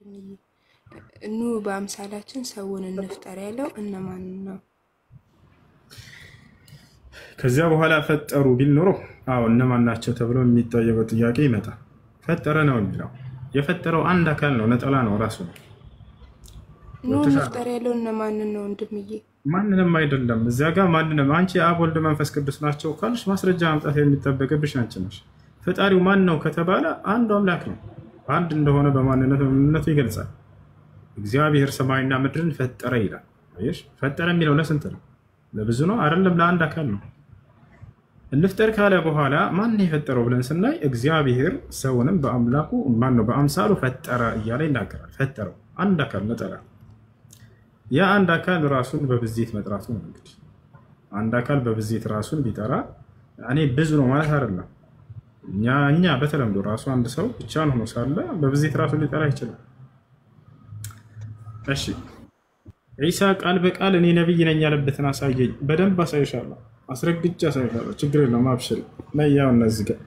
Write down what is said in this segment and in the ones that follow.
ወንድምዬ ኑ በአምሳላችን ሰውን እንፍጠር ያለው እነማን ነው? ከዚያ በኋላ ፈጠሩ ቢል ኖሮ አዎ እነማን ናቸው ተብሎ የሚጠየቀው ጥያቄ ይመጣል። ፈጠረ ነው የሚለው የፈጠረው አንድ አካል ነው፣ ነጠላ ነው ራሱ ነው። ኑ እንፍጠር ያለው እነማን ነው ወንድምዬ? ማንንም አይደለም። እዚያ ጋር ማንንም አንቺ አብ ወልድ መንፈስ ቅዱስ ናቸው ካልሽ ማስረጃ ማምጣት የሚጠበቅብሽ አንቺ ነሽ። ፈጣሪው ማን ነው ከተባለ አንዱ አምላክ ነው። አንድ እንደሆነ በማንነቱ ይገልጻል። እግዚአብሔር ሰማይና ምድርን ፈጠረ ይላል። አይሽ ፈጠረ የሚለው ለስንት ነው? ለብዙ ነው አይደለም፣ ለአንድ አካል ነው። እንፍጠር ካለ በኋላ ማን ነው የፈጠረው ብለን ስናይ እግዚአብሔር ሰውንም በአምላኩ ማን ነው በአምሳሉ ፈጠረ እያለ ይናገራል። ፈጠረው አንድ አካል ነጠላ። ያ አንድ አካል ራሱን በብዜት መጥራቱ ነው። እንግዲህ አንድ አካል በብዜት ራሱን ቢጠራ እኔ ብዙ ነው ማለት አይደለም። እኛ በተለምዶ ራሱ አንድ ሰው ብቻውን ሆኖ ሳለ በብዜት ራሱን ሊጠራ ይችላል። እሺ ኢሳ ቃል በቃል እኔ ነብይ ነኝ ያለበትን አሳየኝ። በደንብ አሳይሻለሁ፣ አስረግጬ አሳይሻለሁ። ችግር የለውም አብሽር። ነያው እነዚህ ጋር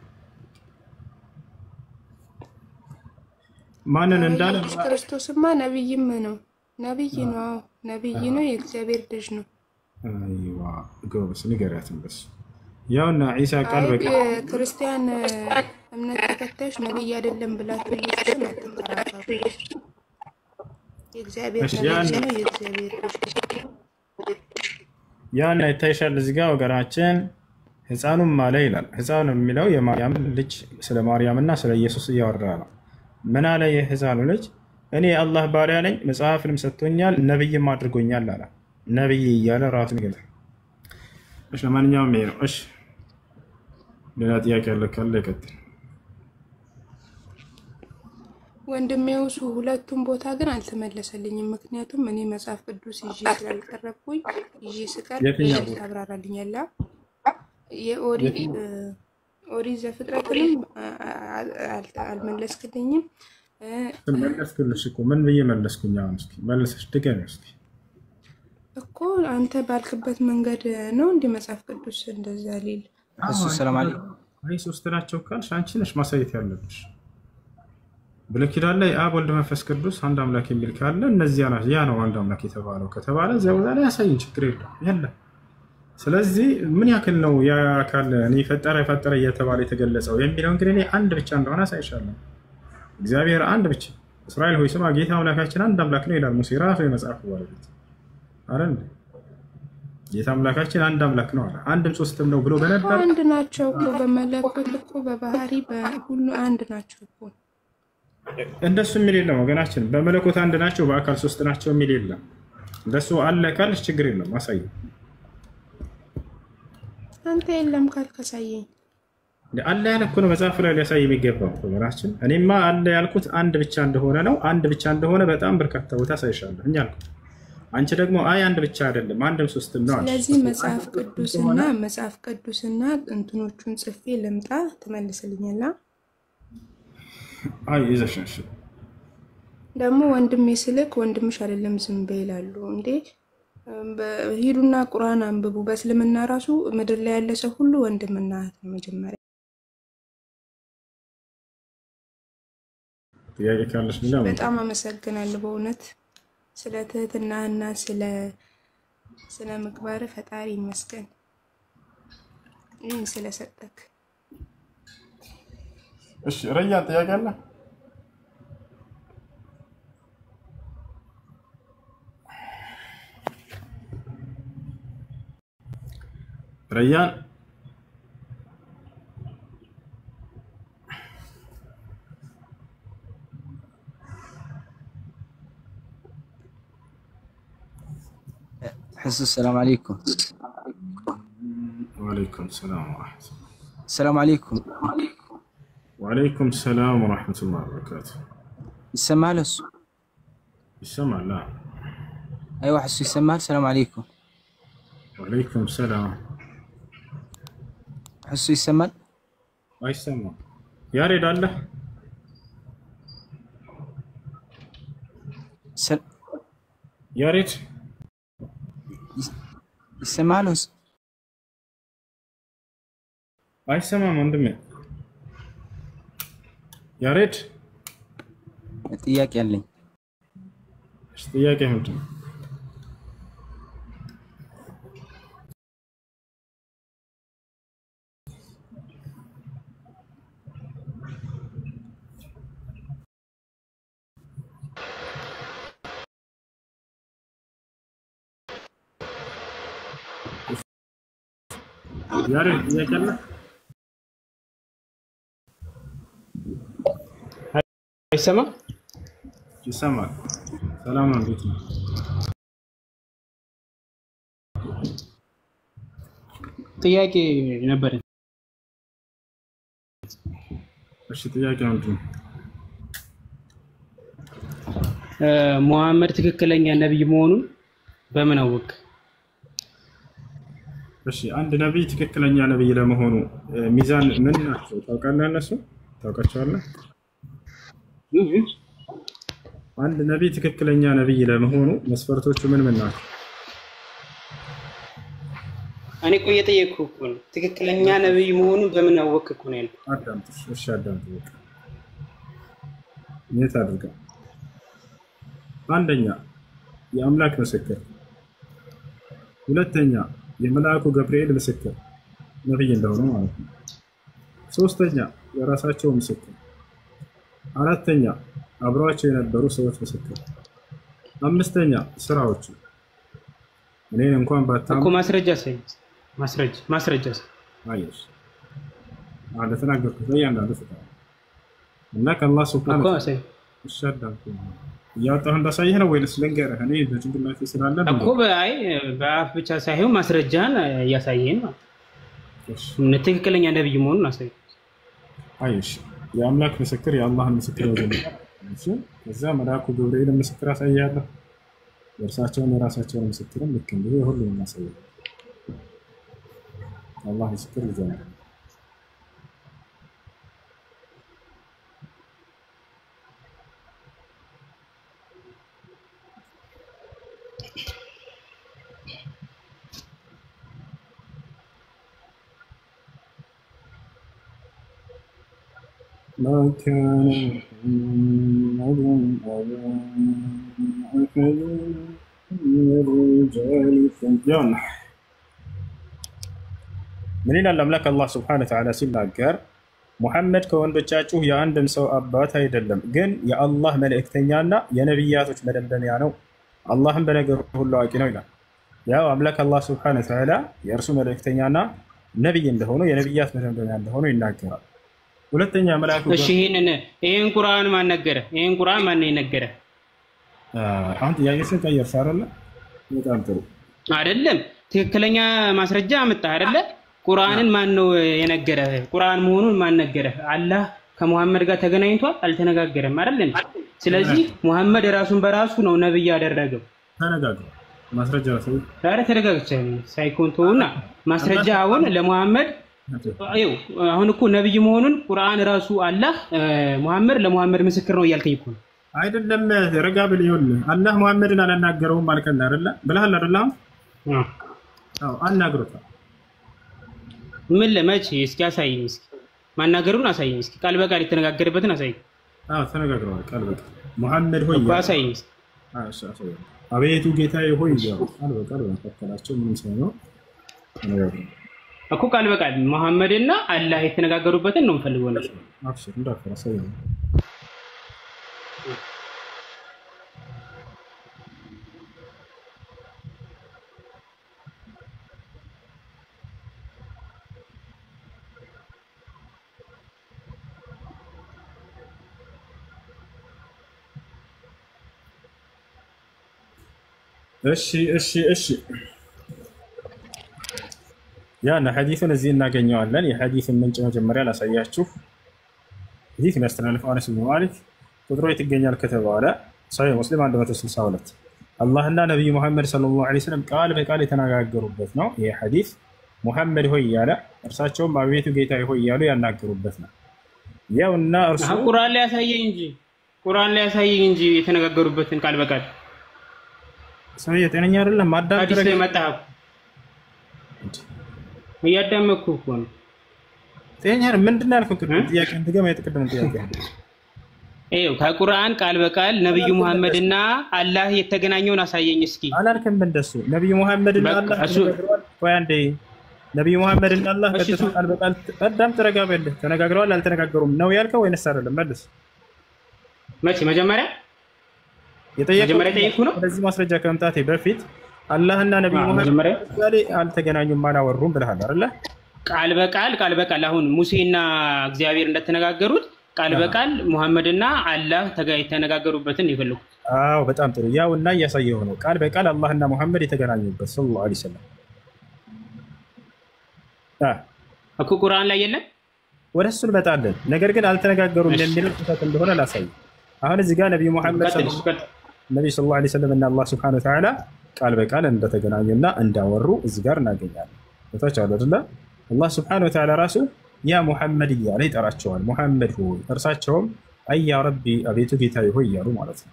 ማንን እንዳለ ኢየሱስ ክርስቶስማ ነብይም ነው። ነብይ ነው፣ ነብይ ነው፣ የእግዚአብሔር ልጅ ነው። አይዋ ጎበስ ንገሪያትን በሱ ያውና ኢሳ ቃል በቃል ክርስቲያን እምነት ተከታዮች ነብይ አይደለም ብላችሁ ኢየሱስን አትንከራከሩ። የእግዚአብሔር ልጅ ነው፣ የእግዚአብሔር ልጅ ያና ይታይሻል እዚህ ጋር ወገናችን ሕፃኑም ማለ ይላል። ሕፃኑ የሚለው የማርያም ልጅ ስለ ማርያምና ስለ ኢየሱስ እያወራ ነው። ምን አለ የሕፃኑ ልጅ? እኔ አላህ ባሪያ ነኝ፣ መጽሐፍንም ሰጥቶኛል፣ ነብይም አድርጎኛል አለ። ነብይ እያለ ራሱን ይገልጻል። እሺ ለማንኛውም ይሄ ነው። እሺ ሌላ ጥያቄ ያለ ካለ ይቀጥል። ወንድሜው ሁለቱም ቦታ ግን አልተመለሰልኝም። ምክንያቱም እኔ መጽሐፍ ቅዱስ ይዤ ስላልቀረብኩኝ ይዤ ስቀርብ ታብራራልኛላ። የኦሪት ዘፍጥረትንም አልመለስክልኝም። መለስኩልሽ እኮ ምን ብዬ መለስኩኝ? አሁን እስኪ መልሰሽ ድገሚ እስኪ እኮ አንተ ባልክበት መንገድ ነው እንደ መጽሐፍ ቅዱስ እንደዛ ሊል እሱ ሰላም አለይኩም አይ ሶስት ናቸው ካልሽ አንቺ ነሽ ማሳየት ያለብሽ። ብሉይ ኪዳን ላይ አብ ወልድ መንፈስ ቅዱስ አንድ አምላክ የሚል ካለ እነዚያ ናቸው። ያ ነው አንድ አምላክ የተባለው ከተባለ እዚያው ላይ ያሳይን፣ ችግር የለም። ስለዚህ ምን ያክል ነው ያ አካል እኔ ፈጠረ እየተባለ የተገለጸው የሚለው እንግዲህ እኔ አንድ ብቻ እንደሆነ አሳይሻለሁ። እግዚአብሔር አንድ ብቻ። እስራኤል ሆይ ስማ ጌታ አምላካችን አንድ አምላክ ነው ይላል ሙሴ ራሱ የመጽሐፉ ባለቤት አይደል? ጌታ አምላካችን አንድ አምላክ ነው አለ። አንድም ሶስትም ነው ብሎ በነበር አንድ ናቸው እኮ በመለኮት እኮ በባህሪ በሁሉ አንድ ናቸው እኮ። እንደሱ የሚል የለም ወገናችን። በመለኮት አንድ ናቸው፣ በአካል ሶስት ናቸው የሚል የለም። እንደሱ አለ ካልሽ ችግር የለም አሳይ። አንተ የለም ካልከሳየኝ አለ ያለ እኮ ነው መጽሐፉ ላይ ሊያሳይ የሚገባው ወገናችን። እኔማ አለ ያልኩት አንድ ብቻ እንደሆነ ነው። አንድ ብቻ እንደሆነ በጣም በርካታ ቦታ አሳይሻለሁ እኛ አልኩት። አንቺ ደግሞ አይ አንድ ብቻ አይደለም አንድም ሶስትም ነው። ስለዚህ መጽሐፍ ቅዱስና እንትኖቹን ጽፌ ልምጣ ትመልስልኛላ? አይ ይዘሽሽ ደግሞ ወንድሜ ስልክ ወንድምሽ አይደለም ዝም በይ ይላሉ እንዴ? ሂዱና ቁርአን አንብቡ። በእስልምና ራሱ ምድር ላይ ያለ ሰው ሁሉ ወንድምና እህት ነው መጀመሪያ። ጥያቄ ካለሽ በጣም አመሰግናለሁ በእውነት ስለ ትህትናና ስለ ምግባር ፈጣሪ ይመስገን ይህን ስለሰጠክ። እሺ ረያን ጥያቄ አለ? ረያን حس السلام عليكم. وعليكم السلام ورحمة الله. السلام عليكم. وعليكم السلام ورحمة الله وبركاته. يسمع له؟ يسمع لا. أيوة حسوا يسمع. السلام عليكم. وعليكم السلام. حسوا يسمع؟ ما يسمع. يا ريت الله. يا ريت. يسمع له؟ አይሰማም ወንድሜ። ያ ሬድ ጥያቄ አለኝ። ጥያቄ ምንድን ነው? ያሬ ጥያቄ አለ? አይሰማም? ይሰማል። ሰላም ነው፣ እንዴት ነው? ጥያቄ ነበር። እሺ ጥያቄ ምንድን ነው? ሙሐመድ ትክክለኛ ነብይ መሆኑን በምን አወቅ? እሺ አንድ ነብይ ትክክለኛ ነብይ ለመሆኑ ሚዛን ምን ናቸው ታውቃለህ? እነሱ ታውቃቸዋለህ? አንድ ነብይ ትክክለኛ ነብይ ለመሆኑ መስፈርቶቹ ምን ናቸው? እኔ እኮ እየጠየቅኩህ እኮ ነው። ትክክለኛ ነብይ መሆኑን በምን አወቅ እኮ ነው ያልኩህ። አዳምጥ። እሺ አዳምጥ። የት አድርገህ? አንደኛ የአምላክ ምስክር፣ ሁለተኛ የመልአኩ ገብርኤል ምስክር ነብይ እንደሆነ ማለት ነው። ሶስተኛ የራሳቸው ምስክር፣ አራተኛ አብረዋቸው የነበሩ ሰዎች ምስክር፣ አምስተኛ ስራዎቹ እኔን እንኳን ባታም እኮ ማስረጃ ሳይ ማስረጃ አይሽ አለ ተናገርኩት በእያንዳንዱ ፍታ እና ከአላህ ሱብሃነሁ እኮ ሳይ ይሻዳል ያጣሁ እንዳሳየህ ነው ወይስ ልንገርህ? እኔ በጭንቅላቴ ስላለ እኮ በአይ በአፍ ብቻ ሳይሆን ማስረጃን እያሳየን ነው። እሺ ትክክለኛ ነብይ መሆኑን አሳይ። አይሽ የአምላክ ምስክር የአላህን ምስክር ወገን እሺ፣ ከዛ መልአኩ ገብርኤል ምስክር አሳያለሁ፣ የራሳቸውን ምስክርም ልክ እንዲሁ ሁሉንም አሳያለሁ። አላህ ምስክር ይዘናል። ما كان محمد أبا أحد من رجالكم يونح من إلى الأملاك الله سبحانه وتعالى ሲናገር ሙሐመድ ከወንዶቻችሁ የአንድም ሰው አባት አይደለም፣ ግን የአላህ መልእክተኛና የነቢያቶች መደምደሚያ ነው፣ አላህም በነገሩ ሁሉ አዋቂ ነው ይላል። ያው አምላክ አላህ ስብሐነ ወተዓላ የእርሱ መልእክተኛና ነቢይ እንደሆኑ የነቢያት መደምደሚያ እንደሆኑ ይናገራል። ሁለተኛ መልአኩ እሺ ይሄን ቁርአን ማን ነገረ? ይሄን ቁርአን ማን ነው የነገረ? አሁን ጥያቄውን ቀየርሽ አይደለ? በጣም ጥሩ አይደለም። ትክክለኛ ማስረጃ አመጣ አይደለ? ቁርአንን ማን ነው የነገረ? ቁርአን መሆኑን ማን ነገረ? አላህ ከሙሐመድ ጋር ተገናኝቷል? አልተነጋገረም አይደል? ስለዚህ ሙሐመድ ራሱን በራሱ ነው ነብይ ያደረገው። ተነጋግሯል። ማስረጃ ነው ታዲያ ተረጋግቻ ሳይኮንቶና ማስረጃ አሁን ለሙሐመድ አዩ አሁን እኮ ነብይ መሆኑን ቁርአን ራሱ አላህ ሙሐመድ ለሙሐመድ ምስክር ነው እያልከኝ እኮ ነው አይደለም? ረጋ ብል ይኸውልህ አላህ ሙሐመድን አላናገረውም አልከና አይደለ? ብለሃል አይደለ? አዎ አናግሮታል። ምን ለመቼ? እስኪ አሳይኝ፣ እስኪ ማናገሩን አሳይኝ፣ እስኪ ቃል በቃል የተነጋገረበትን አሳይኝ። አዎ ተነጋግረዋል ቃል በቃል ሙሐመድ ሆይ አሳይኝ። አቤቱ ጌታዬ ሆይ ያው ቃል በቃል ተከላቸው ምን ሳይሆን ተነጋግረዋል እኮ ቃል በቃል ሙሐመድና አላህ የተነጋገሩበትን ነው የምፈልገው ነው። አብሽር እንዳፈራ ሳይሆን እሺ ያና ሐዲሱን እዚህ እናገኘዋለን። የሐዲሱን ምንጭ መጀመሪያ ላሳያችሁ። ሐዲስ የሚያስተላልፈው አነስ ብን ማሊክ ቁጥሩ የት ይገኛል ከተባለ ሰሒህ ሙስሊም 162 አላህና ነብዩ መሐመድ ሰለላሁ ዐለይሂ ወሰለም ቃል በቃል የተነጋገሩበት ነው። ይሄ ሐዲስ ሙሐመድ ሆይ እያለ እርሳቸውም አቤቱ ጌታዬ ሆይ እያሉ ያናገሩበት ነው። ያውና እርሱ ቁርአን ላይ ያሳየኝ እንጂ የተነጋገሩበትን ቃል በቃል ሰው የጤነኛ አይደለም። ሐዲስ ላይ መጣህ እያዳመኩህ እኮ ነው። ጤነኛ ምንድን ነው ያልኩት? ጥያቄ እንትገማ የተቀደመ ጥያቄ ይኸው ከቁርአን ቃል በቃል ነብዩ መሐመድና አላህ የተገናኘውን አሳየኝ እስኪ። አላልክም እንደሱ ነብዩ መሐመድና አላህ ተነጋግረዋል? ቆይ አንዴ ነብዩ መሐመድና አላህ ቀጥታ ቃል በቃል ቀዳም ተረጋበልህ ተነጋግረዋል አልተነጋገሩም ነው ያልከው ወይንስ አይደለም? መልስ። መቼ መጀመሪያ ጠየቅኩ ነው። ስለዚህ ማስረጃ ከመምጣቴ በፊት አላህና ነብዩ መሐመድ አልተገናኙም አላወሩም ብለሃል አይደል? ቃል በቃል አሁን ሙሴና እግዚአብሔር እንደተነጋገሩት ቃል በቃል ሙሐመድና አላህ ተነጋገሩበትን ይፈልጉ። አዎ በጣም ጥሩ። ያውና እያሳየው ነው ቃል በቃል አላህና ሙሐመድ የተገናኙበት ሰለላሁ ዐለይሂ ወሰለም እኮ ቁርአን ላይ የለም። ወደሱ እንመጣለን። ነገር ግን አልተነጋገሩም የሚለው ጥፋት እንደሆነ ላሳይ። አሁን እዚህ ጋር ነብዩ መሐመድ ሰለላሁ ዐለይሂ ወሰለም እና አላህ ሱብሓነሁ ወተዓላ ቃል በቃል እንደተገናኙና እንዳወሩ እዚህ ጋር እናገኛለን። ወታች አይደለ? አላህ ሱብሓነሁ ወተዓላ ራሱ ያ ሙሐመድ እያለ ይጠራቸዋል። ሙሐመድ ሆይ እርሳቸውም አያ ረቢ አቤቱ ጌታዬ ሆይ እያሉ ማለት ነው።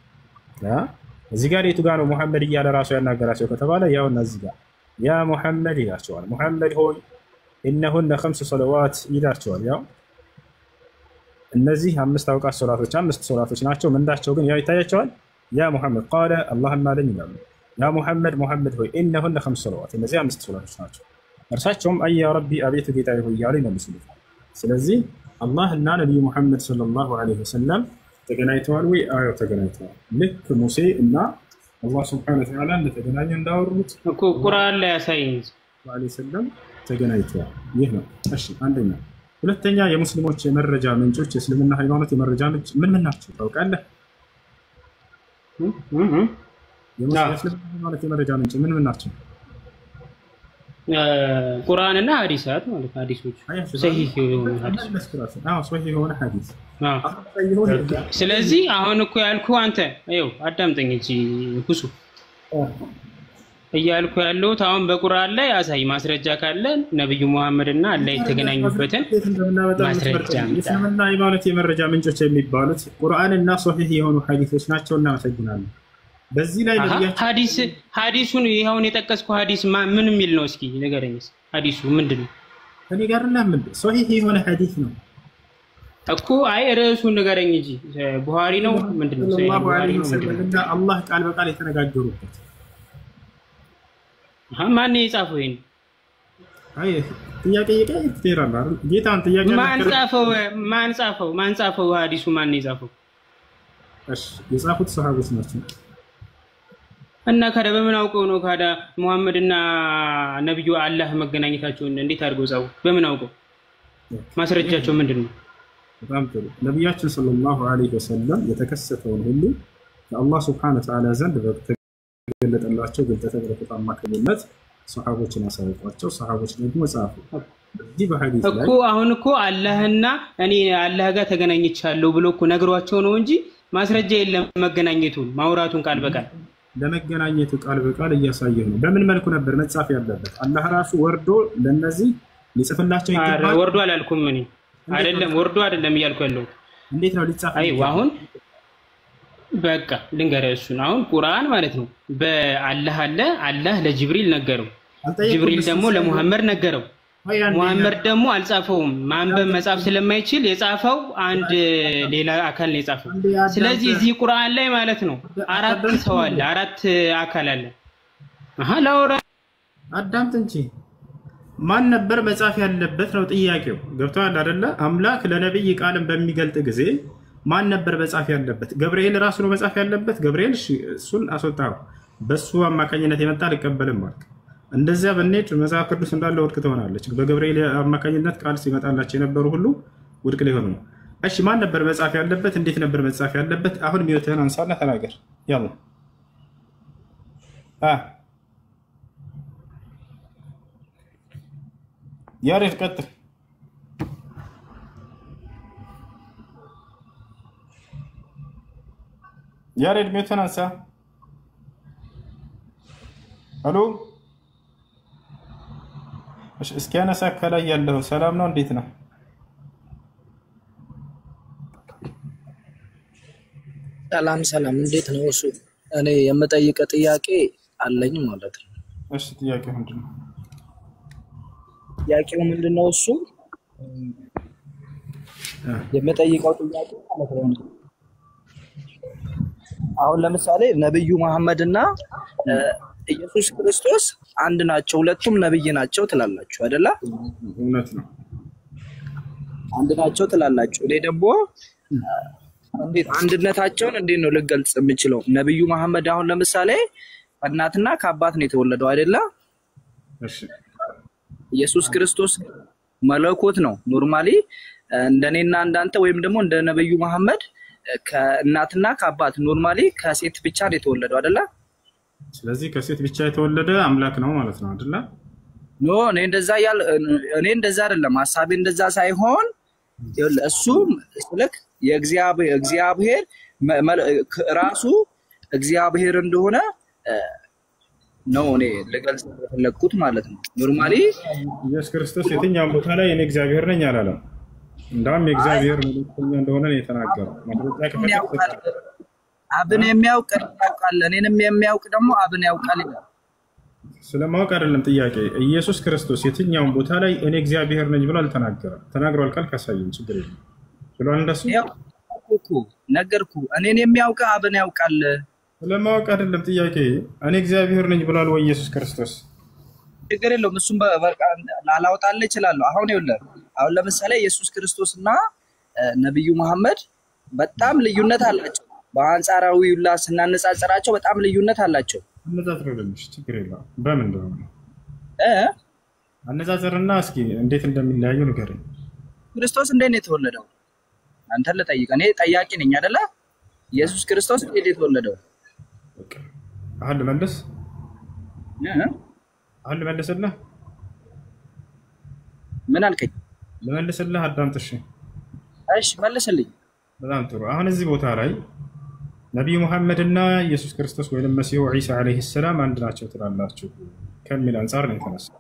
እዚህ ጋር የቱ ጋር ነው ሙሐመድ እያለ ራሱ ያናገራቸው ከተባለ ያውና እዚህ ጋር ያ ሙሐመድ ይላቸዋል። ሙሐመድ ሆይ ኢነሁነ ኸምስ ሰለዋት ይላቸዋል። ያው እነዚህ አምስት አውቃት ሶላቶች አምስት ሶላቶች ናቸው። ምንዳቸው ግን ያው ይታያቸዋል። ያ ሙሐመድ ቃለ አላህም አለኝ ይላሉ። ያ ሙሐመድ ሆይ ኢነሁነ ኸምስ ሰለዋት እነዚህ አምስት ሶላቶች ናቸው። እርሳቸውም አያ ረቢ አቤቱ ጌታዬ ሆይ እያሉ ይመልሱልታል። ስለዚህ አላህና ነቢዩ ሙሐመድ ሰለላሁ ዐለይሂ ወሰለም ተገናኝተዋል ወይ? አዎ ተገናኝተዋል። ልክ ሙሴ እና አላህ ሱብሓነሁ ወተዓላ እንደተገናኙ እንዳወሩት እኮ ቁርአን ላይ ያሳየኝ ዐለይሂ ወሰለም ተገናኝተዋል። ይህ ነው። እሺ አንደኛ። ሁለተኛ የሙስሊሞች የመረጃ ምንጮች የእስልምና ሃይማኖት የመረጃ ምንጭ ምን ምን ናቸው ታውቃለህ? የእስልምና ሃይማኖት የመረጃ ምንጭ ምን ምን ናቸው? ቁርአንና ሐዲሳት ማለት ሐዲሶች ሰሂህ የሆኑ ሐዲስ። ስለዚህ አሁን እኮ ያልኩ አንተ ይኸው አዳምጠኝ እንጂ ሁሱ እያልኩ ያለሁት አሁን በቁርአን ላይ አሳይ ማስረጃ ካለ ነብዩ መሐመድና አላህ የተገናኙበትን ማስረጃ። የእስልምና ሃይማኖት የመረጃ ምንጮች የሚባሉት ቁርአንና ሶሂህ የሆኑ ሐዲሶች ናቸው። እናመሰግናለን። በዚህ ላይ ሐዲሱን ይሄውን የጠቀስኩ ሐዲስ ምን የሚል ነው? እስኪ ንገረኝ። ሐዲሱ ምንድነው? ከኔ ጋር እና ምን ሶሂህ የሆነ ሐዲስ ነው እኮ። አይ ርዕሱን ንገረኝ እንጂ ቡኻሪ ነው ምንድነው? ሰለላሁ ዐለይሂ ወሰለም እና አላህ ቃል በቃል የተነጋገሩበት። ማን የጻፈው ይሄን? አይ ጥያቄ ይጠይቃል አይደል? ጌታን ጥያቄ ማን ጻፈው? ሐዲሱ ማን የጻፈው? እሺ የጻፉት ሰሃቦች ናቸው። እና ካዳ በምን አውቀው ነው ካዳ ሙሐመድና ነብዩ አላህ መገናኘታቸውን እንዴት አድርገው ጻፉ? በምን አውቀው? ማስረጃቸው ምንድነው? በጣም ጥሩ። ነብያችን ሰለላሁ ዐለይሂ ወሰለም የተከሰተውን ሁሉ ከአላህ ሱብሓነሁ ወተዓላ ዘንድ በተገለጠላቸው ግልጠተ በረከት አማካኝነት ሰሃቦችን አሳውቋቸው፣ ሰሃቦች ደግሞ ጻፉ። በዚህ በሐዲስ ላይ እኮ አሁን እኮ አላህና እኔ አላህ ጋር ተገናኝቻለሁ ብሎ እኮ ነግሯቸው ነው እንጂ ማስረጃ የለም። መገናኘቱን ማውራቱን ቃል በቃል ለመገናኘቱ ቃል በቃል እያሳየው ነው። በምን መልኩ ነበር መጻፍ ያለበት? አላህ ራሱ ወርዶ ለነዚህ ሊጽፍላቸው ይገባል። ወርዶ አላልኩም እኔ አይደለም፣ ወርዶ አይደለም እያልኩ ያለው። እንዴት ነው ሊጻፍ? አይ አሁን በቃ ልንገርህ እሱን። አሁን ቁርአን ማለት ነው በአላህ አለ አላህ ለጅብሪል ነገረው፣ ጅብሪል ደግሞ ለሙሐመድ ነገረው። ሙሐመድ ደግሞ አልጻፈውም። ማንበብ መጻፍ ስለማይችል የጻፈው አንድ ሌላ አካል ነው የጻፈው። ስለዚህ እዚህ ቁርአን ላይ ማለት ነው አራት ሰው አለ፣ አራት አካል አለ። ላውራ አዳምጥ እንጂ ማን ነበር መጻፍ ያለበት ነው ጥያቄው። ገብቶሃል አይደለ? አምላክ ለነብይ ቃልን በሚገልጥ ጊዜ ማን ነበር መጻፍ ያለበት? ገብርኤል ራሱ ነው መጻፍ ያለበት። ገብርኤል እሱን አስወጣው። በሱ አማካኝነት የመጣ አልቀበልም ማለት እንደዚያ በኔት መጽሐፍ ቅዱስ እንዳለ ወድቅ ትሆናለች። በገብርኤል አማካኝነት ቃል ሲመጣላቸው የነበሩ ሁሉ ውድቅ ሊሆኑ ነው። እሺ ማን ነበር መጻፍ ያለበት? እንዴት ነበር መጻፍ ያለበት? አሁን ሚውትህን አንሳና ተናገር። ያው ያሬድ ቀጥል። ያሬድ ሚውትህን አንሳ። አሎ እስኪ አነሳ። ከላይ ያለው ሰላም ነው? እንዴት ነው? ሰላም እንዴት ነው? እሱ እኔ የምጠይቀው ጥያቄ አለኝ ማለት ነው። እሺ ጥያቄ ምንድነው? ጥያቄው ምንድነው? እሱ የምጠይቀው ጥያቄ ማለት ነው አሁን ለምሳሌ ነብዩ መሐመድና ኢየሱስ ክርስቶስ አንድ ናቸው፣ ሁለቱም ነብይ ናቸው ትላላችሁ አይደለ? እውነት ነው። አንድ ናቸው ትላላችሁ። እኔ ደግሞ እንዴት አንድነታቸውን እንዴት ነው ልገልጽ የምችለው? ነብዩ መሐመድ አሁን ለምሳሌ ከእናትና ከአባት ነው የተወለደው አይደለ? እሺ ኢየሱስ ክርስቶስ መለኮት ነው። ኖርማሊ እንደኔና እንዳንተ ወይም ደግሞ እንደ ነብዩ መሐመድ ከእናትና ከአባት ኖርማሊ ከሴት ብቻ ነው የተወለደው አይደለ? ስለዚህ ከሴት ብቻ የተወለደ አምላክ ነው ማለት ነው አይደለ? ኖ እኔ እንደዛ አይደለም ሐሳቤ እንደዛ ሳይሆን እሱ ስለክ የእግዚአብሔር ራሱ እግዚአብሔር እንደሆነ ነው እኔ ልገልጽ የፈለኩት ማለት ነው። ኖርማሊ ኢየሱስ ክርስቶስ የትኛውም ቦታ ላይ እኔ እግዚአብሔር ነኝ አላለም። እንዳውም የእግዚአብሔር መልእክተኛ እንደሆነ ነው የተናገረው። አብን የሚያውቅ ያውቃል፣ እኔንም የሚያውቅ ደግሞ አብን ያውቃል ይላል። ስለማወቅ አይደለም ጥያቄ። ኢየሱስ ክርስቶስ የትኛውም ቦታ ላይ እኔ እግዚአብሔር ነኝ ብሎ አልተናገረም። ተናግሯል ካል ካሳየን ችግር የለም ብሏል። እንደሱ እኮ ነገርኩ። እኔን የሚያውቅ አብን ያውቃል። ስለማወቅ አይደለም ጥያቄ። እኔ እግዚአብሔር ነኝ ብሏል ወይ ኢየሱስ ክርስቶስ? ችግር የለውም። እሱም በቃ ላላውጣልህ እችላለሁ። አሁን ለምሳሌ ኢየሱስ ክርስቶስና ነብዩ መሐመድ በጣም ልዩነት አላቸው። በአንጻራዊ ሁላ ስናነጻጽራቸው በጣም ልዩነት አላቸው። አነጻጽረልሽ ችግር የለውም። በምን እንደሆነ አነጻጽርና እስኪ እንዴት እንደሚለያዩ ንገረኝ። ክርስቶስ እንዴት ነው የተወለደው? አንተን ልጠይቅ። እኔ ጠያቂ ነኝ አይደለ? ኢየሱስ ክርስቶስ እንዴት የተወለደው? አሁን ልመልስ ልመልስልህ። ምን አልከኝ? ልመልስልህ። አዳምጥሽ። እሺ መልስልኝ። በጣም ጥሩ። አሁን እዚህ ቦታ ላይ ነብዩ መሐመድና ኢየሱስ ክርስቶስ ወይንም መሲሁ ዒሳ አለይሂ ሰላም አንድ ናቸው ትላላችሁ ከሚል አንፃር ነው የተነሳው።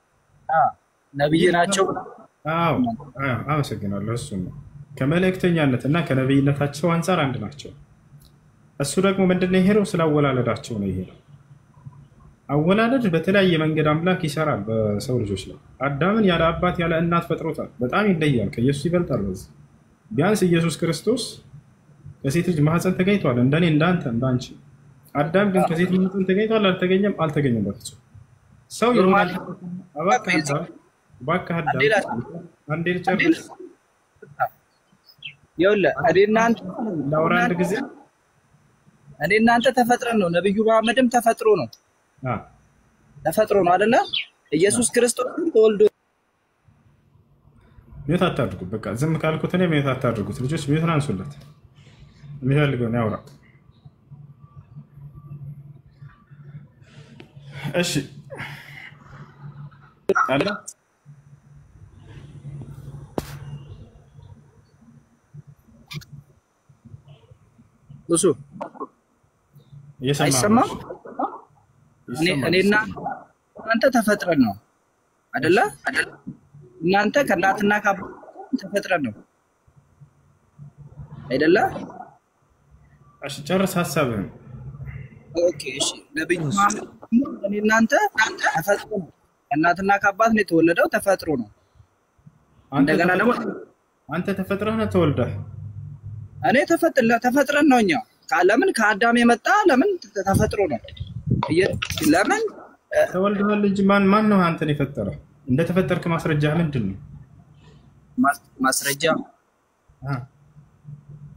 ነብይ ናቸው። አዎ አመሰግናለሁ። እሱ ነው ከመልእክተኛነትና ከነብይነታቸው አንፃር አንድ ናቸው። እሱ ደግሞ ምንድነው ይሄው ስላወላለዳቸው ነው። ይሄው አወላለድ በተለያየ መንገድ አምላክ ይሰራል በሰው ልጆች ላይ። አዳምን ያለ አባት ያለ እናት ፈጥሮታል። በጣም ይለያል፣ ከኢየሱስ ይበልጣል። በዚህ ቢያንስ ኢየሱስ ክርስቶስ ከሴት ልጅ ማህፀን ተገኝቷል፣ እንደኔ እንዳንተ እንዳንቺ። አዳም ግን ከሴት ልጅ ማህፀን ተገኝቷል አልተገኘም? አልተገኘም በፍጹም። ሰው ይሆናል። እባክህ አንዴ ልጨርስ። ይኸውልህ ላውራ አንድ ጊዜ። እኔ እናንተ ተፈጥረን ነው። ነብዩ መሐመድም ተፈጥሮ ነው አይደለ? ኢየሱስ ክርስቶስ ተወልዶ ሜት አታድርጉት። በቃ ዝም ካልኩት እኔ ሜት አታድርጉት። ልጆች ሜትን አንሱለት። የሚፈልገውን ያውራ። እሺ አለ እሱ አይሰማም። እኔና እናንተ ተፈጥረን ነው አይደለ? እናንተ ከእናትና ከአባት ተፈጥረን ነው አይደለ? እሺ ጨርስ ሐሳብህን። ኦኬ እሺ። ነብዩ እኔ እናንተ ተፈጥሮ ነው። ከእናትና ከአባት ነው የተወለደው፣ ተፈጥሮ ነው። እንደገና ደግሞ አንተ ተፈጥረህ ነው ተወልደህ? እኔ ተፈጥረን ነው። እኛ ለምን ከአዳም የመጣ ለምን ተፈጥሮ ነው። ለምን ተወልደሃል እንጂ ማን ነው አንተን የፈጠረህ? እንደተፈጠርክ ማስረጃ ምንድን ነው? ማስረጃ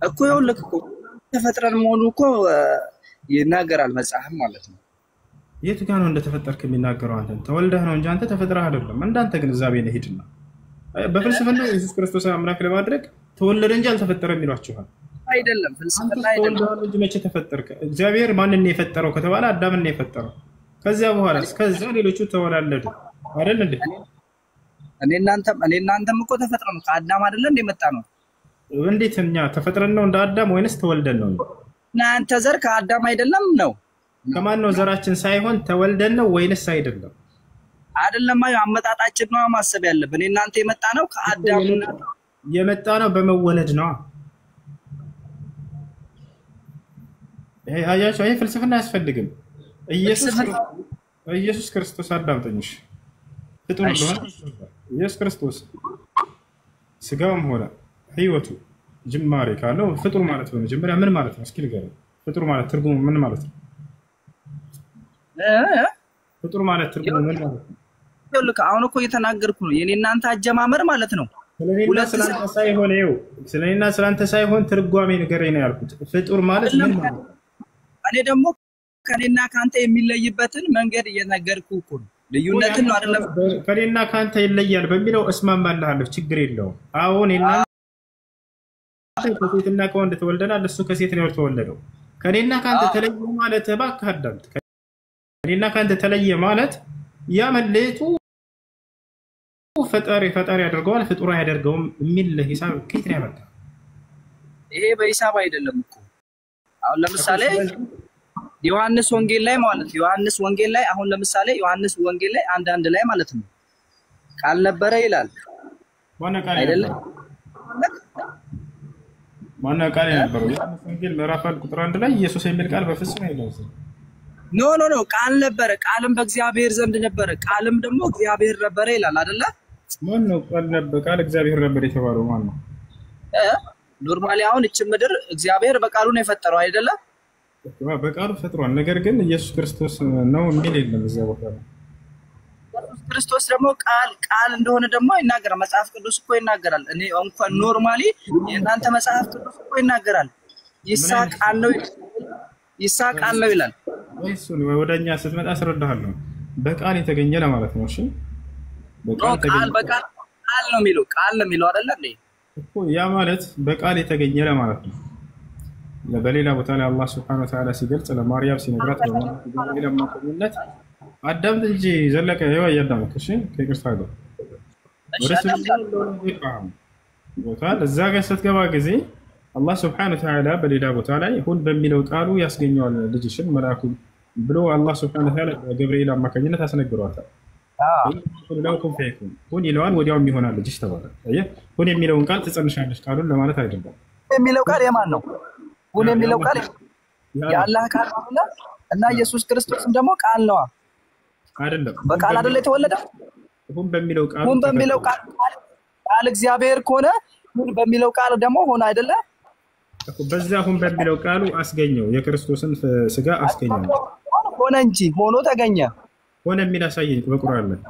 እኮ ይኸውልህ እኮ ተፈጥረን መሆኑ እኮ ይናገራል መጽሐፍ ማለት ነው። የት ጋር ነው እንደተፈጠርክ የሚናገረው? አንተን ተወልደህ ነው እንጂ አንተ ተፈጥረህ አይደለም። እንዳንተ ግንዛቤ ነው። ሄድና በፍልስፍና ኢየሱስ ክርስቶስ አምላክ ለማድረግ ተወለደ እንጂ አልተፈጠረም ይሏችኋል። አይደለም ፍልስፍና አይደለም እንጂ መቼ ተፈጠርክ? እግዚአብሔር ማንን ነው የፈጠረው ከተባለ አዳምን ነው የፈጠረው። ከዚያ በኋላ ከዚያ ሌሎቹ ተወላለዱ አይደል እንዴ? እኔ እናንተም እኮ ተፈጥረን ነው። ከአዳም አይደለ እንደ መጣ ነው። እንዴት እኛ ተፈጥረን ነው እንደ አዳም ወይንስ ተወልደን ነው? እናንተ ዘር ከአዳም አይደለም ነው? ከማን ነው ዘራችን ሳይሆን ተወልደን ነው ወይንስ አይደለም? አይደለም። አመጣጣችን ነው ማሰብ ያለብን። እናንተ የመጣ ነው ከአዳም የመጣ ነው በመወለድ ነው። ይሄ አያችሁ፣ ይሄ ፍልስፍና አያስፈልግም። ኢየሱስ ክርስቶስ አዳምጠኝሽ ፍጡር ነው። ኢየሱስ ክርስቶስ ስጋውም ሆነ ህይወቱ ጅማሬ ካለው ፍጡር ማለት ነው። መጀመሪያ ምን ማለት ነው? እስኪ ንገረኝ። ፍጡር ማለት ትርጉሙ ምን ማለት ነው? ፍጡር ማለት ትርጉሙ ምን ማለት ነው? ይኸውልህ አሁን እኮ እየተናገርኩ ነው። የኔ እናንተ አጀማመር ማለት ነው። ስለኔና ስላንተ ሳይሆን ትርጓሜ ንገረኝ ነው ያልኩት። ፍጡር ማለት ምን ማለት ነው? እኔ ደግሞ ከኔና ካንተ የሚለይበትን መንገድ እየነገርኩህ እኮ ነው። ልዩነትን ነው አይደለም። ከኔና ካንተ ይለያል በሚለው እስማማልሃለሁ፣ ችግር የለውም። አሁን እናንተ ከሴትና ከወንድ ተወልደናል፣ እሱ ከሴት ነው የተወለደው። ከኔና ካንተ ተለየ ማለት እባክህ አዳምጥ። ከኔና ካንተ ተለየ ማለት ያ መለየቱ ፈጣሪ ያደርገዋል ፍጡር አያደርገውም የሚል ሂሳብ ከየት ነው ያመጣው? ይሄ በሂሳብ አይደለም እኮ። አሁን ለምሳሌ ዮሐንስ ወንጌል ላይ ማለት ዮሐንስ ወንጌል ላይ አሁን ለምሳሌ ዮሐንስ ወንጌል ላይ አንድ ላይ ማለት ነው ቃል ነበረ ይላል። ማን ቃል አይደለም? ማን ቃል ነበረው? ዮሐንስ ወንጌል ምዕራፍ 1 ቁጥር 1 ላይ ኢየሱስ የሚል ቃል በፍጹም የለውም። ኖ ቃል ነበረ፣ ቃልም በእግዚአብሔር ዘንድ ነበረ፣ ቃልም ደግሞ እግዚአብሔር ነበረ ይላል አይደለ? ማን ነው ቃል እግዚአብሔር ነበር የተባለው ማን ነው? ኖርማሊ አሁን እቺ ምድር እግዚአብሔር በቃሉ ነው የፈጠረው አይደለ? በቃሉ ፈጥሯል። ነገር ግን ኢየሱስ ክርስቶስ ነው የሚል የለም እዚያ ቦታ ላይ። ኢየሱስ ክርስቶስ ደግሞ ቃል እንደሆነ ደግሞ ይናገራል። መጽሐፍ ቅዱስ እኮ ይናገራል። እኔ እንኳን ኖርማሊ የእናንተ መጽሐፍ ቅዱስ እኮ ይናገራል። ይስሐቅ ቃል ነው ይላል። እሱን ወደኛ ስትመጣ አስረዳሃለሁ። በቃል የተገኘ ለማለት ነው። እሺ በቃል ነው የሚለው አይደለ እንዴ? እኮ ያ ማለት በቃል የተገኘ ለማለት ነው። በሌላ ቦታ ላይ አላህ Subhanahu Wa Ta'ala ሲገልጽ ለማርያም ሲነግራት በማለት አዳምጥ እንጂ ዘለቀ ይወይ ያዳምጥ። እሺ ከይቅርታ ጋር ቦታ እዛ ጋር ስትገባ ጊዜ አላህ Subhanahu Wa Ta'ala በሌላ ቦታ ላይ ሁን በሚለው ቃሉ ያስገኘዋል ልጅሽን መልአኩ ብሎ አላህ Subhanahu Wa Ta'ala በገብርኤል አማካኝነት አስነግሯታል። ሁን ይለዋል፣ ወዲያውም ይሆናል ልጅሽ ተባለ። አየህ ሁን የሚለውን ቃል ትጸንሻለሽ ቃሉን ለማለት አይደለም። የሚለው ቃል የማን ነው? ሁን የሚለው ቃል የአላህ ቃል ነው እና ኢየሱስ ክርስቶስም ደግሞ ቃል ነው አይደለም? በቃል አይደለ የተወለደው? ሁን በሚለው ቃል እግዚአብሔር ከሆነ ሁን በሚለው ቃል ደግሞ ሆነ አይደለ? በዛ ሁን በሚለው ቃሉ አስገኘው፣ የክርስቶስን ስጋ አስገኘው። ሆነ እንጂ ሆኖ ተገኘ። ሆነ የሚል አሳየኝ በቁርአን ላይ።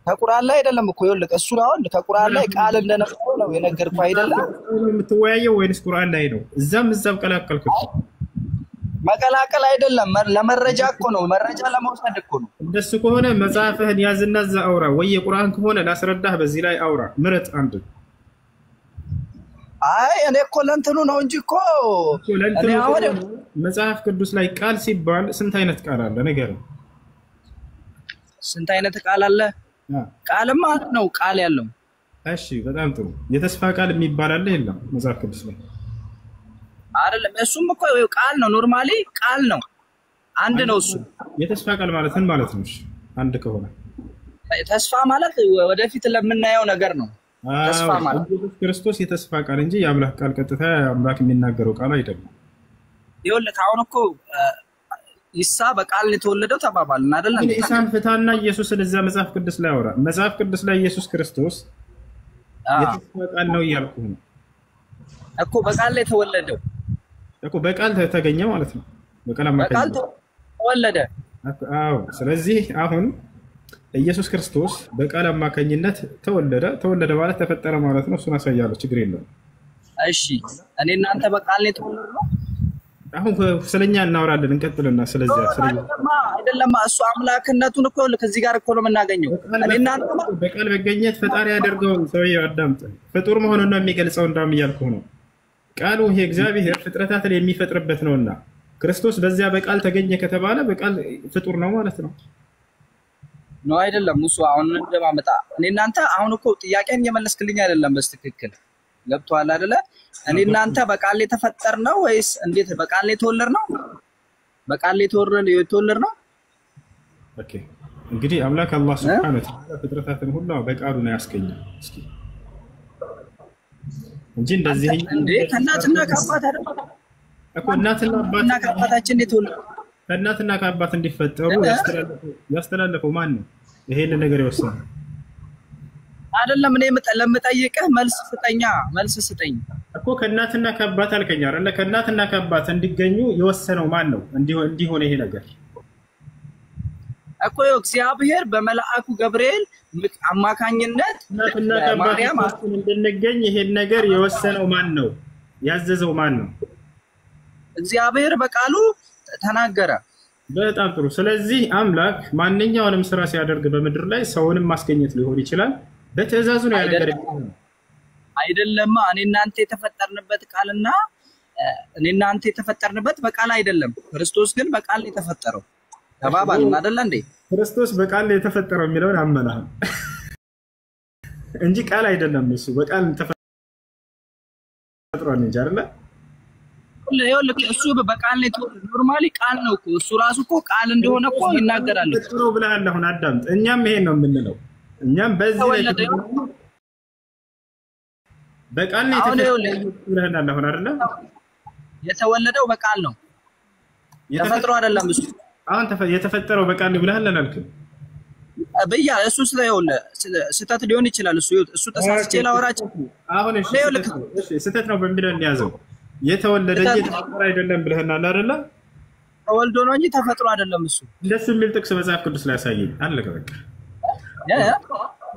ከቁርአን ላይ አይደለም እኮ ይኸውልህ፣ እሱ ነው ከቁርአን ላይ ቃል እንደነበረው ነው የነገርኩህ አይደለም? የምትወያየው ወይስ ቁርአን ላይ ነው? እዛም ቀላቀልኩት። መቀላቀል አይደለም፣ ለመረጃ እኮ ነው፣ መረጃ ለመውሰድ እኮ ነው። እንደሱ ከሆነ መጽሐፍህን ያዝና እዛ አውራ፣ ወይ የቁርአን ከሆነ ላስረዳህ በዚህ ላይ አውራ፣ ምረጥ አንድ። አይ እኔ እኮ ለእንትኑ ነው እንጂ እኮ እኔ አሁን መጽሐፍ ቅዱስ ላይ ቃል ሲባል ስንት አይነት ቃል አለ ንገረኝ። ስንት አይነት ቃል አለ? ቃልማ ነው ቃል ያለው። እሺ በጣም ጥሩ። የተስፋ ቃል የሚባል አለ የለም መጽሐፍ ቅዱስ ላይ? አይደለም፣ እሱም እኮ ቃል ነው። ኖርማሊ ቃል ነው፣ አንድ ነው እሱ። የተስፋ ቃል ማለት ምን ማለት ነው? እሺ አንድ ከሆነ ተስፋ ማለት ወደፊት ለምናየው ነገር ነው። ተስፋ ማለት ኢየሱስ ክርስቶስ የተስፋ ቃል እንጂ የአምላክ ቃል ቀጥታ አምላክ የሚናገረው ቃል አይደለም። ይኸውልህ አሁን እኮ ኢሳ በቃል የተወለደው ተባባልን አይደል እንዴ? ኢሳን ፍታና ኢየሱስን እዛ መጽሐፍ ቅዱስ ላይ አውራ። መጽሐፍ ቅዱስ ላይ ኢየሱስ ክርስቶስ የተስፋ ቃል ነው እያልኩህ ነው እኮ። በቃል ላይ ተወለደው እኮ በቃል ተገኘ ማለት ነው። በቃል አማካኝነት ተወለደ። አዎ ስለዚህ አሁን ኢየሱስ ክርስቶስ በቃል አማካኝነት ተወለደ ማለት ተፈጠረ ማለት ነው። እሱን አሳያለሁ፣ ችግር የለውም። እሺ እኔ እናንተ በቃል ላይ ተወለድነው። አሁን ስለኛ እናወራለን፣ እንቀጥልና ስለዚህ አይደለም እሱ አምላክነቱን እኮ ከዚህ ጋር እኮ ነው የምናገኘው። እኔ እናንተ በቃል መገኘት ፈጣሪ ያደርገው ሰውዬው አዳምጥ፣ ፍጡር መሆኑን ነው የሚገልጸው። እንዳም እያልኩህ ነው። ቃሉ ይሄ እግዚአብሔር ፍጥረታትን የሚፈጥርበት ነውና ክርስቶስ በዚያ በቃል ተገኘ ከተባለ በቃል ፍጡር ነው ማለት ነው። ነው አይደለም? እሱ አሁን እንደማመጣ እኔ እናንተ አሁን እኮ ጥያቄን እየመለስክልኝ አይደለም በስትክክል ገብቶሃል አይደለ? እኔ እናንተ በቃል ላይ ተፈጠር ነው ወይስ እንዴት? በቃል ላይ ተወለድ ነው? በቃል ላይ ተወለድ ነው? ኦኬ እንግዲህ አምላክ አላህ Subhanahu Wa Ta'ala ፍጥረታትን ሁሉ በቃሉ ነው ያስገኘው። እስኪ እንጂ እንደዚህ እንዴ ከእናትና ከአባት አይደል እኮ እናትና ከአባታችን የተወለደ ከእናትና ከአባት እንዲፈጠሩ ያስተላለፈው ማን ነው? ይሄን ነገር የወሰነው? እናትና ከአባት እንዲፈጠሩ ያስተላለፈው ማን ነው? አላህ Subhanahu Wa Ta'ala። እናትና ከአባት እንዲፈጠሩ ያስተላለፈው ማን ነው? ይሄን ነገር የወሰነው? እናትና ከአባት እንዲፈጠሩ ያስተላለፈው ማን ነው? ይሄን ነገር የወሰነው? አይደለም እኔ ለምጠይቅህ መልስ ስጠኝ እኮ ከእናትና ከአባት አልከኝ አይደለ? ከእናትና ከአባት እንዲገኙ የወሰነው ማን ነው? እንዲሆነ ይሄ ነገር እኮ እግዚአብሔር በመልአኩ ገብርኤል አማካኝነት እናትና ከአባት እንድንገኝ ይሄን ነገር የወሰነው ማን ነው? ያዘዘው ማን ነው? እግዚአብሔር በቃሉ ተናገረ። በጣም ጥሩ። ስለዚህ አምላክ ማንኛውንም ስራ ሲያደርግ በምድር ላይ ሰውንም ማስገኘት ሊሆን ይችላል። በትእዛዙ ነው ያነገረ አይደለም። እኔ እናንተ የተፈጠርንበት ቃልና እኔ እናንተ የተፈጠርንበት በቃል አይደለም። ክርስቶስ ግን በቃል የተፈጠረው ተባባልን አይደል እንዴ? ክርስቶስ በቃል የተፈጠረው የሚለውን አመናህ እንጂ ቃል አይደለም። እሱ በቃል ተፈጥሯል እንጂ አይደለ? እሱ በቃል ነው የተወለደው። ኖርማሊ ቃል ነው እኮ እሱ ራሱ እኮ ቃል እንደሆነ እኮ ይናገራል። ጥሩ ብለሃል። አሁን አዳምጥ። እኛም ይሄን ነው የምንለው። እኛም በዚህ ላይ በቃል ነው የተፈጠረው ብለናል። አሁን አይደለ? የተወለደው በቃል ነው። ተፈጥሮ አይደለም እሱ። አሁን የተፈጠረው በቃል ነው ብለሃል አላልክም? በያ እሱ ስህተት ሊሆን ይችላል። እሱ ተሳስቼ ላወራችሁ። አሁን እሺ ስህተት ነው በሚለው እንያዘው። የተወለደ እንጂ ተፈጥሮ አይደለም ብለናል አይደለ? ተወልዶ ነው እንጂ ተፈጥሮ አይደለም እሱ። እንደሱ የሚል ጥቅስ መጽሐፍ ቅዱስ ላይ ያሳየኝ። አለቀ በቃ።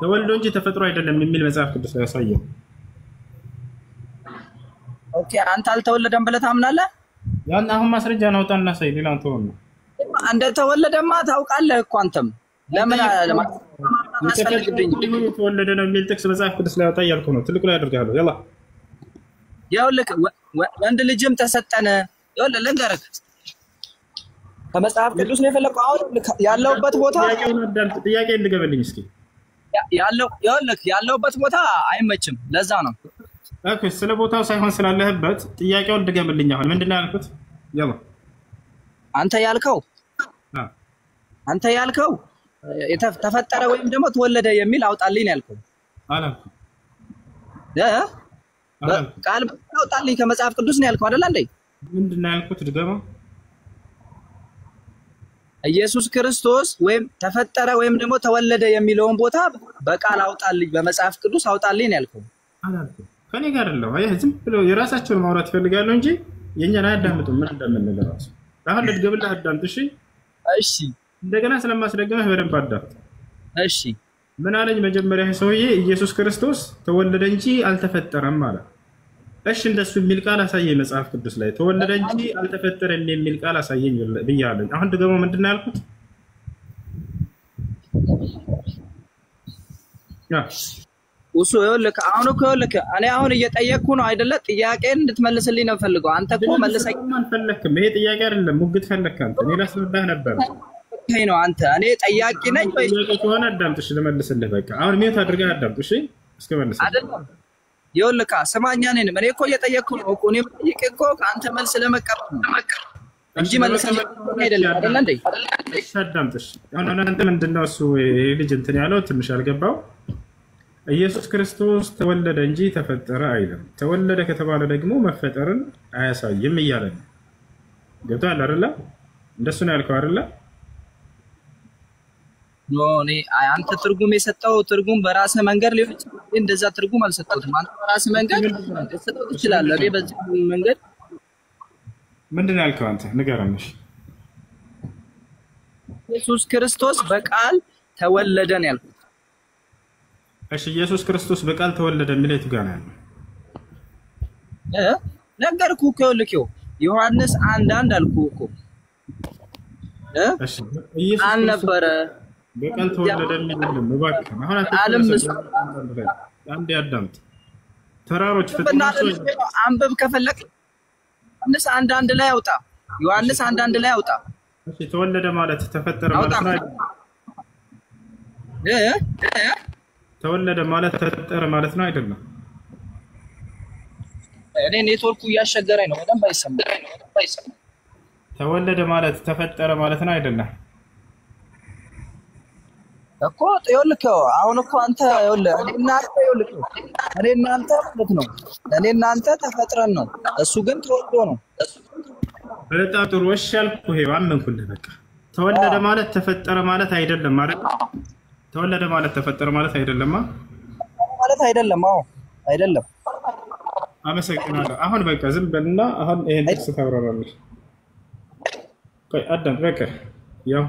ተወልዶ እንጂ ተፈጥሮ አይደለም የሚል መጽሐፍ ቅዱስ ላይ ያሳየኝ። ኦኬ አንተ አልተወለደም ብለህ ታምናለህ? ያን አሁን ማስረጃ ናውጣና ሳይ ሌላውን ተወው ነው። እንደተወለደማ ታውቃለህ እኮ አንተም። ለምን የተወለደ ነው የሚል ጥቅስ መጽሐፍ ቅዱስ ላይ ያወጣ እያልኩ ነው። ትልቁ ላይ አድርጋለሁ። ይኸውልህ ወንድ ልጅም ተሰጠነ። ይኸውልህ ልንገርህ ከመጽሐፍ ቅዱስ ነው የፈለከው። አሁን ያለውበት ቦታ ጥያቄ እንድገበልኝ እስኪ። ያለውበት ቦታ አይመችም። ለዛ ነው ኦኬ። ስለ ቦታው ሳይሆን ስላለህበት ጥያቄውን እንድገበልኝ። አሁን ምንድነው ያልኩት? አንተ ያልከው ተፈጠረ ወይም ደግሞ ተወለደ የሚል አውጣልኝ ያልከው አላልኩም። ቃል አውጣልኝ ከመጽሐፍ ቅዱስ ነው ያልከው አይደል እንዴ? ምንድነው ያልኩት? ድገመው። ኢየሱስ ክርስቶስ ወይም ተፈጠረ ወይም ደግሞ ተወለደ የሚለውን ቦታ በቃል አውጣልኝ በመጽሐፍ ቅዱስ አውጣልኝ ያልከው አላልኩም። ከኔ ጋር አይደለም። አይ ዝም ብለው የራሳቸውን ማውራት ይፈልጋሉ እንጂ የኛን አያዳምጡም። ምን እንደምንል ራሱ አሁን ልትገብልህ አዳምጥ። እሺ እንደገና ስለማስደግመህ በደንብ አዳምጥ። እሺ ምን አለኝ መጀመሪያ ሰውዬ? ኢየሱስ ክርስቶስ ተወለደ እንጂ አልተፈጠረም ማለት። እሺ እንደሱ የሚል ቃል አሳየኝ መጽሐፍ ቅዱስ ላይ። ተወለደ እንጂ አልተፈጠረም የሚል ቃል አሳየኝ ብያለሁ። አሁን ደግሞ ምንድነው ያልኩት? እሱ ይኸውልህ አሁን እኮ ይኸውልህ እኔ አሁን እየጠየቅኩ ነው አይደለ? ጥያቄን እንድትመልስልኝ ነው ፈልገው። አንተ እኮ መልሰኝ አልፈለክም። ይሄ ጥያቄ አይደለም፣ ሙግት ፈለክ አንተ። እኔ ላስረዳህ ነበር። ይሄ ነው አንተ። እኔ ጠያቂ ነኝ ወይ? ጥያቄ ከሆነ አዳምጥ። እሺ ልመልስልህ። በቃ አሁን ሚውት አድርገህ አዳምጥ። እሺ እስከ መልስ አይደለም። ይኸውልህ ስማኛ ነኝ። እኔ እኮ እየጠየቅኩ ነው እኮ። እኔ ጠይቄ እኮ ከአንተ መልስ ለመቀበል እንጂ መልሰኝ አይደለም አይደል እንዴ? እሺ አዳምጥ። እሺ አሁን አንተ ምንድነው እሱ ልጅ እንትን ያለው ትንሽ አልገባው። ኢየሱስ ክርስቶስ ተወለደ እንጂ ተፈጠረ አይልም። ተወለደ ከተባለ ደግሞ መፈጠርን አያሳይም እያለ ነው። ገብቶሃል አይደለ? እንደሱ ነው ያልከው አይደለ? ኖ እኔ አንተ ትርጉም የሰጠው ትርጉም በራስህ መንገድ ሊሆን ይችላል። እንደዛ ትርጉም አልሰጠሁትም። አንተ በራስህ መንገድ ልትሰጠው ትችላለህ። እኔ በዚህ መንገድ ምንድን ነው ያልከው አንተ? ንገረኝ። ኢየሱስ ክርስቶስ በቃል ተወለደ ነው ያልኩት። እሺ ኢየሱስ ክርስቶስ በቃል ተወለደ የሚለው የቱ ጋር ነው ያለው? ነገርኩህ እኮ ይኸውልህ ዮሐንስ 1:1 አልኩህ እኮ እሺ ኢየሱስ አልነበረ በቃል ተወለደ የሚልም እባክህ አሁን አንዴ አዳምጥ። ተራሮች ፍጥነቶች አንብብ ከፈለክ ዮሐንስ 1:1 ላይ አውጣ። ዮሐንስ 1:1 ላይ አውጣ። እሺ ተወለደ ማለት ተፈጠረ ማለት ነው አይደል? ተወለደ ማለት ተፈጠረ ማለት ነው አይደለም? እኔ ኔትወርኩ እያስቸገረኝ ነው። በደንብ አይሰማም። ተወለደ ማለት ተፈጠረ ማለት ነው አይደለም? እኮ ይኸውልህ አሁን እኮ አንተ ይኸውልህ እኔ እናንተ ማለት ነው እኔ እናንተ ተፈጥረን ነው፣ እሱ ግን ተወልዶ ነው። በጣም ጥሩ እሺ አልኩህ። ይሄ አመንኩልህ። በቃ ተወለደ ማለት ተፈጠረ ማለት አይደለም ማለት ተወለደ ማለት ተፈጠረ ማለት አይደለም። አይደለም። አዎ አይደለም። አመሰግናለሁ። አሁን በቃ ዝም በልና አሁን ይሄን ጥቅስ ታብራራለሽ። ቆይ አዳም በቃ ያው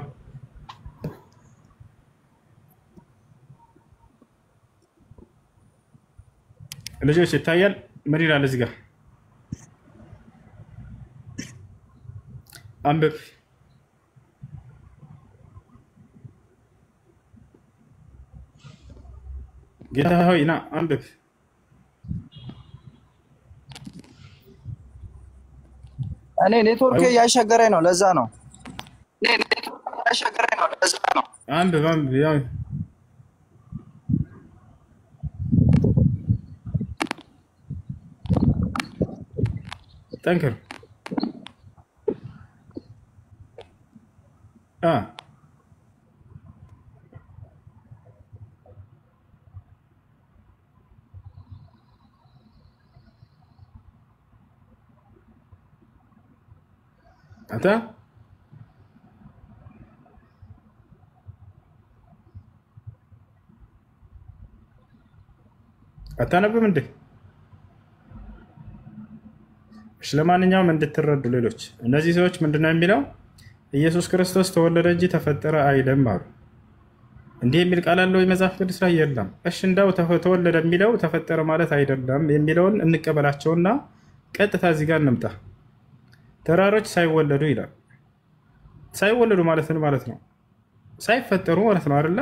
ልጆች ይታያል። ምን ይላል እዚህ ጋር አንብብ። ጌታ ሆይ ና አንብብ። እኔ ኔትወርክ እያሻገረኝ ነው፣ ለዛ ነው። አንብብ አንብብ። ያው ጠንክር። አንተ አታነብም እንዴ? እሺ ለማንኛውም እንድትረዱ ሌሎች እነዚህ ሰዎች ምንድነው የሚለው? ኢየሱስ ክርስቶስ ተወለደ እንጂ ተፈጠረ አይደለም አሉ። እንዲህ የሚል ቃል አለው የመጽሐፍ ቅዱስ ላይ የለም። እሺ እንዳው ተወለደ የሚለው ተፈጠረ ማለት አይደለም የሚለውን እንቀበላቸውና ቀጥታ እዚህ ጋር እንምጣ። ተራሮች ሳይወለዱ ይላል። ሳይወለዱ ማለት ምን ማለት ነው? ሳይፈጠሩ ማለት ነው አይደለ?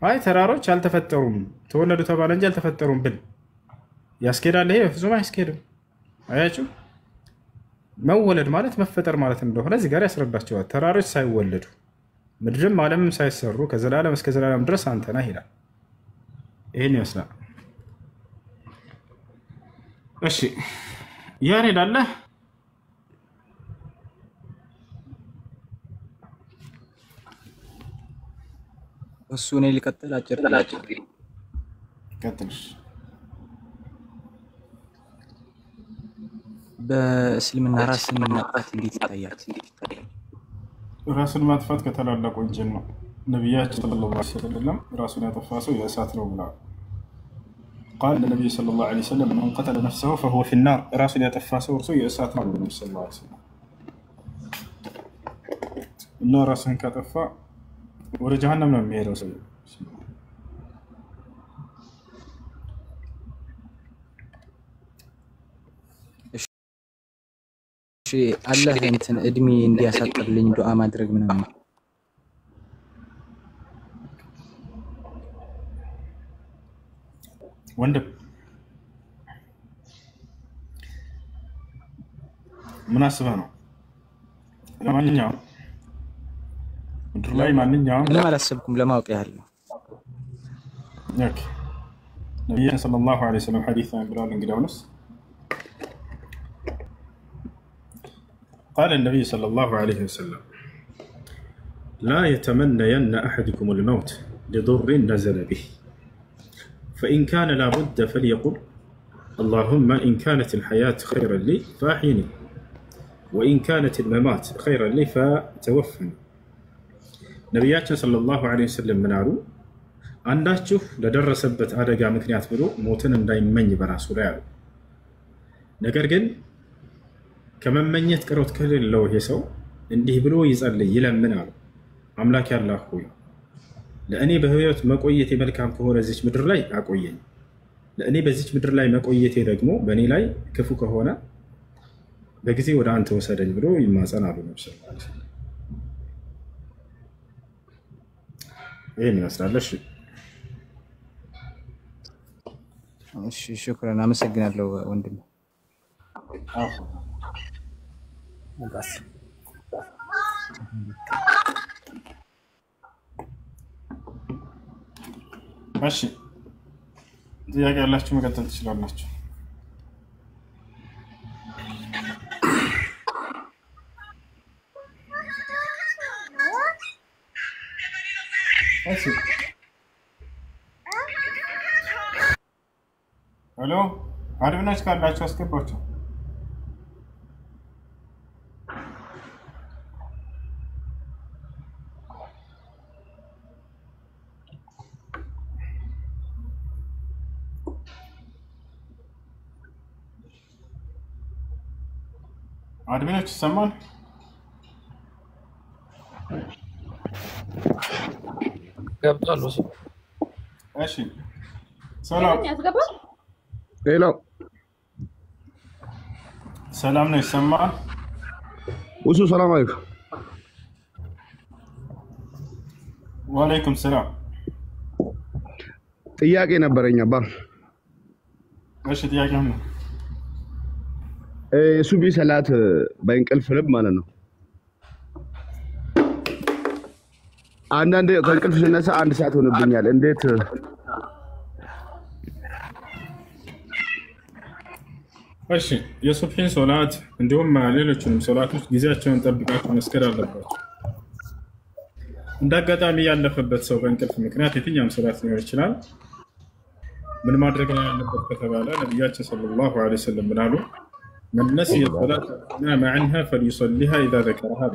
አይ ተራሮች አልተፈጠሩም ተወለዱ ተባለ እንጂ አልተፈጠሩም ብል ያስኬዳል? ይሄ በፍጹም አያስኬድም። አያችሁ፣ መወለድ ማለት መፈጠር ማለት እንደሆነ እዚህ ጋር ያስረዳቸዋል። ተራሮች ሳይወለዱ ምድርም ዓለምም ሳይሰሩ ከዘላለም እስከ ዘላለም ድረስ አንተ ነህ ይላል። ይሄን ይመስላል። እሺ ያሬድ አለ? እሱ እኔ ሊቀጥል አጭር ቀጥልሽ። በእስልምና ራስን ማጥፋት እንዴት ይታያል? ራስን ማጥፋት ከታላላቅ ወንጀል ነው። ነቢያችን ሰለላሁ ዐለይሂ ወሰለም ራሱን ያጠፋ ሰው የእሳት ነው ብለዋል። ቃል ነቢዩ ሰለላሁ ዐለይሂ ወሰለም መን ቀተለ ነፍሰሁ ፈሁወ ፊናር፣ ራሱን ያጠፋ ሰው እርሱ የእሳት ነው ብለዋል ሰለላሁ ዐለይሂ ወሰለም። እና ራስን ካጠፋ ወደ ጀሃነም ነው የሚሄደው ሰው። እሺ አላህ እንትን እድሜ እንዲያሳጥርልኝ ዱዓ ማድረግ ምናምን ወንድም ምን አስበህ ነው? ለማንኛውም ምድር ላይ ማንኛውም ምንም አላሰብኩም፣ ለማወቅ ያህል ነው። ኦኬ ነቢያችን ሰለላሁ ዐለይሂ ወሰለም ሐዲስ ብለዋል። እንግዲያውስ قال النبي صلى الله عليه وسلم لا يتمنين أحدكم الموت لضر نزل به فإن كان لا بد فليقل اللهم إن كانت الحياة خيرا لي فأحيني وإن كانت الممات خيرا لي فتوفني. ነቢያችን ሰለላሁ ዐለይሂ ወሰለም ምን አሉ? አንዳችሁ ለደረሰበት አደጋ ምክንያት ብሎ ሞትን እንዳይመኝ በራሱ ላይ አሉ። ነገር ግን ከመመኘት ቅሮት ከሌለው ይሄ ሰው እንዲህ ብሎ ይጸልይ ይለምን አሉ። አምላክ ያላህ ሆይ ለእኔ በህይወት መቆየቴ መልካም ከሆነ እዚች ምድር ላይ አቆየኝ፣ ለእኔ በዚች ምድር ላይ መቆየቴ ደግሞ በእኔ ላይ ክፉ ከሆነ በጊዜ ወደ አንተ ወሰደኝ ብሎ ይማጸን አሉ ነብዩ ሰለላሁ ዐለይሂ ወሰለም። ይሄን ይመስላል። እሺ ሽክራን፣ አመሰግናለሁ ወንድም። እሺ ጥያቄ ያላችሁ መቀጠል ትችላላችሁ። እሺ ሄሎ አድብናች ካላችሁ አስገባችሁ። አድሚኖች ይሰማል? ገብቷል። እሺ ሰላም ሄሎ ሰላም ነው ይሰማል? ውሱ ሰላም አለይኩም። ወአለይኩም ሰላም። ጥያቄ ነበረኝ አባ። እሺ ጥያቄው ነው? ሱቢ ሰላት በእንቅልፍ ልብ ማለት ነው። አንዳንዴ ከእንቅልፍ ስነሳ 1 ሰዓት ሆነብኛል። እንዴት? እሺ የሱብሂን ሶላት እንዲሁም ሌሎችንም ሶላቶች ጊዜያቸውን ጠብቃችሁ መስገድ አለባችሁ። እንዳጋጣሚ ያለፈበት ሰው በእንቅልፍ ምክንያት የትኛውም ሶላት ሊሆን ይችላል። ምን ማድረግ ነው ያለበት ከተባለ ነብያችን ሰለላሁ ዐለይሂ ወሰለም ብላሉ من نسي الصلاة نام عنها فليصليها إذا ذكرها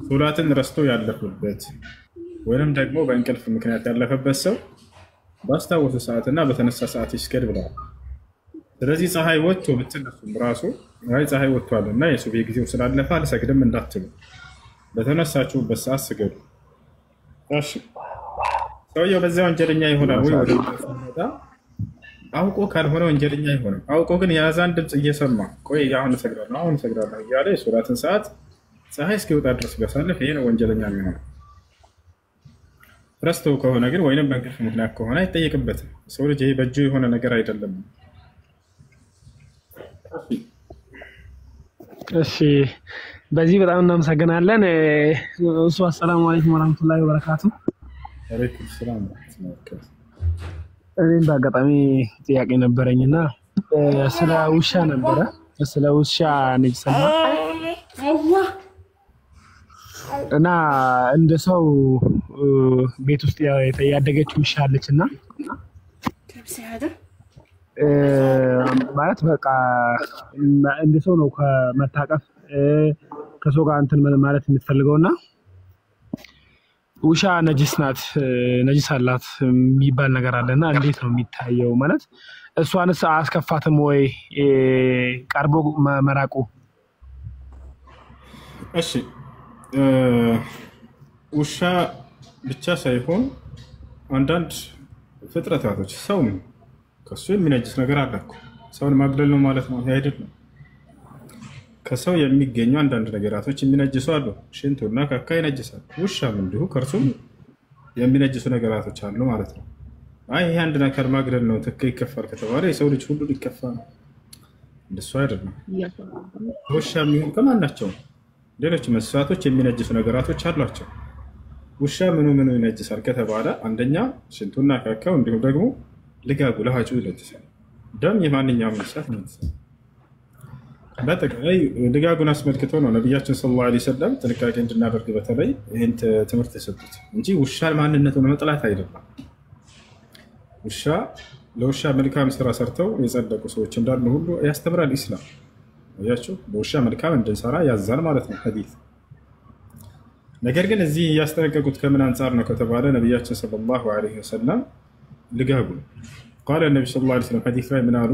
ሶላትን ረስቶ ያለፈበት ወይንም ደግሞ በእንቅልፍ ምክንያት ያለፈበት ሰው ባስታወሰ ሰዓትና በተነሳ ሰዓት ይስገድ ብለዋል። ስለዚህ ፀሐይ ወጥቶ ብትነሱም ራሱ አይ ፀሐይ ወጥቷልና የሱብሂ ጊዜው ስላለፈ አልሰግድም እንዳትሉ፣ በተነሳችሁበት ሰዓት ስገዱ። እሺ ሰውየው በዛ ወንጀለኛ ይሆናል ወይ? ወደ አውቆ ካልሆነ ወንጀለኛ አይሆንም። አውቆ ግን የአዛን ድምፅ እየሰማ ቆይ አሁን እሰግዳለሁ እያለ የሶላትን ሰዓት ፀሐይ እስኪወጣ ድረስ ቢያሳልፍ ይሄ ነው ወንጀለኛ የሚሆነው። ረስቶ ከሆነ ግን ወይንም በእንቅልፍ ምክንያት ከሆነ አይጠየቅበትም። ሰው ልጅ ይሄ በእጁ የሆነ ነገር አይደለም። እሺ በዚህ በጣም እናመሰግናለን። እሱ አሰላሙ አለይኩም ወራህመቱላሂ ወበረካቱ። ወአለይኩም ሰላም። እኔም በአጋጣሚ ጥያቄ ነበረኝና ስለ ውሻ ነበረ። ስለ ውሻ ንጅስና እና እንደ ሰው ቤት ውስጥ ያደገች ውሻ አለችና ማለት በቃ እንደ ሰው ነው ከመታቀፍ ከሰው ጋር እንትን ማለት የምትፈልገውና ውሻ ነጅስ ናት፣ ነጅስ አላት የሚባል ነገር አለና እንዴት ነው የሚታየው? ማለት እሷንስ አያስከፋትም ወይ ቀርቦ መራቁ? እሺ ውሻ ብቻ ሳይሆን አንዳንድ ፍጥረታቶች ሰው ከሱ የሚነጅስ ነገር አለ እኮ። ሰውን ማግደል ነው ማለት ነው አይደለም። ከሰው የሚገኙ አንዳንድ ነገራቶች የሚነጅሱ አሉ። ሽንቱና ካካ ይነጅሳል። ውሻም እንዲሁ ከርሱም የሚነጅሱ ነገራቶች አሉ ማለት ነው። አይ ይሄ አንድ ነገር ማግደል ነው ትክክል ይከፋል ከተባለ የሰው ልጅ ሁሉ ሊከፋ ነው። እንደሱ አይደለም። ውሻ የሚሆን ከማናቸው ሌሎች እንስሳቶች የሚነጅሱ ነገራቶች አሏቸው። ውሻ ምኑ ይነጅሳል ከተባለ አንደኛ ሽንቱና ካካው እንዲሁም ደግሞ ልጋጉ ለሃጩ ይነጅሳል። ደም የማንኛውም እንስሳት ይነጅሳል። በአጠቃላይ ልጋጉን አስመልክቶ ነው ነቢያችን ሰለላሁ ዐለይሂ ወሰለም ጥንቃቄ እንድናደርግ በተለይ ይህን ትምህርት የሰጡት እንጂ ውሻ ማንነቱን መጥላት አይደለም። ውሻ ለውሻ መልካም ስራ ሰርተው የጸደቁ ሰዎች እንዳሉ ሁሉ ያስተምራል ኢስላም። ያቸው በውሻ መልካም እንድንሰራ ያዛል ማለት ነው ሐዲስ። ነገር ግን እዚህ ያስጠነቀቁት ከምን አንፃር ነው ከተባለ ነቢያችን ሰለላሁ ዐለይሂ ወሰለም ልጋጉ قال النبي صلى الله عليه وسلم حديث ላይ ምን አሉ?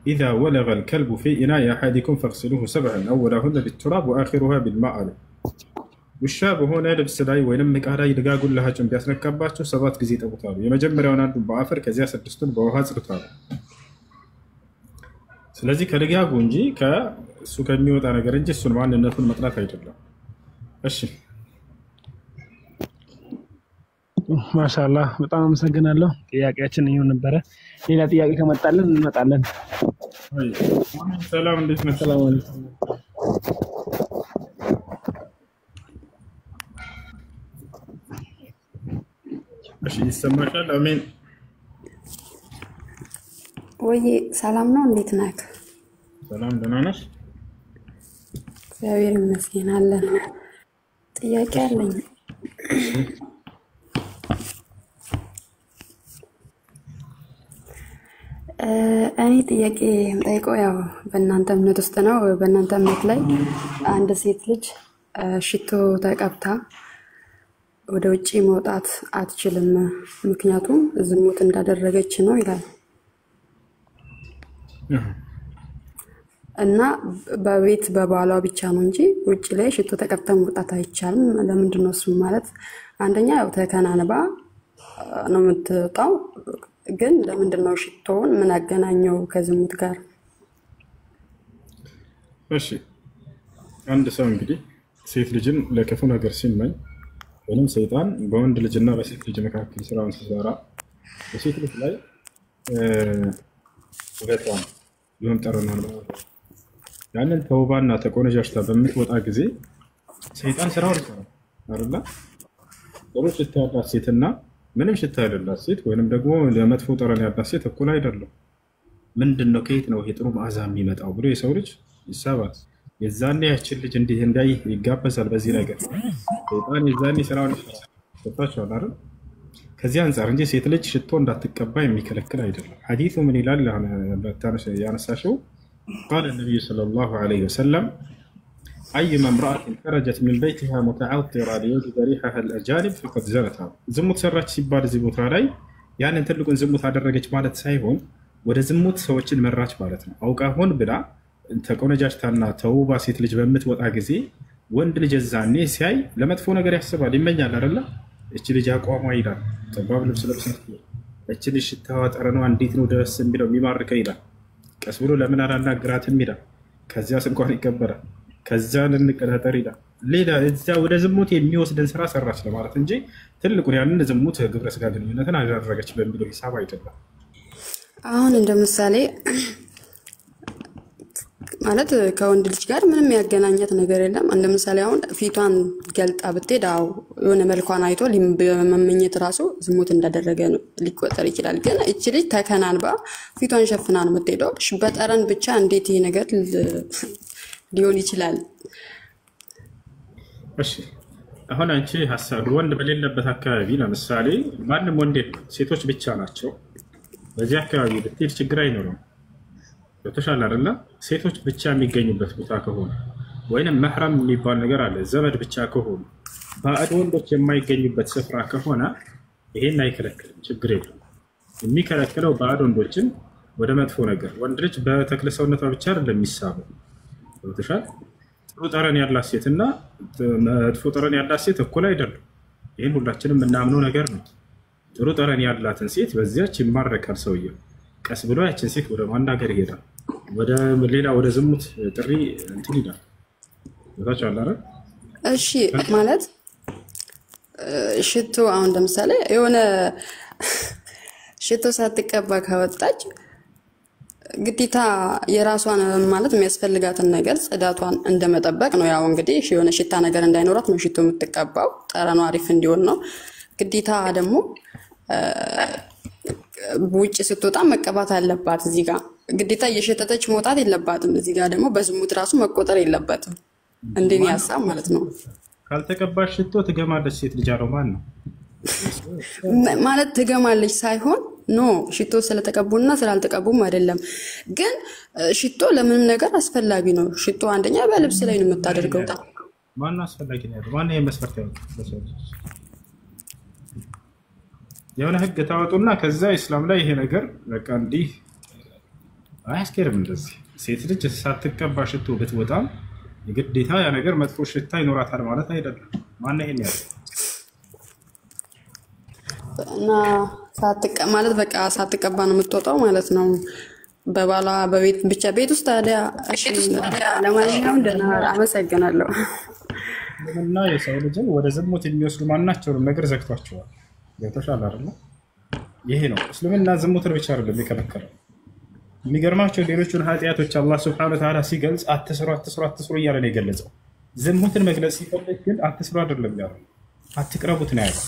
إذا ولغ الكلب في إناء أحدكم فاغسلوه 7 أولهن بالتراب وآخرها بالماء አሉ። ውሻ በሆነ ልብስ ላይ ወይንም ዕቃ ላይ ልጋጉን ለሃጩን ቢያስነካባቸው 7 ጊዜ ጠቡታሉ። የመጀመሪያውን አንዱን በአፈር ከዚያ 6ቱን በውሃ ጽዱታሉ። ስለዚህ ከልጋጉ እንጂ ከእሱ ከሚወጣ ነገር እንጂ እሱን ማንነቱን መጥላት አይደለም። እሺ ማሻአላህ በጣም አመሰግናለሁ። ጥያቄያችን ይሁን ነበረ። ሌላ ጥያቄ ከመጣልን እንመጣለን። ሰላም እንዴት ነህ? ሰላም አለይኩም። እሺ ይሰማሻል? አሜን። ወይ ሰላም ነው፣ እንዴት ነህ? ሰላም ደህና ነሽ? እግዚአብሔር ይመስገን አለን። ጥያቄ አለኝ። እኔ ጥያቄ የምጠይቀው ያው በእናንተ እምነት ውስጥ ነው። በእናንተ እምነት ላይ አንድ ሴት ልጅ ሽቶ ተቀብታ ወደ ውጪ መውጣት አትችልም፣ ምክንያቱም ዝሙት እንዳደረገች ነው ይላል። እና በቤት በባሏ ብቻ ነው እንጂ ውጭ ላይ ሽቶ ተቀብታ መውጣት አይቻልም። ለምንድን ነው እሱ? ማለት አንደኛ ያው ተከናንባ ነው የምትወጣው። ግን ለምንድን ነው ሽቶውን ምን አገናኘው ከዝሙት ጋር? እሺ አንድ ሰው እንግዲህ ሴት ልጅን ለክፉ ነገር ሲመኝ ወይም ሰይጣን በወንድ ልጅና በሴት ልጅ መካከል ስራውን ሲሰራ በሴት ልጅ ላይ ውበቷን የመምጠርናል ያንን ተውባና ተቆነጃጅታ በምትወጣ ጊዜ ሰይጣን ስራውን ይሰራል አይደል? ጥሩ ሽታ ያላት ሴትና ምንም ሽታ የሌላት ሴት ወይንም ደግሞ ለመጥፎ ጠረን ያላት ሴት እኩል አይደለም። ምንድነው ከየት ነው ይሄ ጥሩ መዓዛ የሚመጣው ብሎ የሰው ልጅ ይሳባል። የዛኔ ያችን ልጅ እንዲህ እንዳይ ይጋበዛል። በዚህ ነገር ሰይጣን የዛኔ ስራውን ይሰራል አይደል? ከዚህ አንፃር እንጂ ሴት ልጅ ሽቶ እንዳትቀባ የሚከለክል አይደለም። ሐዲሱ ምን ይላል? ያነሳሽው قال النبي صلى الله عليه وسلم أيما امرأة خرجت من بيتها متعطرة ليجد ريحها الأجانب فقد زنتها ዝሙት ሰራች ሲባል እዚህ ቦታ ላይ ያንን ትልቁን ዝሙት አደረገች ማለት ሳይሆን ወደ ዝሙት ሰዎችን መራች ማለት ነው። አውቃ ሆን ብላ ተቆነጃጅታና ተውባ ሴት ልጅ በምትወጣ ጊዜ ወንድ ልጅ ዛኔ ሲያይ ለመጥፎ ነገር ያስባል፣ ይመኛል አይደለ? እቺ ልጅ አቋሟ ይላል ጠባብ ልብስ ለብሳ እቺ ልጅ ሽታዋ ጠረኗ እንዴት ነው ደስ የሚለው የሚማርከው ይላል። ቀስ ብሎ ለምን አላናግራትም ይላል። ከዚያስ እንኳን ይቀበራል። ከዚያ እንቀጣጠር ይላል። ሌላ እዚያ ወደ ዝሙት የሚወስድን ስራ ሰራች ለማለት እንጂ ትልቁን ያንን ዝሙት ግብረ ስጋ ግንኙነትን አደረገች በሚለው ሂሳብ አይደለም። አሁን እንደ ምሳሌ ማለት ከወንድ ልጅ ጋር ምንም ያገናኛት ነገር የለም። እንደ ምሳሌ አሁን ፊቷን ገልጣ ብትሄድ የሆነ መልኳን አይቶ መመኘት ራሱ ዝሙት እንዳደረገ ነው ሊቆጠር ይችላል። ግን እቺ ልጅ ተከናንባ ፊቷን ሸፍና ነው የምትሄደው። በጠረን ብቻ እንዴት ይሄ ነገር ሊሆን ይችላል? እሺ አሁን አንቺ ሐሳብ ወንድ በሌለበት አካባቢ ለምሳሌ ማንም ወንድ ሴቶች ብቻ ናቸው በዚህ አካባቢ ብትሄድ ችግር አይኖርም። በተሻለ አይደለ? ሴቶች ብቻ የሚገኙበት ቦታ ከሆነ ወይንም መህረም የሚባል ነገር አለ፣ ዘመድ ብቻ ከሆኑ ባዕድ ወንዶች የማይገኙበት ስፍራ ከሆነ ይሄን አይከለክልም፣ ችግር የለም። የሚከለክለው ባዕድ ወንዶችን ወደ መጥፎ ነገር ወንድ ልጅ በተክለ ሰውነቷ ብቻ አይደለም የሚሳበው። በተሻለ ጥሩ ጠረን ያላት ሴትና መጥፎ ጠረን ያላት ሴት እኩል አይደለም። ይሄን ሁላችንም የምናምነው ነገር ነው። ጥሩ ጠረን ያላትን ሴት በዚያች ይማረካል ሰውየው። ቀስ ብሎ ያችን ሴት ወደ ማናገር ይሄዳል፣ ወደ ሌላ ወደ ዝሙት ጥሪ እንትን ይላል። ወታች አላረ እሺ ማለት ሽቶ አሁን ለምሳሌ የሆነ ሽቶ ሳትቀባ ከወጣች ግዴታ የራሷን ማለት የሚያስፈልጋትን ነገር ጽዳቷን እንደመጠበቅ ነው። ያው እንግዲህ የሆነ ሽታ ነገር እንዳይኖራት ነው ሽቶ የምትቀባው፣ ጠረኗ አሪፍ እንዲሆን ነው። ግዴታ ደግሞ ውጭ ስትወጣ መቀባት አለባት። እዚህ ጋር ግዴታ እየሸተተች መውጣት የለባትም። እዚህ ጋር ደግሞ በዝሙት ራሱ መቆጠር የለበትም። እንደኔ ሐሳብ ማለት ነው። ካልተቀባሽ ሽቶ ትገማለች ሴት ልጅ አለው ማን ነው ማለት ትገማለች ሳይሆን ኖ ሽቶ ስለተቀቡና ስላልተቀቡም አይደለም። ግን ሽቶ ለምንም ነገር አስፈላጊ ነው። ሽቶ አንደኛ በልብስ ላይ ነው የምታደርገው። ማን አስፈላጊ ነው? ማን የመስፈርት ያለው የሆነ ህግ ታወጡና ከዛ እስላም ላይ ይሄ ነገር በቃ እንዲህ አያስኬርም። እንደዚህ ሴት ልጅ ሳትቀባ ሽቶ ብትወጣም የግዴታ ያ ነገር መጥፎ ሽታ ይኖራታል ማለት አይደለም። ማን ይሄን ያለው እና ማለት በቃ ሳትቀባ ነው የምትወጣው ማለት ነው። በባላ በቤት ብቻ ቤት ውስጥ ታዲያ እሺ። ለማንኛውም ደህና አመሰግናለሁ። እና የሰው ልጅን ወደ ዝሙት የሚወስዱ ማናቸውንም ነገር ዘግቷቸዋል። የተሻለ አይደል? ይሄ ነው እስልምና ዝሙትን ብቻ አይደለም የከለከለው። የሚገርማቸው ሌሎቹን ኃጢያቶች አላህ Subhanahu Wa Ta'ala ሲገልጽ አትስሩ እያለ ነው የገለጸው። ዝሙትን መግለጽ ሲፈልግ ግን አትስሩ አይደለም ያለው፣ አትቅረቡት ነው ያለው።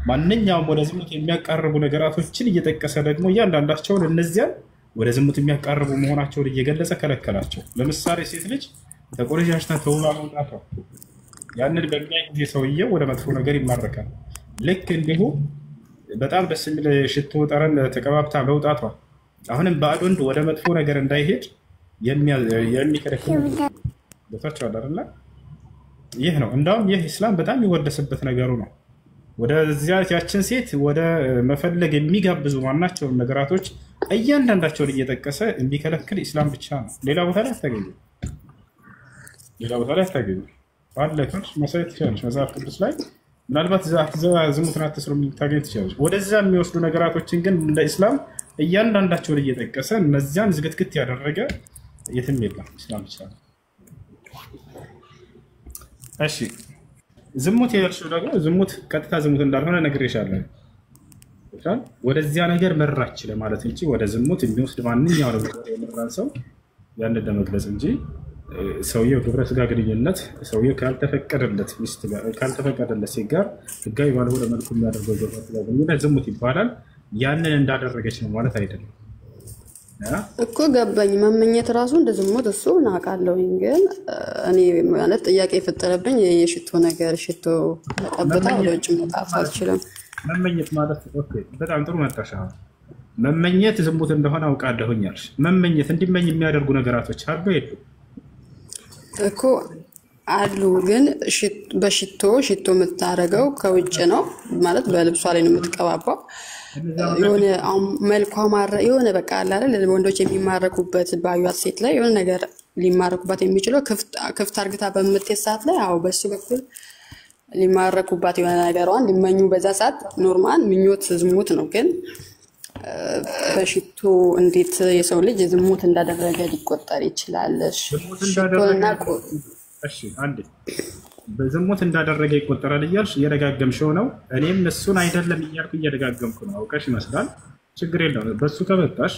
ማንኛውም ወደ ዝሙት የሚያቃርቡ ነገራቶችን እየጠቀሰ ደግሞ እያንዳንዳቸውን እነዚያን ወደ ዝሙት የሚያቃርቡ መሆናቸውን እየገለጸ ከለከላቸው። ለምሳሌ ሴት ልጅ ተቆነጃጅታ ተውባ መውጣቷ ያንን በሚያይ ጊዜ ሰውየው ወደ መጥፎ ነገር ይማረካል። ልክ እንዲሁ በጣም ደስ የሚል ሽቶ ጠረን ተቀባብታ መውጣቷ አሁንም ባዕድ ወንድ ወደ መጥፎ ነገር እንዳይሄድ የሚከለክል ቦታቸው አይደለ? ይህ ነው እንደውም ይህ ኢስላም በጣም የሚወደስበት ነገሩ ነው። ወደዚያ ያችን ሴት ወደ መፈለግ የሚጋብዙ ማናቸውም ነገራቶች እያንዳንዳቸውን እየጠቀሰ የሚከለክል ኢስላም ብቻ ነው። ሌላ ቦታ ላይ አታገኙም። ሌላ ቦታ ላይ አታገኙም። ባለ ካልሽ ማሳየት ትችላለች። መጽሐፍ ቅዱስ ላይ ምናልባት ዝሙትን አትስሩ ታገኝ ትችላለች። ወደዛ የሚወስዱ ነገራቶችን ግን እንደ ኢስላም እያንዳንዳቸውን እየጠቀሰ እነዚያን ዝግትግት ያደረገ የትም የለም። ኢስላም ብቻ ነው። እሺ ዝሙት ያልሽው ደግሞ ዝሙት ቀጥታ ዝሙት እንዳልሆነ ነግሬሻለሁ። ወደዚያ ነገር መራች ለማለት እንጂ ወደ ዝሙት የሚወስድ ማንኛውንም ነገር የመራን ሰው ያንን ለመግለጽ እንጂ ሰውየው ግብረ ስጋ ግንኙነት ሰውየው ካልተፈቀደለት ሚስት ጋር ካልተፈቀደለት ሴት ጋር ህጋዊ ባልሆነ መልኩ የሚያደርገው ግብረ ስጋ ግንኙነት ዝሙት ይባላል። ያንን እንዳደረገች ነው ማለት አይደለም እኮ ገባኝ። መመኘት ራሱ እንደ ዝሙት እሱ እናውቃለሁኝ። ግን እኔ ማለት ጥያቄ የፈጠረብኝ የሽቶ ነገር ሽቶ ተቀብታ ወደ ውጭ መውጣት አልችልም። መመኘት ማለት ኦኬ፣ በጣም ጥሩ መጣሻ። መመኘት ዝሙት እንደሆነ አውቃለሁኝ አልሽ። መመኘት እንዲመኝ የሚያደርጉ ነገራቶች አሉ የሉ እኮ አሉ። ግን በሽቶ የምታረገው ከውጭ ነው ማለት በልብሷ ላይ ነው የምትቀባባው። የሆነ መልኳ የሆነ በቃ አለ አይደል ወንዶች የሚማረኩበት ባዩት ሴት ላይ የሆነ ነገር ሊማረኩባት የሚችለው ክፍት አርግታ በምትሄድ ሰዓት ላይ አዎ በሱ በኩል ሊማረኩባት የሆነ ነገሯን ሊመኙ በዛ ሰዓት ኖርማል ምኞት ዝሙት ነው። ግን በሽቶ እንዴት የሰው ልጅ ዝሙት እንዳደረገ ሊቆጠር ይችላል? እሺ አንዴ በዝሙት እንዳደረገ ይቆጠራል እያልሽ እየደጋገምሽው ነው። እኔም እሱን አይደለም እያልኩ እየደጋገምኩ ነው። አውቀሽ ይመስላል። ችግር የለውም። በሱ ከመጣሽ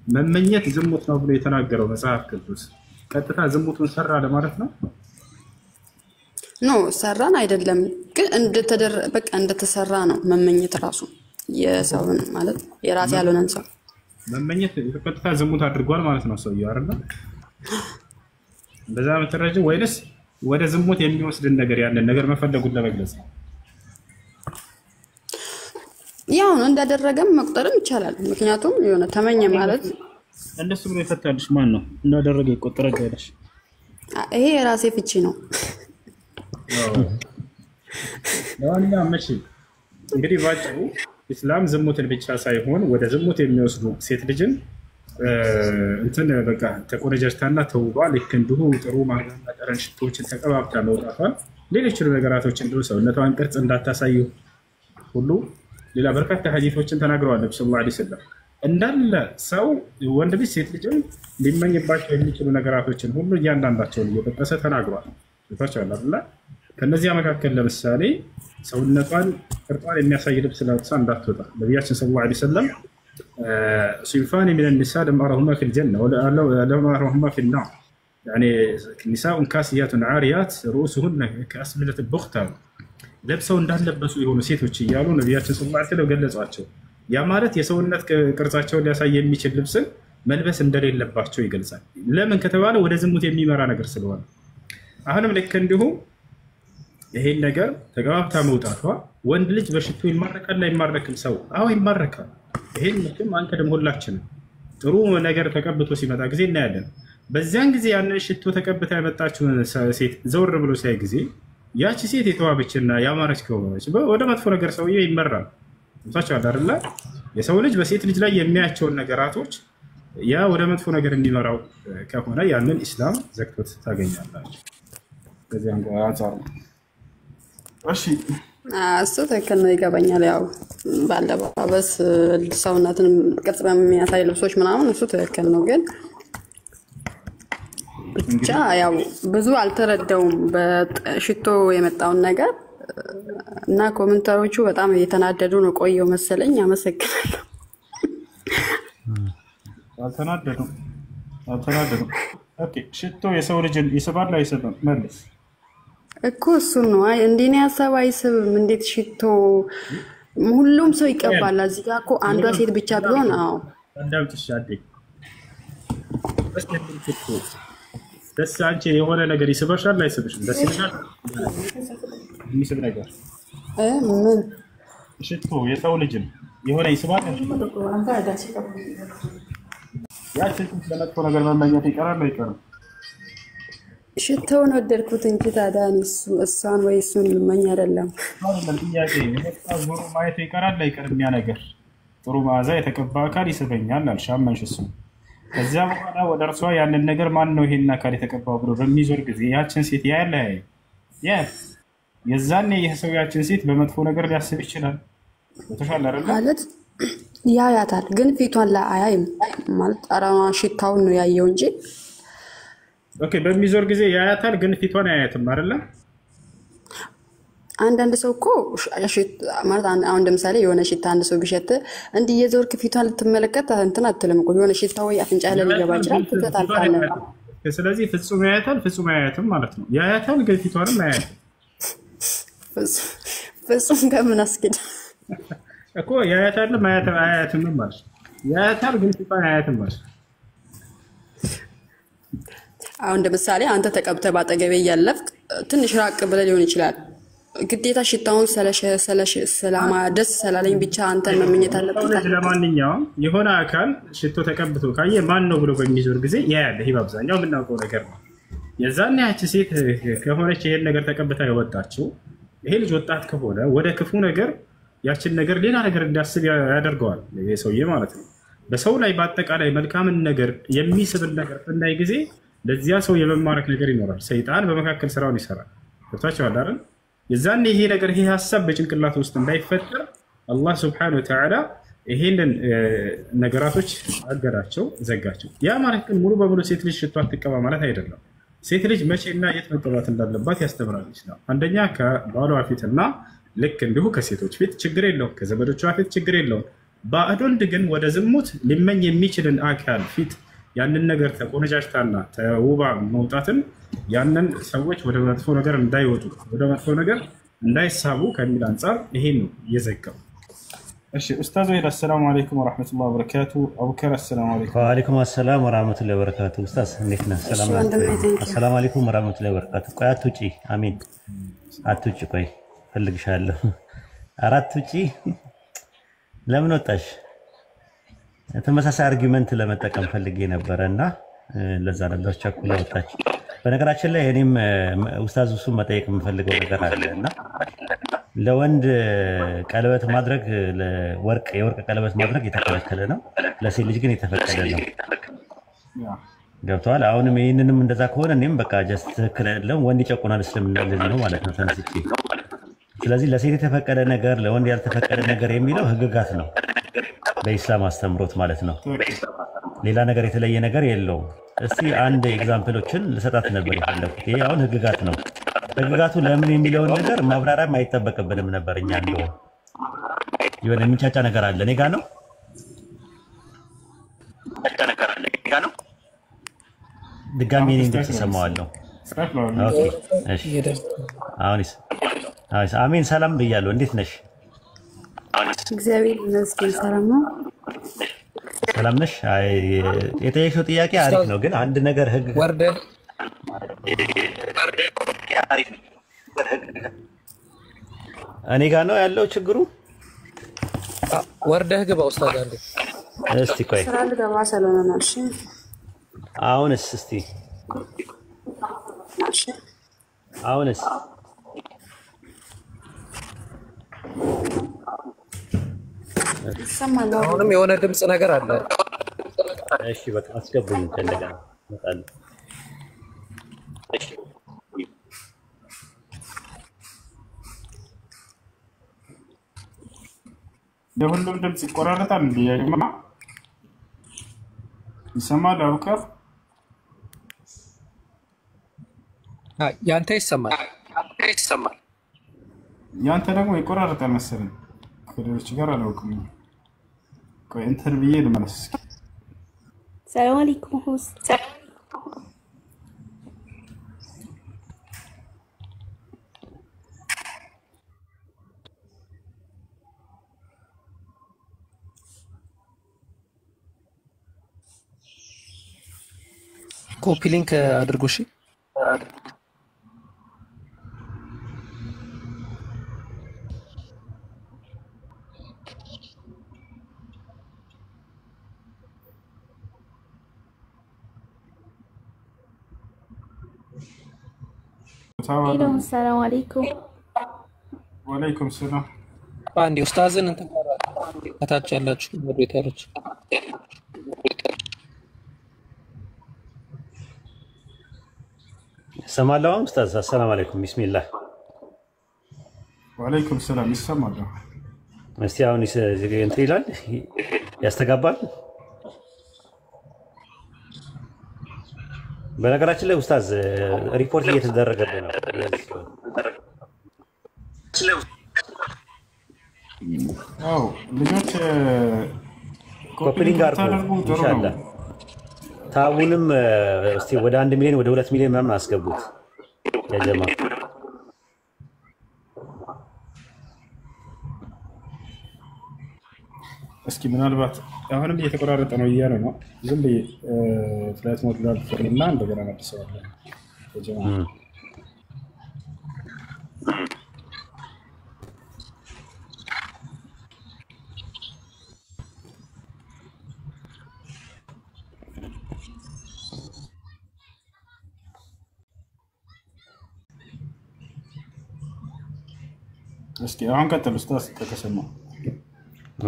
መመኘት ዝሙት ነው ብሎ የተናገረው መጽሐፍ ቅዱስ ቀጥታ ዝሙቱን ሰራ ለማለት ነው? ኖ ሰራን አይደለም። ግን በቃ እንደተሰራ ነው መመኘት ራሱ የሰውን ማለት የራስ ያልሆነን ሰው መመኘት ቀጥታ ዝሙት አድርጓል ማለት ነው ሰውየው አይደል? በዛ መተረጀ ወይስ ወደ ዝሙት የሚወስድን ነገር ያለን ነገር መፈለጉን ለመግለጽ ነው? ያው ነው እንዳደረገም መቁጠርም ይቻላል። ምክንያቱም የሆነ ተመኘ ማለት እንደሱ ብሎ ይፈታልሽ ማን ነው እንዳደረገ ይቆጠራል ያለሽ? ይሄ የራሴ ፍቺ ነው። ለዋና መቼ እንግዲህ ባጭሩ ኢስላም ዝሙትን ብቻ ሳይሆን ወደ ዝሙት የሚወስዱ ሴት ልጅን እንትን በቃ ተቆነጀርታና ተውባ ልክ እንዲሁ ጥሩ ማግናና ጠረን ሽቶችን ተቀባብታ መውጣቷን ሌሎችም ነገራቶችን እንዲሁ ሰውነቷን ቅርጽ እንዳታሳዩ ሁሉ ሌላ በርካታ ሐዲሶችን ተናግረዋል ነብዩ ሰለላሁ ዐለይሂ ወሰለም። እንዳለ ሰው ወንድ ልጅ ሴት ልጅን ሊመኝባቸው የሚችሉ ነገራቶችን ሁሉ እያንዳንዳቸውን እየጠቀሰ ተናግሯል። ይፈቻል አይደል? ከነዚያ መካከል ለምሳሌ ሰውነቷን ቅርጿን የሚያሳይ ልብስ ለብሳ እንዳትወጣ ነብያችን ሰለላሁ ዐለይሂ ወሰለም صنفان من النساء لم أرهما في الجنة ولا لم أرهما في النار يعني نساء كاسيات عاريات رؤوسهن كأسملة البخت لبسوا እንዳለበሱ የሆኑ ሴቶች እያሉ ነብያችን ሰለላሁ ዐለይሂ ወሰለም ገለጿቸው። ያ ማለት የሰውነት ቅርጻቸውን ሊያሳይ የሚችል ልብስን መልበስ እንደሌለባቸው ይገልጻል። ለምን ከተባለ ወደ ዝሙት የሚመራ ነገር ስለሆነ። አሁንም ልክ እንዲሁ ይሄን ነገር ተቀባብታ መውጣቷ ወንድ ልጅ በሽቶ ይማረካል አይማረክም? ሰው አዎ ይማረካል። ይሄን ምንም አንቀደም ሁላችንም ጥሩ ነገር ተቀብቶ ሲመጣ ጊዜ እናያለን። በዚያን ጊዜ ያንን ሽቶ ተቀብታ ያመጣችው ሴት ዘወር ብሎ ሲያይ ጊዜ ያቺ ሴት የተዋበችና ያማረች ከሆነች ወደ መጥፎ ነገር ሰውዬው ይመራል። ታቻለ አይደል? የሰው ልጅ በሴት ልጅ ላይ የሚያያቸውን ነገራቶች ያ ወደ መጥፎ ነገር እንዲመራው ከሆነ ያንን ኢስላም ዘግቶት ታገኛላችሁ። ከዚያን ጋር አንፃር እሺ እሱ ትክክል ነው፣ ይገባኛል። ያው ባለባበስ ሰውነትን ቅርጽ በሚያሳይ ልብሶች ምናምን እሱ ትክክል ነው። ግን ብቻ ያው ብዙ አልተረዳውም በሽቶ የመጣውን ነገር እና ኮሜንተሮቹ በጣም እየተናደዱ ነው። ቆየው መሰለኝ። አመሰግናለሁ። አልተናደዱም። ኦኬ ሽቶ የሰው ልጅን ይስባል አይስብም? መልስ እኮ እሱ ነው። አይ እንዴኔ ሀሳብ አይስብም። እንዴት ሽቶ ሁሉም ሰው ይቀባል? እዚህ ጋር እኮ አንዷ ሴት ብቻ ቢሆን አዎ እንዳልጥሽ አዴ ደስ አንቺ የሆነ ነገር ይስበሻል አይስብሽም? ደስ ይላል የሚስብ ነገር ምን ሽቶ የሰው ልጅን የሆነ ይስባል ያ ሽቶ ለመጥፎ ነገር መመኘት ይቀራል አይቀርም? ሽቶውን ወደድኩት እንጂ ታዲያ እሷን ወይ እሱን ልመኝ አይደለም። ጥያቄ ማየት ይቀራል አይቀርም? ያ ነገር ጥሩ መዓዛ የተቀባ አካል ይስበኛል አልሽ፣ አመንሽ። እሱ ከዚያ በኋላ ወደ እርሷ ያንን ነገር ማን ነው ይሄን አካል የተቀባው ብሎ በሚዞር ጊዜ ያችን ሴት ያለ የዛኔ ይህ ሰው ያችን ሴት በመጥፎ ነገር ሊያስብ ይችላል። ተሻለ አይደል ማለት ያያታል፣ ግን ፊቷን ላይ አያይም ማለት ጠረኗን ሽታውን ነው ያየው እንጂ። ኦኬ፣ በሚዞር ጊዜ ያያታል፣ ግን ፊቷን አያያትም አይደለ? አንዳንድ ሰው እኮ ማለት አሁን ለምሳሌ የሆነ ሽታ አንድ ሰው ቢሸት እንዲህ የዞርክ ፊቷን ልትመለከት እንትን አትልም እኮ የሆነ ሽታ ወይ አፍንጫ ላይ ሊገባ ይችላል። ትተታልፋለህ። ስለዚህ ፍጹም ያያታል፣ ፍጹም አያያትም ማለት ነው። ያያታል፣ ግን ፊቷንም አያያትም። ፍጹም ከምን አስኪድ እኮ ያያታል፣ አያያትም ማለት ያያታል፣ ግን ፊቷን አያያትም ማለት። አሁን ለምሳሌ አንተ ተቀብተህ ባጠገቤ እያለፍክ ትንሽ ራቅ ብለህ ሊሆን ይችላል። ግዴታ ሽታውን ደስ ስላለኝ ብቻ አንተን መመኘት አለብህ። ለማንኛውም የሆነ አካል ሽቶ ተቀብቶ ካየ ማን ነው ብሎ በሚዞር ጊዜ ያያለ። ይሄ በአብዛኛው የምናውቀው ነገር ነው። የዛኔ ያቺ ሴት ከሆነች ይሄን ነገር ተቀብታ የወጣችው ይሄ ልጅ ወጣት ከሆነ ወደ ክፉ ነገር ያችን ነገር ሌላ ነገር እንዲያስብ ያደርገዋል። ይሄ ሰውዬ ማለት ነው። በሰው ላይ በአጠቃላይ መልካምን ነገር የሚስብን ነገር በእንዳይ ጊዜ ለዚያ ሰው የመማረክ ነገር ይኖራል። ሰይጣን በመካከል ስራውን ይሰራል። ገብታችኋል አይደል? የዛኔ ይሄ ነገር ይሄ ሀሳብ በጭንቅላት ውስጥ እንዳይፈጠር አላህ ሱብሓነሁ ወተዓላ ይሄንን ነገራቶች አገዳቸው፣ ዘጋቸው። ያ ማለት ግን ሙሉ በሙሉ ሴት ልጅ ሽቶ አትቀባ ማለት አይደለም። ሴት ልጅ መቼና የት መቀባት እንዳለባት ያስተምራል ኢስላም። አንደኛ ከባሏ ፊትና ልክ እንዲሁ ከሴቶች ፊት ችግር የለውም፣ ከዘመዶቿ ፊት ችግር የለውም። ባዕድ ወንድ ግን ወደ ዝሙት ሊመኝ የሚችልን አካል ፊት ያንን ነገር ተቆነጃጅታና ተውባ መውጣትን ያንን ሰዎች ወደ መጥፎ ነገር እንዳይወጡ ወደ መጥፎ ነገር እንዳይሳቡ ከሚል አንጻር ይሄን ነው የዘጋው። እሺ ኡስታዝ ወይድ አሰላሙ አለይኩም ወራህመቱላሂ ወበረካቱ። አቡከር አሰላሙ አለይኩም። ወአለይኩም አሰላም ወራህመቱላሂ ወበረካቱ። ኡስታዝ እንዴት ነህ? ሰላም አለይኩም። አሰላሙ አለይኩም ወራህመቱላሂ ወበረካቱ። ቆይ አትውጪ፣ አሚን አትውጪ፣ ቆይ ፈልግሻለሁ። አትውጪ። ለምን ወጣሽ? ተመሳሳይ አርጊመንት ለመጠቀም ፈልጌ ነበረ እና ለዛ ነበር ቸኩላ ወጣች። በነገራችን ላይ እኔም ኡስታዝ እሱን መጠየቅ የምፈልገው ነገር አለ እና ለወንድ ቀለበት ማድረግ የወርቅ ቀለበት ማድረግ የተከለከለ ነው፣ ለሴት ልጅ ግን የተፈቀደ ነው። ገብተዋል? አሁንም ይህንንም እንደዛ ከሆነ እኔም በቃ ጀስት ትክክል አይደለም፣ ወንድ ይጨቁናል እስልምና ልል ነው ማለት ነው ተነስቼ። ስለዚህ ለሴት የተፈቀደ ነገር ለወንድ ያልተፈቀደ ነገር የሚለው ህግጋት ነው በኢስላም አስተምሮት ማለት ነው። ሌላ ነገር የተለየ ነገር የለውም። እስቲ አንድ ኤግዛምፕሎችን ልሰጣት ነበር የፈለኩት። ይሄ አሁን ህግጋት ነው። ህግጋቱ ለምን የሚለውን ነገር ማብራሪያም አይጠበቅብንም ነበር። እኛ እንደው የሆነ የሚቻጫ ነገር አለ እኔ ጋ ነው ድጋሚ እኔ እንዴት እሰማዋለሁ? ኦኬ እሺ። አሁንስ አሚን ሰላም ብያለሁ። እንዴት ነሽ? እግዚአብሔር ይመስገን ሰላም ነው። ሰላም ነሽ? የጠየቅሽው ጥያቄ አሪፍ ነው፣ ግን አንድ ነገር ህግ ወርደህ እኔ ጋር ነው ያለው ችግሩ። ወርደህ ግባ ኡስታዝ አለ። እስቲ ቆይ ስራ ልገባ ስለሆነ ነው። እሺ አሁንስ? እስቲ አሁንስ? አሁንም የሆነ ድምፅ ነገር አለ። እሺ በቃ አስገቡኝ እንደገና እመጣለሁ። የሁሉም ድምፅ ይቆራረጣል እንዴ? ይሰማል? አቡከር ያንተ ይሰማል? ያንተ ደግሞ ይቆራረጣል መሰለኝ። ከሌሎች ጋር አላውቅም። ቆይ እንትን ብዬ ልመለስ። ሰላም አለይኩም ሁስ ኮፒ ሊንክ አድርጉ። እሺ ሰላም አለይኩም። ወአለይኩም ሰላም። አንዴ ኡስታዝን እንትን ከታች ያላችሁ ሞዴሬተሮች ሰማላው ኡስታዝ አሰላሙ አለይኩም ቢስሚላህ ወአለይኩም ሰላም ይሰማል እስቲ አሁን እንትን ይላል ያስተጋባል በነገራችን ላይ ኡስታዝ ሪፖርት እየተደረገብኝ ነው አው ልጆች ኮፒሊንግ አድርጉ ኢንሻአላህ ታውንም እስቲ ወደ 1 ሚሊዮን ወደ 2 ሚሊዮን ምናምን አስገቡት ያጀማ እስኪ ምናልባት አሁንም እየተቆራረጠ ነው እያለ ነው ዝም ብዬ ፍላይት ሞድ ላይ ፍርና እንደገና መልሰዋለሁ ያጀማ እስኪ አሁን ቀጥል ኡስታዝ ተከሰማ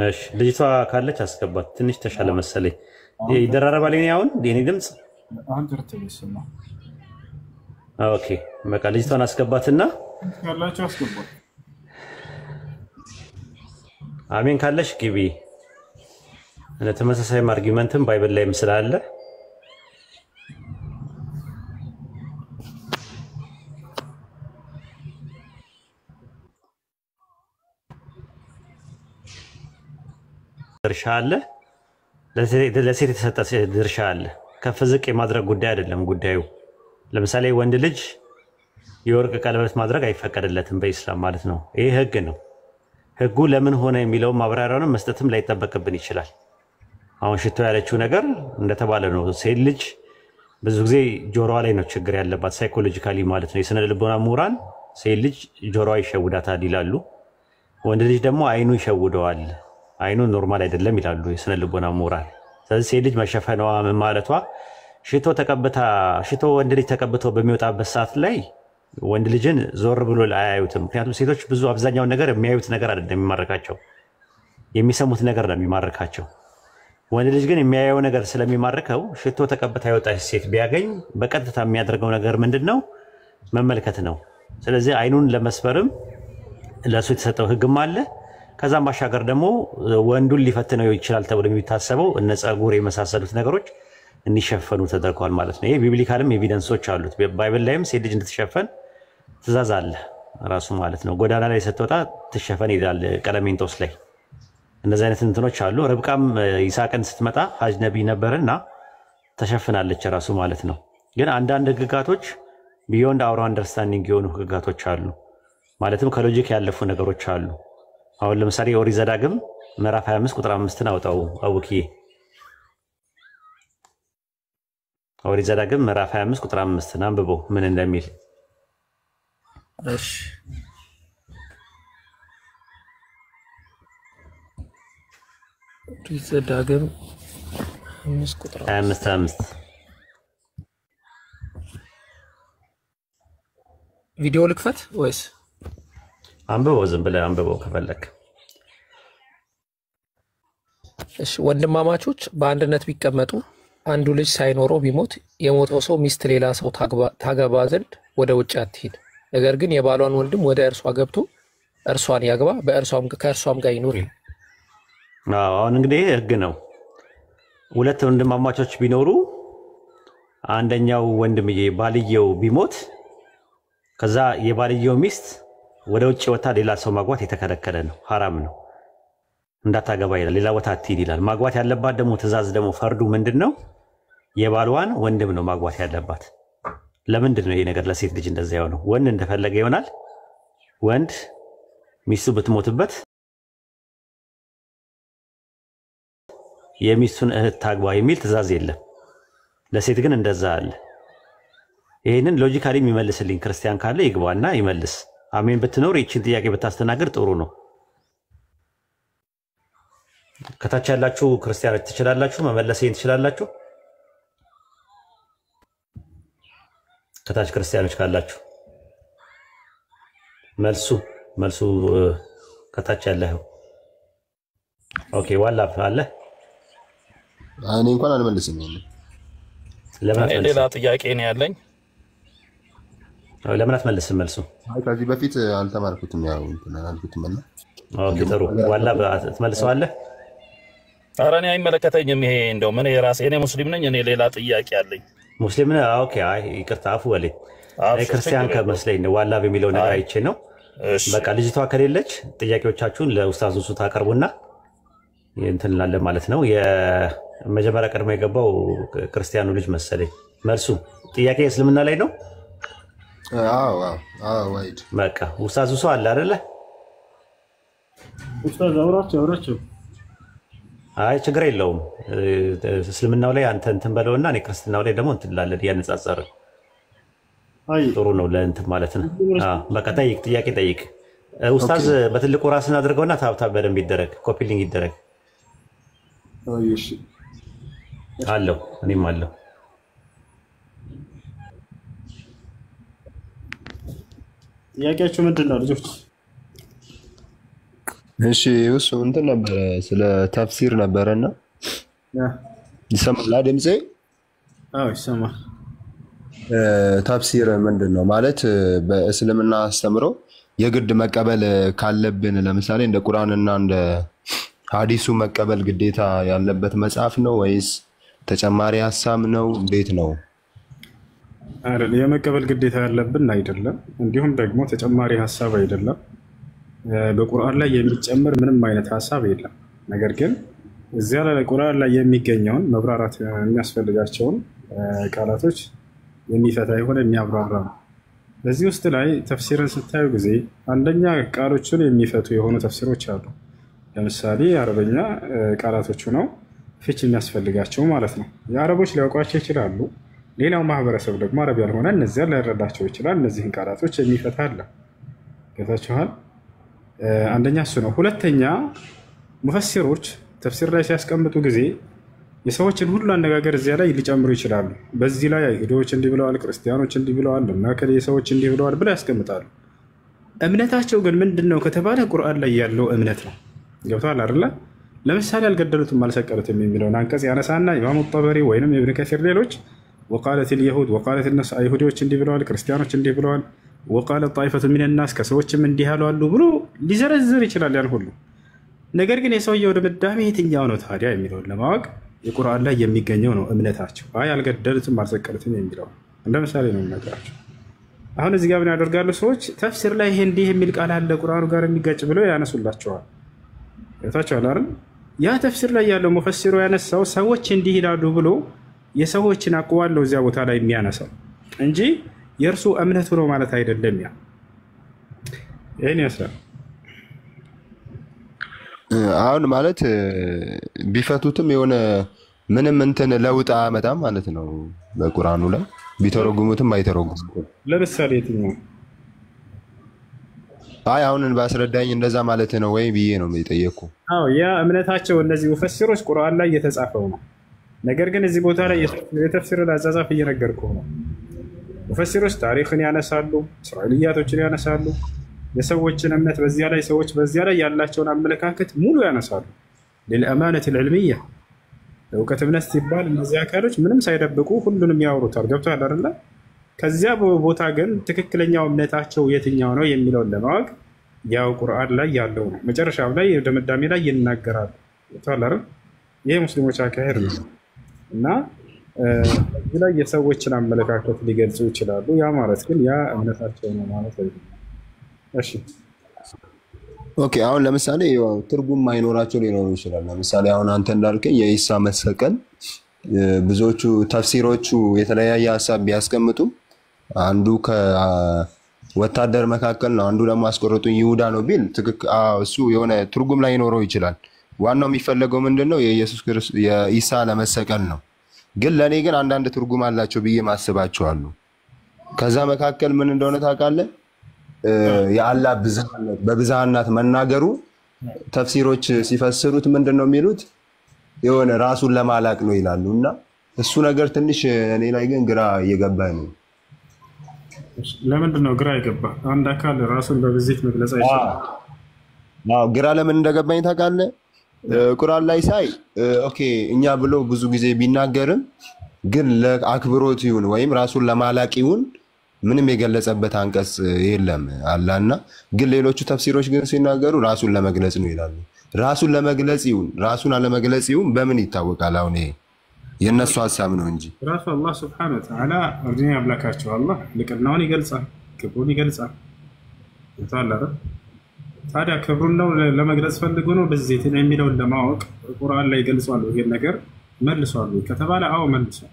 እሺ ልጅቷ ካለች አስገባት ትንሽ ተሻለ መሰለኝ ይደራረባል አሁን የኔ ድምጽ አሁን ትርትል ይሰማ ኦኬ በቃ ልጅቷን አስገባትና ካላችሁ አስገባት አሜን ካለሽ ግቢ ተመሳሳይ አርጊመንትም ባይብል ላይም ስላለ ድርሻ አለ ለሴት የተሰጠ ድርሻ አለ ከፍ ዝቅ የማድረግ ጉዳይ አይደለም ጉዳዩ ለምሳሌ ወንድ ልጅ የወርቅ ቀለበት ማድረግ አይፈቀድለትም በእስላም ማለት ነው ይሄ ህግ ነው ህጉ ለምን ሆነ የሚለው ማብራሪያውን መስጠትም ላይጠበቅብን ይችላል አሁን ሽቶ ያለችው ነገር እንደተባለ ነው ሴት ልጅ ብዙ ጊዜ ጆሮዋ ላይ ነው ችግር ያለባት ሳይኮሎጂካሊ ማለት ነው የስነ ልቦና ምሁራን ሴት ልጅ ጆሮዋ ይሸውዳታል ይላሉ ወንድ ልጅ ደግሞ አይኑ ይሸውደዋል አይኑ ኖርማል አይደለም ይላሉ የስነ ልቦና ምሁራን ስለዚህ ሴት ልጅ መሸፈኗ ማለቷ ሽቶ ወንድ ልጅ ተቀብቶ በሚወጣበት ሰዓት ላይ ወንድ ልጅን ዞር ብሎ አያዩትም ምክንያቱም ሴቶች ብዙ አብዛኛው ነገር የሚያዩት ነገር አይደለም የሚማርካቸው የሚሰሙት ነገር ነው የሚማርካቸው ወንድ ልጅ ግን የሚያየው ነገር ስለሚማርከው ሽቶ ተቀብታ የወጣች ሴት ቢያገኝ በቀጥታ የሚያደርገው ነገር ምንድነው መመልከት ነው ስለዚህ አይኑን ለመስበርም ለሱ የተሰጠው ህግም አለ ከዛም ባሻገር ደግሞ ወንዱን ሊፈትነው ይችላል ተብሎ የሚታሰበው እነ ጸጉር የመሳሰሉት ነገሮች እንዲሸፈኑ ተደርጓል ማለት ነው ይሄ ቢብሊካልም ኤቪደንሶች አሉት ባይብል ላይም ሴት ልጅ እንድትሸፈን ትእዛዝ አለ ራሱ ማለት ነው ጎዳና ላይ ስትወጣ ትሸፈን ይላል ቀለሜንጦስ ላይ እንደዚህ አይነት እንትኖች አሉ ርብቃም ይስሐቅን ስትመጣ ሐጅ ነብይ ነበርና ተሸፍናለች ራሱ ማለት ነው ግን አንዳንድ ህግጋቶች ቢዮንድ አወር አንደርስታንዲንግ የሆኑ ህግጋቶች አሉ ማለትም ከሎጂክ ያለፉ ነገሮች አሉ አሁን ለምሳሌ ኦሪት ዘዳግም ምዕራፍ 25 ቁጥር 5ን አውጣው አውኪ ኦሪት ዘዳግም ምዕራፍ 25 ቁጥር 5 አንብበው ምን እንደሚል እሺ ኦሪት ዘዳግም 5 ቁጥር 25 ቪዲዮ ልክፈት ወይስ አንብበው ዝም ብለህ አንብበው ከፈለክ እሺ ወንድማማቾች በአንድነት ቢቀመጡ አንዱ ልጅ ሳይኖረው ቢሞት የሞተው ሰው ሚስት ሌላ ሰው ታገባ ዘንድ ወደ ውጭ አትሂድ ነገር ግን የባሏን ወንድም ወደ እርሷ ገብቶ እርሷን ያግባ ከእርሷም ጋር ይኑር አሁን እንግዲህ ህግ ነው ሁለት ወንድማማቾች ቢኖሩ አንደኛው ወንድምዬ ባልየው ቢሞት ከዛ የባልየው ሚስት ወደ ውጭ ወጣ ሌላ ሰው ማግባት የተከለከለ ነው ሐራም ነው እንዳታገባ ይላል ሌላ ቦታ አትሂድ ይላል ማግባት ያለባት ደግሞ ትእዛዝ ደግሞ ፈርዱ ምንድነው የባልዋን ወንድም ነው ማግባት ያለባት ለምንድን ነው ይሄ ነገር ለሴት ልጅ እንደዛ ያለው ወንድ እንደፈለገ ይሆናል ወንድ ሚስቱ ብትሞትበት የሚስቱን እህት ታግባ የሚል ትእዛዝ የለም ለሴት ግን እንደዛ አለ ይሄንን ሎጂካሊ የሚመልስልኝ ክርስቲያን ካለ ይግባና ይመልስ አሜን ብትኖር ይህችን ጥያቄ ብታስተናግድ ጥሩ ነው ከታች ያላችሁ ክርስቲያኖች ትችላላችሁ መመለስ ይሄን ትችላላችሁ ከታች ክርስቲያኖች ካላችሁ መልሱ ከታች ያለው ኦኬ ዋላ አለ እኔ እንኳን አልመልስም። ለምን ሌላ ጥያቄ ነው ያለኝ። ለምን አትመልስም? መልሱ ከዚህ በፊት አልተማርኩትም። ያው እንትን አልኩትም እና ኦኬ ጥሩ ዋላ ትመልሰዋለህ? ኧረ እኔ አይመለከተኝም። ይሄ እንደው ምን የራሴ እኔ ሙስሊም ነኝ። እኔ ሌላ ጥያቄ አለኝ። ሙስሊም ነህ? ኦኬ አይ ይቅርታ አፉ በለኝ። ክርስቲያን ከመስለኝ ነው ዋላ በሚለው ነገር አይቼ ነው። በቃ ልጅቷ ከሌለች ጥያቄዎቻችሁን ለኡስታዝ ኡሱ ታቀርቡና እንትን እንላለን ማለት ነው። የመጀመሪያ ቀድሞ የገባው ክርስቲያኑ ልጅ መሰለኝ። መልሱ ጥያቄ እስልምና ላይ ነው። አዎ አዎ ዋይድ በቃ ኡስታዝ ኡሱ አለ አይደለ? ኡስታዝ አውራቸው አይ ችግር የለውም። እስልምናው ላይ አንተ እንትን በለውና እኔ ክርስትናው ላይ ደግሞ እንትን እንላለን እያነጻጸርን። ጥሩ ነው ለእንትን ማለት ነው። በቃ ጠይቅ፣ ጥያቄ ጠይቅ ኡስታዝ። በትልቁ ራስን አድርገውና ታብታብ በደንብ ይደረግ፣ ኮፒ ሊንክ ይደረግ። እሺ አለው እኔም አለው። ጥያቄያችሁ ምንድን ነው ልጆች? እሺ እሱ እንትን ነበረ ስለ ተፍሲር ነበረና ይሰማል ድምጼ? አዎ ይሰማል። ተፍሲር ምንድን ነው ማለት በእስልምና አስተምሮ የግድ መቀበል ካለብን ለምሳሌ እንደ ቁርአንና እንደ ሐዲሱ መቀበል ግዴታ ያለበት መጽሐፍ ነው ወይስ ተጨማሪ ሐሳብ ነው? እንዴት ነው? አይደል የመቀበል ግዴታ ያለብን አይደለም። እንዲሁም ደግሞ ተጨማሪ ሐሳብ አይደለም። በቁርአን ላይ የሚጨምር ምንም አይነት ሐሳብ የለም። ነገር ግን እዚያ ላይ ቁርአን ላይ የሚገኘውን መብራራት የሚያስፈልጋቸውን ቃላቶች የሚፈታ የሆነ የሚያብራራ ነው። በዚህ ውስጥ ላይ ተፍሲርን ስታዩ ጊዜ አንደኛ ቃሎቹን የሚፈቱ የሆኑ ተፍሲሮች አሉ። ለምሳሌ አረበኛ ቃላቶቹ ነው ፍች የሚያስፈልጋቸው ማለት ነው። የአረቦች ሊያውቋቸው ይችላሉ። ሌላው ማህበረሰብ ደግሞ አረብ ያልሆነ እነዚያን ላይረዳቸው ይችላል። እነዚህን ቃላቶች የሚፈታ አለ። ገብታችኋል? አንደኛ እሱ ነው። ሁለተኛ ሙፈሲሮች ተፍሲር ላይ ሲያስቀምጡ ጊዜ የሰዎችን ሁሉ አነጋገር እዚያ ላይ ሊጨምሩ ይችላሉ። በዚህ ላይ አይሁዶች እንዲህ ብለዋል፣ ክርስቲያኖች እንዲህ ብለዋል፣ መከሌ ሰዎች እንዲህ ብለዋል ብለው ያስቀምጣሉ። እምነታቸው ግን ምንድን ነው ከተባለ ቁርአን ላይ ያለው እምነት ነው። ገብተዋል አይደለ? ለምሳሌ አልገደሉትም አልሰቀሉትም የሚለውን አንቀጽ ያነሳና ኢማሙ ጠበሪ ወይንም ኢብኑ ከሲር ሌሎች ወቃለት ልየሁድ ወቃለት ነስ አይሁዶች እንዲህ ብለዋል፣ ክርስቲያኖች እንዲህ ብለዋል፣ ወቃለት ጣይፈቱ ሚነናስ ከሰዎችም እንዲህ ያሉ አሉ ብሎ ሊዘረዝር ይችላል ያን ሁሉ። ነገር ግን የሰውየው ድምዳሜ የትኛው ነው ታዲያ የሚለውን ለማወቅ የቁርአን ላይ የሚገኘው ነው እምነታቸው። አይ አልገደሉትም አልሰቀሉትም የሚለው እንደ ምሳሌ ነው የሚነግራቸው። አሁን እዚህ ጋር ምን ያደርጋሉ ሰዎች ተፍሲር ላይ ይሄ እንዲህ የሚል ቃል አለ ቁርአኑ ጋር የሚጋጭ ብለው ያነሱላቸዋል። ታቻለ አይደል? ያ ተፍሲር ላይ ያለው ሙፈሲሩ ያነሳው ሰዎች እንዲህ ይላሉ ብሎ የሰዎችን አቅዋል ነው እዚያ ቦታ ላይ የሚያነሳው እንጂ የእርሱ እምነቱ ነው ማለት አይደለም። ያ ይሄን ያስራል። አሁን ማለት ቢፈቱትም የሆነ ምንም እንትን ለውጥ አያመጣም ማለት ነው። በቁርአኑ ላይ ቢተረጉሙትም አይተረጉሙትም። ለምሳሌ የትኛው? አይ አሁን ባስረዳኝ እንደዛ ማለት ነው ወይ ብዬ ነው የጠየቅኩ። አዎ ያ እምነታቸው እነዚህ ሙፈሲሮች ቁርአን ላይ የተጻፈው ነው። ነገር ግን እዚህ ቦታ ላይ የተፍሲርን አጻጻፍ እየነገርኩህ ነው። ሙፈሲሮች ታሪክን ያነሳሉ፣ እስራኤልያቶችን ያነሳሉ፣ የሰዎችን እምነት በዚያ ላይ ሰዎች በዚያ ላይ ያላቸውን አመለካከት ሙሉ ያነሳሉ። ለልአማነት ልዕልምያ ለእውቀት እምነት ሲባል እነዚህ አካሎች ምንም ሳይደብቁ ሁሉንም ያወሩታል። ገብቶሃል አይደለ? ከዚያ ቦታ ግን ትክክለኛው እምነታቸው የትኛው ነው የሚለውን ለማወቅ ያው ቁርአን ላይ ያለው ነው። መጨረሻው ላይ ድምዳሜ ላይ ይናገራሉ። ገብቶሃል አይደል? ይሄ ሙስሊሞች አካሄድ ነው እና እዚህ ላይ የሰዎችን አመለካከት ሊገልጹ ይችላሉ። ያ ማለት ግን ያ እምነታቸው ነው ማለት አይደለም። እሺ ኦኬ። አሁን ለምሳሌ ትርጉም ማይኖራቸው ሊኖሩ ይችላል። ለምሳሌ አሁን አንተ እንዳልከኝ የኢሳ መሰቀል ብዙዎቹ ተፍሲሮቹ የተለያየ ሀሳብ ቢያስቀምጡም አንዱ ከወታደር መካከል ነው፣ አንዱ ደግሞ አስቆረጡኝ ይሁዳ ነው ቢል እሱ የሆነ ትርጉም ላይ ሊኖረው ይችላል። ዋናው የሚፈለገው ምንድነው የኢየሱስ ክርስቶስ የኢሳ ለመሰቀል ነው። ግን ለኔ ግን አንዳንድ ትርጉም አላቸው ብዬ ማስባቸዋለሁ። ከዛ መካከል ምን እንደሆነ ታውቃለህ? የአላህ ብዝሃነት በብዝሃነት መናገሩ ተፍሲሮች ሲፈስሩት ምንድነው የሚሉት የሆነ ራሱን ለማላቅ ነው ይላሉ። እና እሱ ነገር ትንሽ እኔ ላይ ግን ግራ እየገባኝ ነው። ለምንድን ነው ግራ የገባ? አንድ አካል ራሱን በብዜት መግለጽ አይችልም። ግራ ለምን እንደገባኝ ታውቃለህ? ቁርአን ላይ ሳይ ኦኬ እኛ ብሎ ብዙ ጊዜ ቢናገርም ግን ለአክብሮት ይሁን ወይም ራሱን ለማላቅ ይሁን ምንም የገለጸበት አንቀጽ የለም አላህና ግን ሌሎቹ ተፍሲሮች ግን ሲናገሩ ራሱን ለመግለጽ ነው ይላሉ። ራሱን ለመግለጽ ይሁን ራሱን አለመግለጽ ይሁን በምን ይታወቃል? አሁን ይሄ የነሱ ሐሳብ ነው እንጂ ራሱ አላህ Subhanahu Wa Ta'ala እርኛ ያምላካቸው አላህ ልቅናውን ይገልጻል፣ ክብሩን ይገልጻል። ታዲያ ክብሩን ነው ለመግለጽ ፈልጎ ነው በዚህ የሚለውን ለማወቅ ቁርአን ላይ ገልጿል። ይሄን ነገር መልሷል ከተባለ አዎ መልሷል።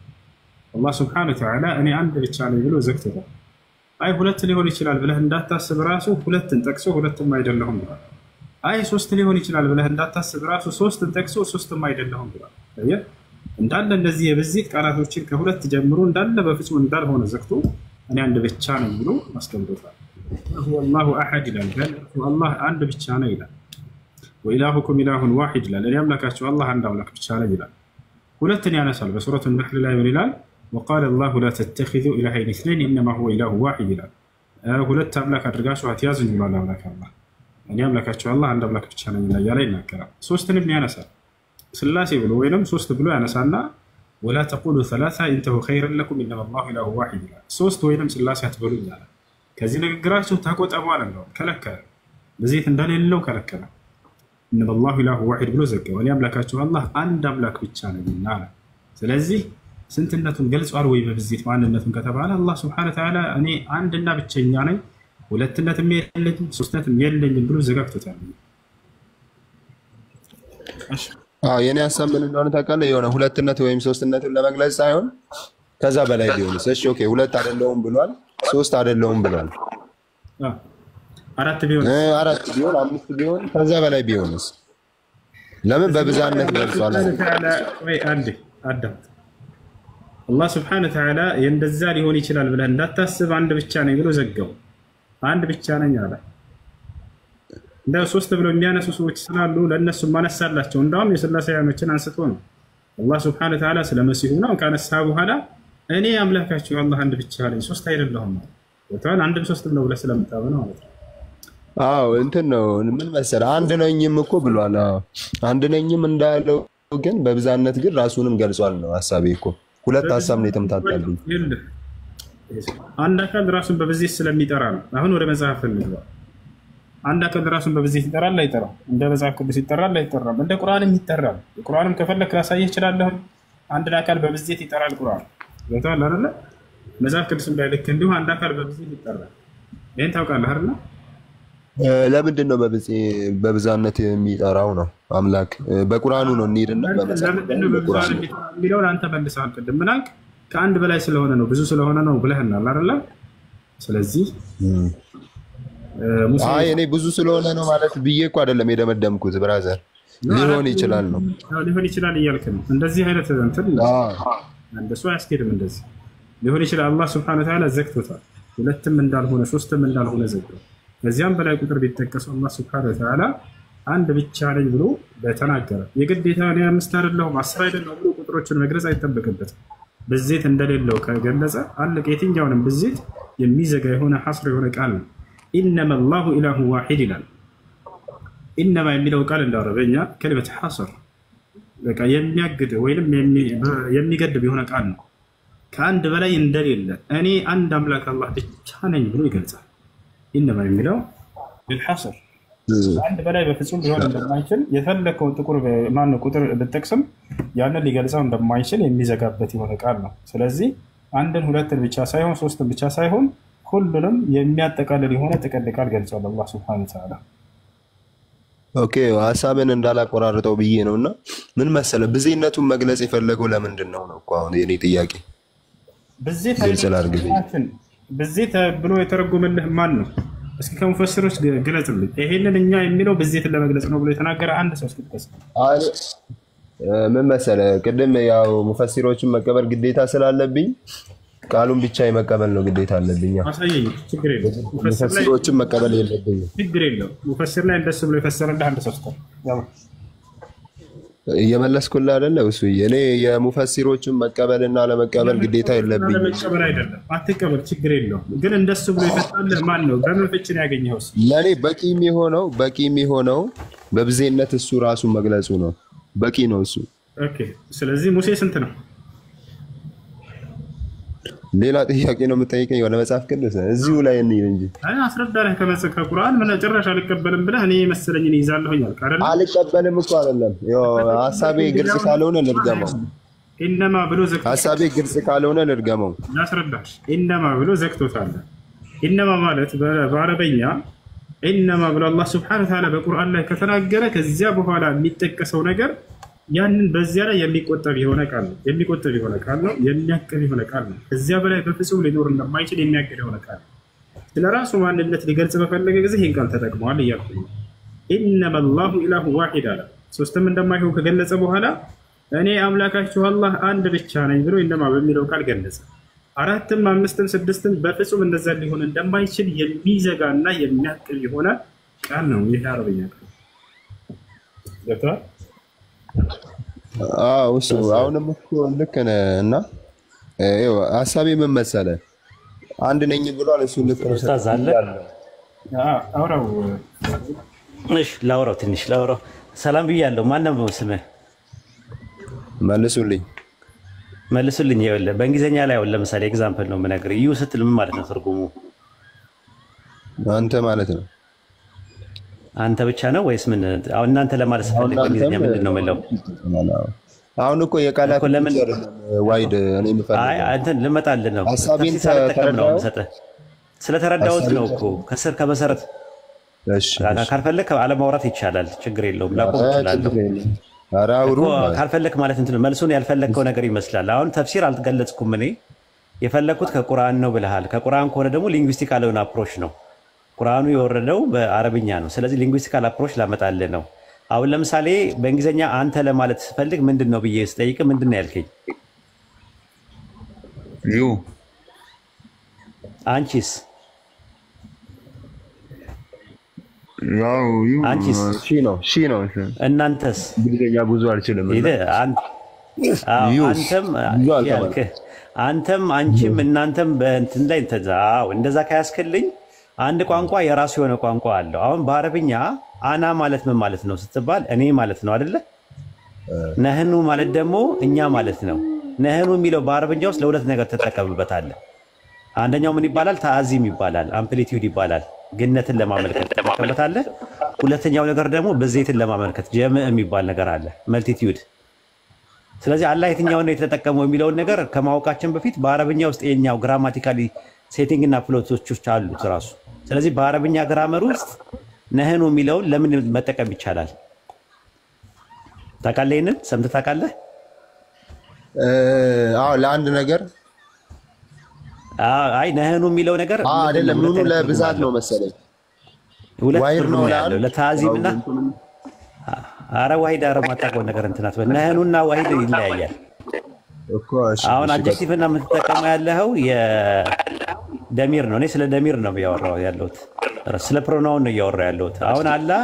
አላህ Subhanahu Wa Ta'ala እኔ አንድ ብቻ ነኝ ብሎ ዘግቶታል። አይ ሁለት ሊሆን ይችላል ብለህ እንዳታስብ ራሱ ሁለትን ጠቅሶ ሁለትም አይደለሁም ብሏል። አይ ሶስት ሊሆን ይችላል ብለህ እንዳታስብ ራሱ ሶስትን ጠቅሶ ሶስትም አይደለሁም ብሏል። አየህ እንዳለ እንደዚህ የብዚት ቃላቶችን ከሁለት ጀምሮ እንዳለ በፍጹም እንዳልሆነ ዘግቶ እኔ አንድ ብቻ ነኝ ብሎ አስቀምጦታል። አላሁ አሐድ ይላል፣ አላህ አንድ ብቻ ነው ይላል። ወኢላሁኩም ኢላሁን ዋሂድ ይላል፣ እኔ አምላካችሁ አላህ አንድ አምላክ ብቻ ነው ይላል። ሁለትን ያነሳል በሱረቱ ነህል ላይ ምን ይላል? وقال الله لا تتخذوا إلهين اثنين إنما هو إله واحد ይላል። ሁለት አምላክ አድርጋችሁ አትያዙኝ ይላል አምላክ አላህ። እኔ አምላካችሁ አላህ አንድ አምላክ ብቻ ነው ያለ ይናገራል። ሶስትንም ያነሳል ስላሴ ብሎ ወይንም ሶስት ብሎ ያነሳና ولا تقولوا ثلاثة انتهوا خيرا لكم إنما الله إله واحد ይላል። ሶስት ወይንም ስላሴ አትበሉ ይላል። ከዚህ ንግግራችሁ ተቆጠቡ አለው፣ ከለከለ። በዚህ እንደሌለው ከለከለ። إنما الله إله واحد ብሎ ዘገው። እኔ አምላካችሁ አላህ አንድ አምላክ ብቻ ነው ይላል። ስለዚህ ስንትነቱን ገልጿል ወይ በብዚት ማንነቱን ከተባለ አላህ Subhanahu Wa Ta'ala እኔ አንድና ብቸኛ ነኝ ሁለትነትም የለኝም ሶስትነትም የለኝም ብሎ ዘጋግቶታል። የኔ ሐሳብ ምን እንደሆነ ታውቃለህ? የሆነ ሁለትነት ወይም ሶስትነትን ለመግለጽ ሳይሆን ከዛ በላይ ቢሆንስ? እሺ ኦኬ ሁለት አይደለሁም ብሏል፣ ሶስት አይደለሁም ብሏል፣ አራት ቢሆን አምስት ቢሆን ከዛ በላይ ቢሆንስ? ለምን በብዛነት ገልጿል? ወይ አንዴ አዳም አላህ Subhanahu Wa Ta'ala እንደዛ ሊሆን ይችላል ብለህ እንዳታስብ አንድ ብቻ ነኝ ብሎ ዘጋው። አንድ ብቻ ነኝ አለ። እንደው ሶስት ብሎ የሚያነሱ ሰዎች ስላሉ ለነሱ ማነሳላቸው እንደውም የስላሴያኖችን አንስቶ ነው አላህ Subhanahu Wa Ta'ala ስለመሲሁ ነው ካነሳ በኋላ እኔ አምላካችሁ አላህ አንድ ብቻ ነኝ ሶስት አይደለሁም ወጣን አንድም ሶስትም ነው ብለህ ስለምታበው ነው ማለት ነው። አዎ እንትን ነው ምን መሰለህ አንድ ነኝም እኮ ብሏል። አንድ ነኝም እንዳለው ግን በብዛነት ግን ራሱንም ገልጿል ነው ሐሳቤ እኮ። ሁለት ሐሳብ ነው የተምታታልኝ። አንድ አካል ራሱን በብዚት ስለሚጠራ ነው። አሁን ወደ መጽሐፍ እንግባ። አንድ አካል ራሱን በብዚት ይጠራል አይጠራም? እንደ መጽሐፍ ቅዱስ ይጠራል አይጠራም? እንደ ቁርአንም ይጠራል። ቁርአንም ከፈለክ ላሳየህ እችላለሁ። አንድ አካል በብዚት ይጠራል ቁርአን ወጣል አይደለ? መጽሐፍ ቅዱስም ላይ ልክ እንዲሁ አንድ አካል በብዚት ይጠራል። ይሄን ታውቃለህ አይደል? ለምንድን ነው በብዛነት የሚጠራው ነው አምላክ? በቁርአኑ ነው እንሂድና በመጽሐፍ የሚለውን አንተ መልሰሃል ቅድም ምን አልክ? ከአንድ በላይ ስለሆነ ነው ብዙ ስለሆነ ነው ብለህናል አይደለ? ስለዚህ አይ እኔ ብዙ ስለሆነ ነው ማለት ብዬ እኮ አይደለም የደመደምኩት ብራዘር። ሊሆን ይችላል ነው ሊሆን ይችላል እያልክ ነው። እንደዚህ አይነት እንትን እንደሱ አያስኬድም። እንደዚህ ሊሆን ይችላል አላህ Subhanahu Wa Ta'ala ዘግቶታል። ሁለትም እንዳልሆነ ሶስትም እንዳልሆነ ዘግቶታል። ከዚያም በላይ ቁጥር ቢጠቀስ አላህ Subhanahu Wa Ta'ala አንድ ብቻ ነኝ ብሎ በተናገረ የግዴታ እኔ አምስት አይደለሁም 10 አይደለሁም ብሎ ቁጥሮችን መግለጽ አይጠበቅበትም። ብዜት እንደሌለው ከገለጸ አለቀ። የትኛውንም ብዜት የሚዘጋ የሆነ ሐስር የሆነ ቃል ነው። ኢነማ አላሁ ኢላሁ ዋሂድ ይላል። ኢነማ የሚለው ቃል እንደ አረበኛ ከልመት ሐስር በቃ የሚያግድ ወይንም የሚገድብ የሆነ ቃል ነው። ከአንድ በላይ እንደሌለ እኔ አንድ አምላክ አላህ ብቻ ነኝ ብሎ ይገልጻል። ኢነማ የሚለው بالحصر አንድ በላይ በፍጹም ሊሆን እንደማይችል የፈለከውን ቁጥር ብትጠቅስም ያንን ሊገልጸው እንደማይችል የሚዘጋበት የሆነ ቃል ነው። ስለዚህ አንድን ሁለትን ብቻ ሳይሆን ሶስትን ብቻ ሳይሆን ሁሉንም የሚያጠቃልል የሆነ ጥቅል ቃል ገልጿል አላህ Subhanahu Wa Ta'ala። ኦኬ ሐሳብን እንዳላቆራርጠው ብዬ ነውና ምን መሰለ ብዜነቱን መግለጽ የፈለገው ለምንድን ነው ነው እኮ አሁን የኔ ጥያቄ። ብዜት ብሎ የተረጎመልህ ማን ነው? እስኪ ከሙፈሲሮች ግለጽልኝ። ይሄንን እኛ የሚለው ብዜትን ለመግለጽ ነው ብሎ የተናገረ አንድ ሰው እስኪጥቀስ። ምን መሰለ ቅድም ያው ሙፈሲሮችን መቀበል ግዴታ ስላለብኝ ቃሉን ብቻ የመቀበል ነው ግዴታ አለብኝ። አሳየኝ። ችግር የለውም። ሙፈሲሮችን መቀበል የለብኝም። ችግር የለውም። ሙፈሲር ላይ እንደሱ ብሎ የፈሰረልህ አንድ ሰው እስኪ እየመለስኩልህ አይደለ? እሱ እኔ የሙፈሲሮችን መቀበልና ለመቀበል ግዴታ የለብኝም። ለመቀበል አይደለም አትቀበል፣ ችግር የለውም። ግን እንደሱ ብሎ የፈሰረልህ ማን ነው? በምን ፍቺ ነው ያገኘኸው? ለኔ በቂ የሚሆነው በብዜነት እሱ ራሱ መግለጹ ነው በቂ ነው እሱ። ኦኬ ስለዚህ ሙሴ ስንት ነው? ሌላ ጥያቄ ነው የምጠይቀኝ? ወደ መጽሐፍ ቅዱስ እዚሁ ላይ እንሂድ እንጂ አስረዳለህ። ከቁርአን ምን ጭራሽ አልቀበልም ብለህ እኔ መሰለኝ ይዛለሁኝ አልክ አይደል? አልቀበልም እኮ አይደለም። ሐሳቤ ግልጽ ካልሆነ ልድገመው። ኢነማ ብሎ ዘግቶታል። ሐሳቤ ግልጽ ካልሆነ ልድገመው። ላስረዳሽ። ኢነማ ብሎ ዘግቶታል። ኢነማ ማለት በአረበኛ ኢነማ ብሎ አላህ ሱብሓነሁ ወተዓላ በቁርአን ላይ ከተናገረ ከዚያ በኋላ የሚጠቀሰው ነገር ያንን በዚያ ላይ የሚቆጠብ የሆነ ቃል ነው። የሚቆጠብ የሆነ ቃል ነው። የሚያቅብ የሆነ ቃል ነው። ከዚያ በላይ በፍጹም ሊኖር እንደማይችል የሚያቅብ የሆነ ቃል ነው። ስለራሱ ማንነት ሊገልጽ በፈለገ ጊዜ ይህን ቃል ተጠቅመዋል እያልኩ ነው። ኢነማ አላሁ ኢላሁ ዋሂድ አለ። ሶስትም እንደማይሆን ከገለጸ በኋላ እኔ አምላካችሁ አላህ አንድ ብቻ ነኝ ብሎ ኢነማ በሚለው ቃል ገለጸ። አራትም አምስትም ስድስትም በፍጹም እንደዛ ሊሆን እንደማይችል የሚዘጋና የሚያቅብ የሆነ ቃል ነው። ይህ አረብኛ ቃል ገብቶሃል? እሱ አሁንም እኮ ልክ ነህ። እና ሀሳቤ ምን መሰለህ አንድ ነኝ ብሏል እሱ ልክ ነው። ኡስታዝ አለ አውራው። እሺ ላውራው ትንሽ ላውራው። ሰላም ብያለሁ። ማን ነው ስምህ? መልሱልኝ ይኸውልህ በእንግሊዝኛ ላይ አሁን ለምሳሌ ኤግዛምፕል ነው የምነግርህ። ዩ ስትል ምን ማለት ነው ትርጉሙ? አንተ ማለት ነው። አንተ ብቻ ነው ወይስ ምን? አሁን እናንተ ለማለት ስትፈልግ በእንግሊዝኛ ምንድን ነው የምለው? አሁን እኮ የቃላት ለምን ዋይድ እኔ የምፈልገው እንትን ልመጣልህ ነው። ሐሳቤን ስለተረዳሁት ነው እኮ ከስር ከመሰረት። ካልፈለክ አለማውራት ይቻላል፣ ችግር የለውም። ላቆም እችላለሁ እኮ ካልፈለክ ማለት እንትን መልሱን ያልፈለግከው ነገር ይመስላል። አሁን ተፍሲር አልተገለጽኩም እኔ የፈለኩት ከቁርአን ነው ብለሃል። ከቁርአን ከሆነ ደግሞ ሊንግዊስቲካል የሆነ አፕሮች ነው። ቁርአኑ የወረደው በአረብኛ ነው። ስለዚህ ሊንግዊስቲካል አፕሮች ላመጣልህ ነው። አሁን ለምሳሌ በእንግሊዝኛ አንተ ለማለት ስፈልግ ምንድን ነው ብዬ ስጠይቅ ምንድን ነው ያልከኝ? ዩ። አንቺስ? ያው ዩ። አንቺስ? ሺ ነው። እናንተስ? እንግሊዝኛ ብዙ አልችልም። አንተም አንቺም እናንተም በእንትን ላይ እንደዛ ካያስክልኝ አንድ ቋንቋ የራሱ የሆነ ቋንቋ አለው። አሁን በአረብኛ አና ማለት ምን ማለት ነው ስትባል እኔ ማለት ነው አይደለ? ነህኑ ማለት ደግሞ እኛ ማለት ነው። ነህኑ የሚለው በአረብኛ ውስጥ ለሁለት ነገር ተጠቀምበታለህ። አንደኛው ምን ይባላል? ተአዚም ይባላል፣ አምፕሊቲዩድ ይባላል። ግነትን ለማመልከት ተጠቀምበታለህ። ሁለተኛው ነገር ደግሞ ብዜትን ለማመልከት ጀምዕ የሚባል ነገር አለ፣ መልቲቲዩድ። ስለዚህ አላህ የትኛውን ነው የተጠቀመው የሚለውን ነገር ከማወቃችን በፊት በአረብኛ ውስጥ የኛው ግራማቲካሊ ሴቲንግ እና ፕሎቶች አሉት ራሱ። ስለዚህ በአረብኛ ግራመር ውስጥ ነህኑ የሚለውን ለምን መጠቀም ይቻላል? ታውቃለህ? ይሄንን ሰምተህ ታውቃለህ? ለአንድ ነገር አይ ነህኑ የሚለው ነገር አይደለም። ኑኑ ለብዛት ነው መሰለኝ። ዋይድ ነው ያለው ለታዚምና አረ ዋሂድ አረ ማታውቀው ነገር እንትናት ነህኑና ዋሂድ ይለያያል እኮ። አሁን አድጀክቲቭ እና የምትጠቀመው ያለው የደሚር ነው። እኔ ስለ ደሚር ነው ያወራው ያለሁት፣ ስለ ፕሮናውን ነው ያወራው ያለሁት። አሁን አላህ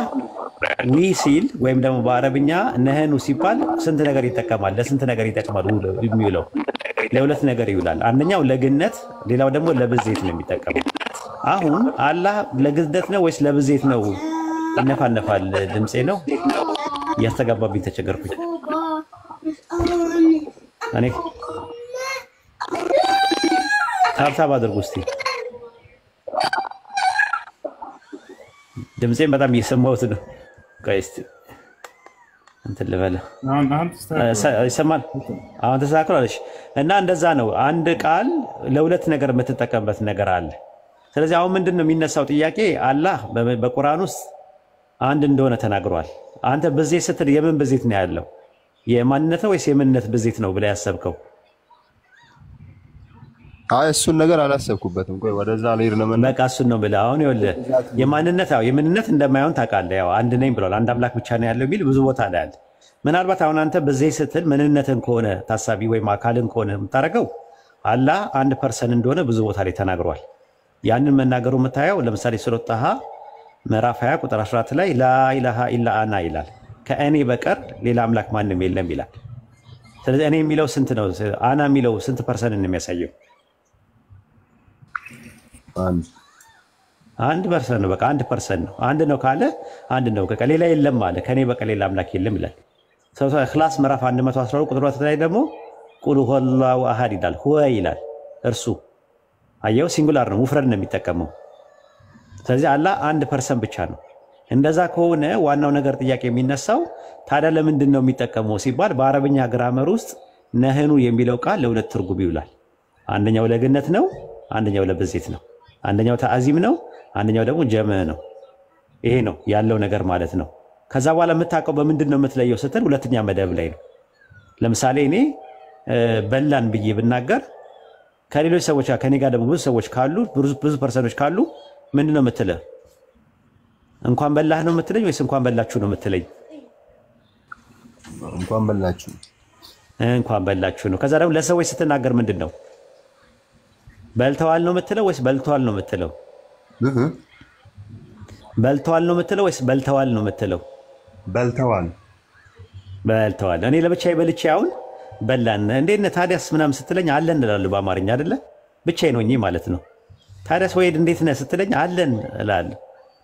ዊ ሲል ወይም ደግሞ በአረብኛ ነህኑ ሲባል ስንት ነገር ይጠቀማል? ለስንት ነገር ይጠቅማል የሚውለው? ለሁለት ነገር ይውላል። አንደኛው ለግነት፣ ሌላው ደግሞ ለብዜት ነው የሚጠቀመው። አሁን አላህ ለግነት ነው ወይስ ለብዜት ነው? ይነፋነፋል ድምጼ ነው እያስተጋባብኝ ተቸገርኩኝ። እኔ ታብታብ አድርጉ እስቲ። ድምጼን በጣም እየሰማሁት ነው። ቆይ እስቲ እንትን ልበለ። ይሰማል? አሁን ተስተካክሏል። እና እንደዛ ነው። አንድ ቃል ለሁለት ነገር የምትጠቀምበት ነገር አለ። ስለዚህ አሁን ምንድን ነው የሚነሳው ጥያቄ? አላህ በቁርአን ውስጥ አንድ እንደሆነ ተናግሯል። አንተ ብዜት ስትል የምን ብዜት ነው ያለው? የማንነት ነው ወይስ የምንነት ብዜት ነው ብለህ ያሰብከው? እሱን ነገር አላሰብኩበትም። ቆይ ወደዛ ልሄድ ነው። በቃ እሱን ነው ብለህ አሁን ይኸውልህ የምንነት እንደማይሆን ታውቃለህ። ያው አንድ ነኝ ብሏል። አንድ አምላክ ብቻ ነው ያለው የሚል ብዙ ቦታ ላይ አለ። ምናልባት አሁን አንተ ብዜት ስትል ምንነትን ከሆነ ታሳቢ ወይም አካልን ከሆነ የምታደርገው አላህ አንድ ፐርሰን እንደሆነ ብዙ ቦታ ላይ ተናግሯል። ያንን መናገሩ የምታየው ለምሳሌ ሱረቱ ጣሃ ምዕራፍ 20 ቁጥር 14 ላይ ላኢላሃ ኢላ አና ይላል። ከእኔ በቀር ሌላ አምላክ ማንም የለም ይላል። ስለዚህ እኔ የሚለው ስንት ነው? አና የሚለው ስንት ፐርሰንት ነው የሚያሳየው? 1% ነው። በቃ 1% ነው። አንድ ነው ካለ አንድ ነው። ከሌላ የለም አለ። ከኔ በቀር ሌላ አምላክ የለም ይላል። ሱረቱል ኢኽላስ ምዕራፍ 112 ቁጥር 2 ላይ ደግሞ ቁል ሁወላሁ አሐድ ይላል። ሁወ ይላል እርሱ። አየው ሲንጉላር ነው፣ ሙፍረድ ነው የሚጠቀመው። ስለዚህ አላህ 1% ብቻ ነው። እንደዛ ከሆነ ዋናው ነገር ጥያቄ የሚነሳው ታዲያ ለምንድን ነው የሚጠቀመው ሲባል በአረብኛ ግራመር ውስጥ ነህኑ የሚለው ቃል ለሁለት ትርጉም ይውላል። አንደኛው ለግነት ነው፣ አንደኛው ለብዜት ነው። አንደኛው ተአዚም ነው፣ አንደኛው ደግሞ ጀምዕ ነው። ይሄ ነው ያለው ነገር ማለት ነው። ከዛ በኋላ የምታውቀው በምንድን ነው የምትለየው ስትል ሁለተኛ መደብ ላይ ነው። ለምሳሌ እኔ በላን ብዬ ብናገር ከሌሎች ሰዎች ከኔ ጋር ደግሞ ብዙ ሰዎች ካሉ ብዙ ፐርሰኖች ካሉ ምንድን ነው የምትለው? እንኳን በላህ ነው የምትለኝ ወይስ እንኳን በላችሁ ነው የምትለኝ? እንኳን በላችሁ። እንኳን በላችሁ ነው። ከዛ ደግሞ ለሰዎች ስትናገር ምንድን ነው? በልተዋል ነው የምትለው ወይስ በልተዋል ነው የምትለው? በልተዋል ነው የምትለው ወይስ በልተዋል ነው የምትለው? በልተዋል። በልተዋል። እኔ ለብቻዬ በልቼ አሁን በላን እንዴት ነህ ታዲያስ ምናምን ስትለኝ አለን እላለሁ በአማርኛ አይደለ? ብቻዬን ሆኜ ማለት ነው። ታዲያስ ወይ እንዴት ነህ ስትለኝ አለን እላለሁ።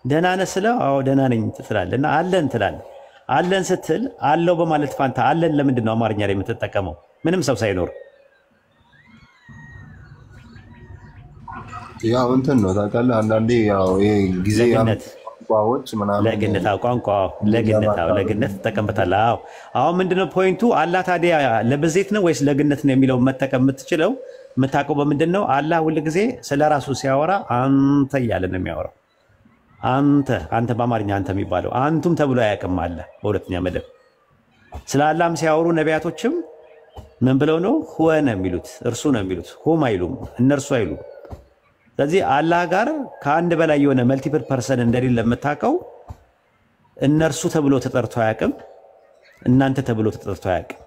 ደህና ነህ ስለው አዎ ደህና ነኝ ትላለህ እና አለን ትላለህ። አለን ስትል አለው በማለት ፋንታ አለን ለምንድን ነው አማርኛ ላይ የምትጠቀመው ምንም ሰው ሳይኖር? ያው እንትን ነው ታውቃለህ። አንዳንዴ ያው ይሄ ጊዜ ቋንቋዎች ምናምን ለግነት ቋንቋ ለግነት ተጠቀምበታለህ። አዎ አሁን ምንድነው ፖይንቱ? አላህ ታዲያ ለብዜት ነው ወይስ ለግነት ነው የሚለው መጠቀም የምትችለው የምታውቀው በምንድን ነው? አላህ ሁል ጊዜ ስለራሱ ሲያወራ አንተ እያለ ነው የሚያወራው። አንተ በአማርኛ አንተ የሚባለው አንቱም ተብሎ አያውቅም አለ። በሁለተኛ መደብ ስለ አላህም ሲያወሩ ነቢያቶችም ምን ብለው ነው? ሁወ ነው የሚሉት፣ እርሱ ነው የሚሉት። ሁም አይሉም፣ እነርሱ አይሉም። ስለዚህ አላህ ጋር ከአንድ በላይ የሆነ መልቲፕል ፐርሰን እንደሌለ የምታውቀው እነርሱ ተብሎ ተጠርቶ አያውቅም፣ እናንተ ተብሎ ተጠርቶ አያውቅም።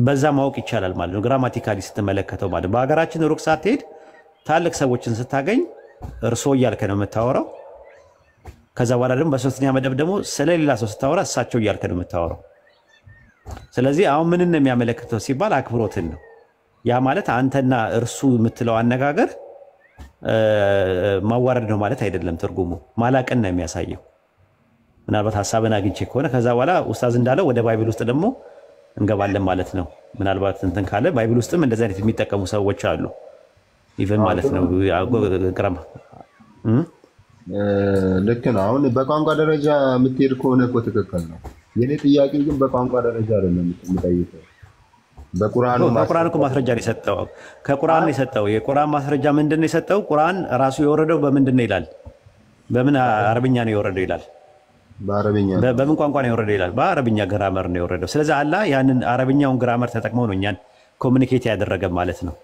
በዛ ማወቅ ይቻላል ማለት ነው፣ ግራማቲካሊ ስትመለከተው ማለት ነው። በሀገራችን ሩቅ ሳትሄድ ታላቅ ሰዎችን ስታገኝ እርሶ እያልከ ነው የምታወራው። ከዛ በኋላ ደግሞ በሶስተኛ መደብ ደግሞ ስለሌላ ሰው ስታወራ እሳቸው እያልከ ነው የምታወራው። ስለዚህ አሁን ምንን ነው የሚያመለክተው ሲባል አክብሮትን ነው። ያ ማለት አንተና እርሱ የምትለው አነጋገር ማዋረድ ነው ማለት አይደለም። ትርጉሙ ማላቅን ነው የሚያሳየው። ምናልባት ሀሳብን አግኝቼ ከሆነ ከዛ በኋላ ኡስታዝ እንዳለው ወደ ባይብል ውስጥ ደግሞ እንገባለን ማለት ነው። ምናልባት እንትን ካለ ባይብል ውስጥም እንደዚህ አይነት የሚጠቀሙ ሰዎች አሉ ኢቨን ማለት ነው። ግራማ ልክ ነው። አሁን በቋንቋ ደረጃ የምትሄድ ከሆነ እኮ ትክክል ነው። የኔ ጥያቄ ግን በቋንቋ ደረጃ አይደለም የምጠይቀው። በቁርአን እኮ ማስረጃ ነው የሰጠው። ከቁርአን ነው የሰጠው። የቁርአን ማስረጃ ምንድን ነው የሰጠው? ቁርአን ራሱ የወረደው በምንድን ነው ይላል? በምን አረብኛ ነው የወረደው ይላል? በአረብኛ። በምን ቋንቋ ነው የወረደው ይላል? በአረብኛ ግራመር ነው የወረደው። ስለዚህ አላህ ያንን አረብኛውን ግራመር ተጠቅሞ ነው እኛን ኮሚኒኬት ያደረገ ማለት ነው።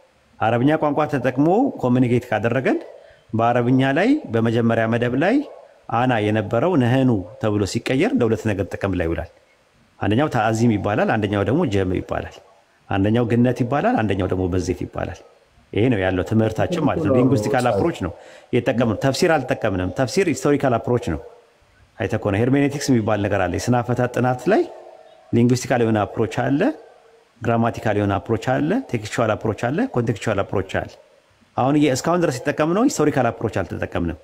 አረብኛ ቋንቋ ተጠቅሞ ኮሚኒኬት ካደረገን በአረብኛ ላይ በመጀመሪያ መደብ ላይ አና የነበረው ነህኑ ተብሎ ሲቀየር ለሁለት ነገር ጥቅም ላይ ይውላል። አንደኛው ተአዚም ይባላል፣ አንደኛው ደግሞ ጀምዕ ይባላል። አንደኛው ግነት ይባላል፣ አንደኛው ደግሞ በዜት ይባላል። ይሄ ነው ያለው ትምህርታችን ማለት ነው። ሊንጉስቲካል አፕሮች ነው የተጠቀምነው። ተፍሲር አልተጠቀምንም። ተፍሲር ሂስቶሪካል አፕሮች ነው። አይተህ ከሆነ ሄርሜኔቲክስ የሚባል ነገር አለ። የስነ አፈታት ጥናት ላይ ሊንጉስቲካል የሆነ አፕሮች አለ፣ ግራማቲካል የሆነ አፕሮች አለ፣ ቴክስቹዋል አፕሮች አለ፣ ኮንቴክስቹዋል አፕሮች አለ። አሁን እስካሁን ድረስ የተጠቀምነው ሂስቶሪካል አፕሮች አልተጠቀምንም።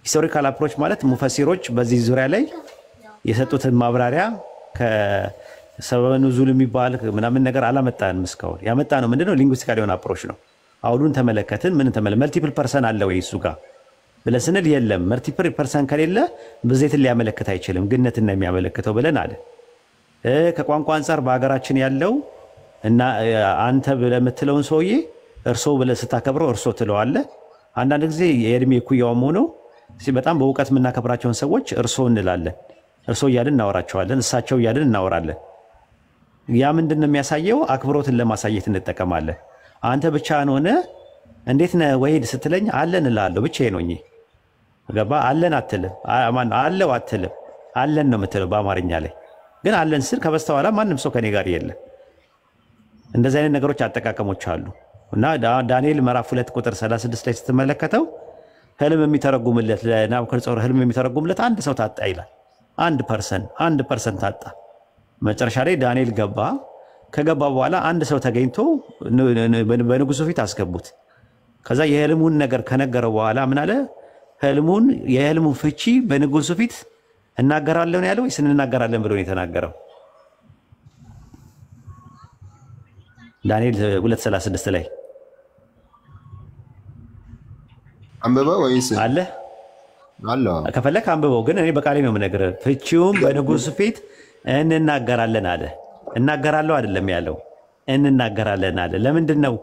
ሂስቶሪካል አፕሮች ማለት ሙፈሲሮች በዚህ ዙሪያ ላይ የሰጡትን ማብራሪያ ከሰበበ ኑዙል የሚባል ምናምን ነገር አላመጣንም። እስካሁን ያመጣነው ምንድነው? ሊንጉስቲካል የሆነ አፕሮች ነው። አውዱን ተመለከትን። ምን መልቲፕል ፐርሰን አለ ወይ እሱ ጋር ብለን ስንል የለም። መልቲፕል ፐርሰን ከሌለ ብዜትን ሊያመለክት አይችልም፣ ግነትን ነው የሚያመለክተው ብለን አለ። ከቋንቋ አንጻር በሀገራችን ያለው እና አንተ ብለህ የምትለውን ሰውዬ እርሶ ብለህ ስታከብረው እርሶ ትለዋለህ። አንዳንድ ጊዜ የእድሜ እኩያውም ሆኖ በጣም በእውቀት የምናከብራቸውን ሰዎች እርሶ እንላለን። እርሶ እያልን እናወራቸዋለን፣ እሳቸው እያልን እናወራለን። ያ ምንድን ነው የሚያሳየው? አክብሮትን ለማሳየት እንጠቀማለን። አንተ ብቻህን ሆነ እንዴት ነህ ወሂድ ስትለኝ አለን እላለሁ፣ ብቻዬን ሆኜ ገባ። አለን አትልም፣ አለው አትልም፣ አለን ነው የምትለው በአማርኛ ላይ። ግን አለን ስል ከበስተኋላ ማንም ሰው ከኔ ጋር የለም። እንደዚህ አይነት ነገሮች አጠቃቀሞች አሉ። እና ዳንኤል ምዕራፍ 2 ቁጥር 36 ላይ ስትመለከተው ህልም የሚተረጉምለት ለናቡከደነፆር ህልም የሚተረጉምለት አንድ ሰው ታጣ ይላል። አንድ ፐርሰን ታጣ። መጨረሻ ላይ ዳንኤል ገባ። ከገባ በኋላ አንድ ሰው ተገኝቶ በንጉሱ ፊት አስገቡት። ከዛ የህልሙን ነገር ከነገረው በኋላ ምን አለ? ህልሙን የህልሙን ፍቺ በንጉሱ ፊት እናገራለሁ ነው ያለው ወይስ እንናገራለን ብሎ ነው የተናገረው? ዳንኤል 2:36 ላይ አንብበው ወይስ አለ ከፈለክ አንብበው፣ ግን እኔ በቃሌ ነው የምነግርህ። ፍቺውም በንጉሱ ፊት እንናገራለን አለ። እናገራለሁ አይደለም ያለው፣ እንናገራለን አለ። ለምንድን ነው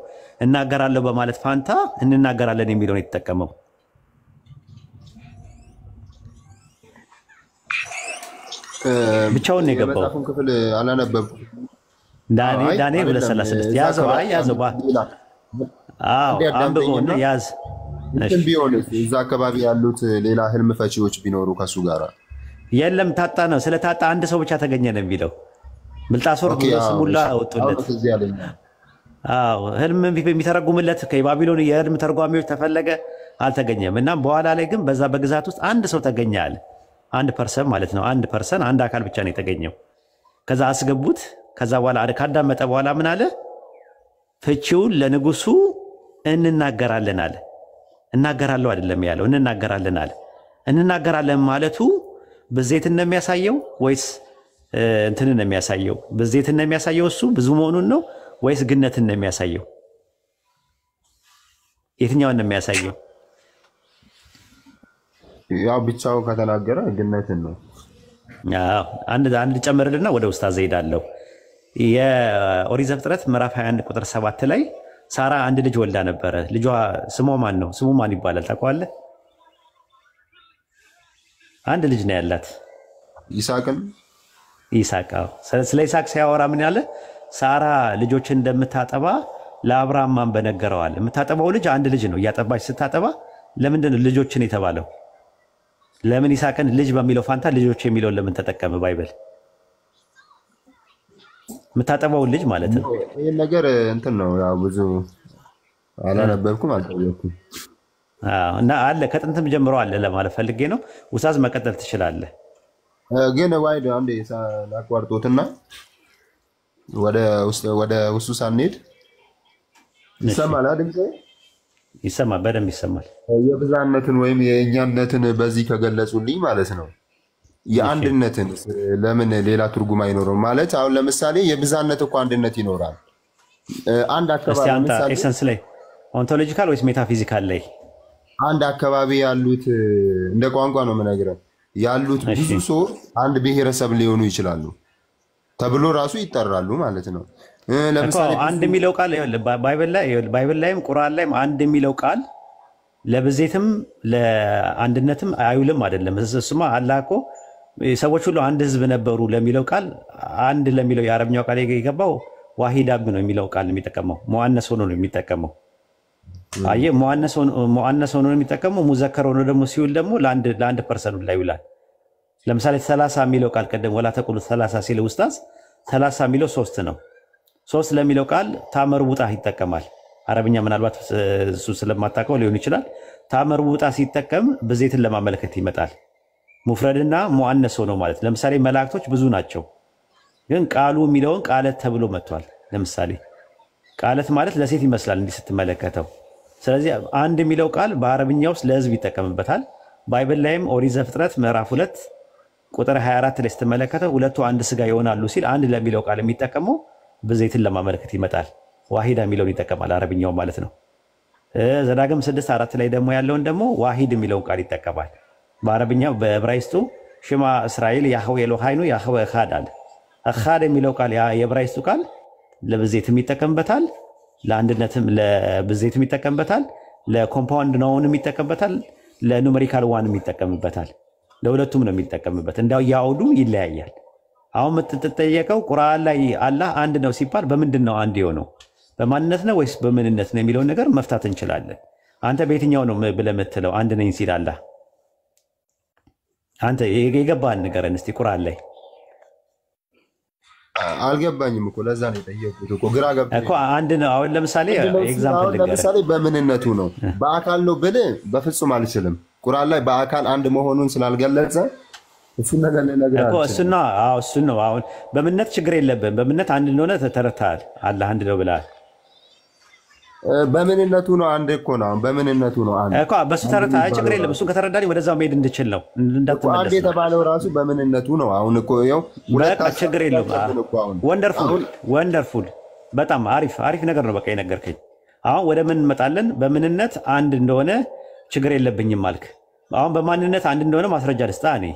እናገራለሁ በማለት ፋንታ እንናገራለን የሚለውን የተጠቀመው? ብቻውን ነው የገባው። የመጽሐፉን ክፍል አላነበብኩም። ዳንኤል 2:36 ያዘው። ያዘው። አንብበውና ያዝ። እንትን ቢሆን እዛ አካባቢ ያሉት ሌላ ህልም ፈቺዎች ቢኖሩ ከሱ ጋር የለም። ታጣ ነው። ስለታጣ አንድ ሰው ብቻ ተገኘ ነው የሚለው። ብልጣሶር ስሙላ አወጡለት። ህልም የሚተረጉምለት የባቢሎን የህልም ተርጓሚዎች ተፈለገ፣ አልተገኘም። እና በኋላ ላይ ግን በዛ በግዛት ውስጥ አንድ ሰው ተገኘ አለ። አንድ ፐርሰን ማለት ነው። አንድ ፐርሰን አንድ አካል ብቻ ነው የተገኘው። ከዛ አስገቡት። ከዛ በኋላ ካዳመጠ በኋላ ምን አለ? ፍቺውን ለንጉሱ እንናገራለን አለ። እናገራለሁ አይደለም ያለው፣ እንናገራለን አለ። እንናገራለን ማለቱ ብዜትን ነው የሚያሳየው ወይስ እንትንን ነው የሚያሳየው? ብዜትን ነው የሚያሳየው እሱ ብዙ መሆኑን ነው ወይስ ግነትን ነው የሚያሳየው? የትኛውን ነው የሚያሳየው? ያው ብቻው ከተናገረ ግነትን ነው። አንድ ጨምርልና ወደ ውስጥ አዘይዳለሁ። የኦሪት ዘፍጥረት ምዕራፍ 21 ቁጥር 7 ላይ ሳራ አንድ ልጅ ወልዳ ነበረ። ልጇ ስሙ ማን ነው? ስሙ ማን ይባላል ታውቀዋለህ? አንድ ልጅ ነው ያላት። ይስሐቅን። ይስሐቅ። ስለ ይስሐቅ ሲያወራ ምን ያለ? ሳራ ልጆችን እንደምታጠባ ለአብርሃም ማን በነገረዋል? የምታጠባው ልጅ አንድ ልጅ ነው። እያጠባች ስታጠባ ለምንድን ነው ልጆችን የተባለው? ለምን ይስሐቅን ልጅ በሚለው ፋንታ ልጆች የሚለውን ለምን ተጠቀመ ባይብል? የምታጠባውን ልጅ ማለት ነው። ይሄን ነገር እንትን ነው ያው ብዙ አላነበብኩም አልጠየኩም እና አለ ከጥንትም ጀምሮ አለ ለማለት ፈልጌ ነው። ውሳዝ መቀጠል ትችላለህ። ግን ዋይድ አንዴ ላቋርጦትና ወደ ውስጡ ሳንሄድ ይሰማል አይደል? ይሰማል፣ በደንብ ይሰማል። የብዛነትን ወይም የእኛነትን በዚህ ከገለጹልኝ ማለት ነው። የአንድነትን ለምን ሌላ ትርጉም አይኖርም? ማለት አሁን ለምሳሌ የብዛነት እኮ አንድነት ይኖራል። አንድ አካባቢ ለምሳሌ ኤሰንስ ላይ ኦንቶሎጂካል ወይስ ሜታፊዚካል ላይ አንድ አካባቢ ያሉት እንደ ቋንቋ ነው የምነግረን ያሉት ብዙ ሰው አንድ ብሔረሰብ ሊሆኑ ይችላሉ ተብሎ ራሱ ይጠራሉ ማለት ነው። ለምሳሌ አንድ የሚለው ቃል ባይብል ላይም ቁርአን ላይም አንድ የሚለው ቃል ለብዜትም ለአንድነትም አይውልም አይደለም። እሱማ አላህ እኮ ሰዎች ሁሉ አንድ ህዝብ ነበሩ ለሚለው ቃል አንድ ለሚለው የአረብኛው ቃል የገባው ዋሂዳ ነው የሚለው ቃል የሚጠቀመው ሙአነስ ሆኖ ነው የሚጠቀመው። አየህ፣ ሙአነስ ሆኖ ነው የሚጠቀመው። ሙዘከር ሆኖ ደግሞ ሲውል ደግሞ ለአንድ ፐርሰን ላይ ይውላል። ለምሳሌ 30 የሚለው ቃል ቀደም ወላ ተቁሉ 30 ሲል ኡስታዝ 30 የሚለው 3 ነው። 3 ለሚለው ቃል ታመርቡጣ ይጠቀማል። አረብኛ ምናልባት እሱ ስለማታውቀው ሊሆን ይችላል። ታመርቡጣ ሲጠቀም ብዜትን ለማመለከት ይመጣል። ሙፍረድና ሙአነስ ሆኖ ማለት ለምሳሌ መላእክቶች ብዙ ናቸው፣ ግን ቃሉ የሚለውን ቃለት ተብሎ መጥቷል። ለምሳሌ ቃለት ማለት ለሴት ይመስላል እንዲህ ስትመለከተው። ስለዚህ አንድ የሚለው ቃል በአረብኛ ውስጥ ለህዝብ ይጠቀምበታል። ባይብል ላይም ኦሪት ዘፍጥረት ምዕራፍ 2 ቁጥር 24 ላይ ስትመለከተው ሁለቱ አንድ ስጋ ይሆናሉ ሲል አንድ ለሚለው ቃል የሚጠቀመው ብዜትን ለማመለከት ይመጣል። ዋሂዳ የሚለውን ይጠቀማል አረብኛው ማለት ነው። ዘዳግም 6:4 ላይ ደግሞ ያለውን ደግሞ ዋሂድ የሚለውን ቃል ይጠቀማል። በአረብኛው በዕብራይስጡ ሽማ እስራኤል ያህዌ ኤሎሃይኑ ያህዌ እኻድ አለ። እኻድ የሚለው ቃል የዕብራይስጡ ቃል ለብዜትም ይጠቀምበታል፣ ለአንድነትም ለብዜትም ይጠቀምበታል፣ ለኮምፓውንድ ናውንም ይጠቀምበታል፣ ለኑሜሪካል ዋንም ይጠቀምበታል። ለሁለቱም ነው የሚጠቀምበት። እንዳው ያውዱ ይለያያል። አሁን የምትጠየቀው ቁርአን ላይ አላህ አንድ ነው ሲባል በምንድን ነው አንድ የሆነው? በማንነት ነው ወይስ በምንነት ነው የሚለውን ነገር መፍታት እንችላለን። አንተ በየትኛው ነው ብለህ የምትለው አንድ ነኝ ሲል አላህ? አንተ የገባህን ንገረን እስቲ። ቁርአን ላይ አልገባኝም እኮ ለዛ ነው የጠየቁት እኮ ግራ ገብቶኝ እኮ። አንድ ነው አሁን ለምሳሌ ኤግዛምፕል ልንገርህ። ለምሳሌ በምንነቱ ነው በአካል ነው ብልህ በፍጹም አልችልም። ቁርአን ላይ በአካል አንድ መሆኑን ስላልገለጸ እሱን ነገር ልነግርህ እኮ እሱን ነው። አሁን በምንነት ችግር የለብህም። በምንነት አንድ እንደሆነ ተረድተሃል። አላህ አንድ ነው ብለሃል። በምንነቱ ነው አንድ እኮ ነው። በምንነቱ ነው አንድ እኮ በሱ ተረታ ችግር የለም። እሱን ከተረዳኝ ወደዛው መሄድ እንድችል ነው እንዳትመለስ። አንድ የተባለው ራሱ በምንነቱ ነው። አሁን እኮ ያው በቃ ችግር የለም። ወንደርፉል በጣም አሪፍ ነገር ነው። በቃ የነገርከኝ። አሁን ወደ ምን እንመጣለን? በምንነት አንድ እንደሆነ ችግር የለብኝም አልክ። አሁን በማንነት አንድ እንደሆነ ማስረጃ ልስጣ እኔ።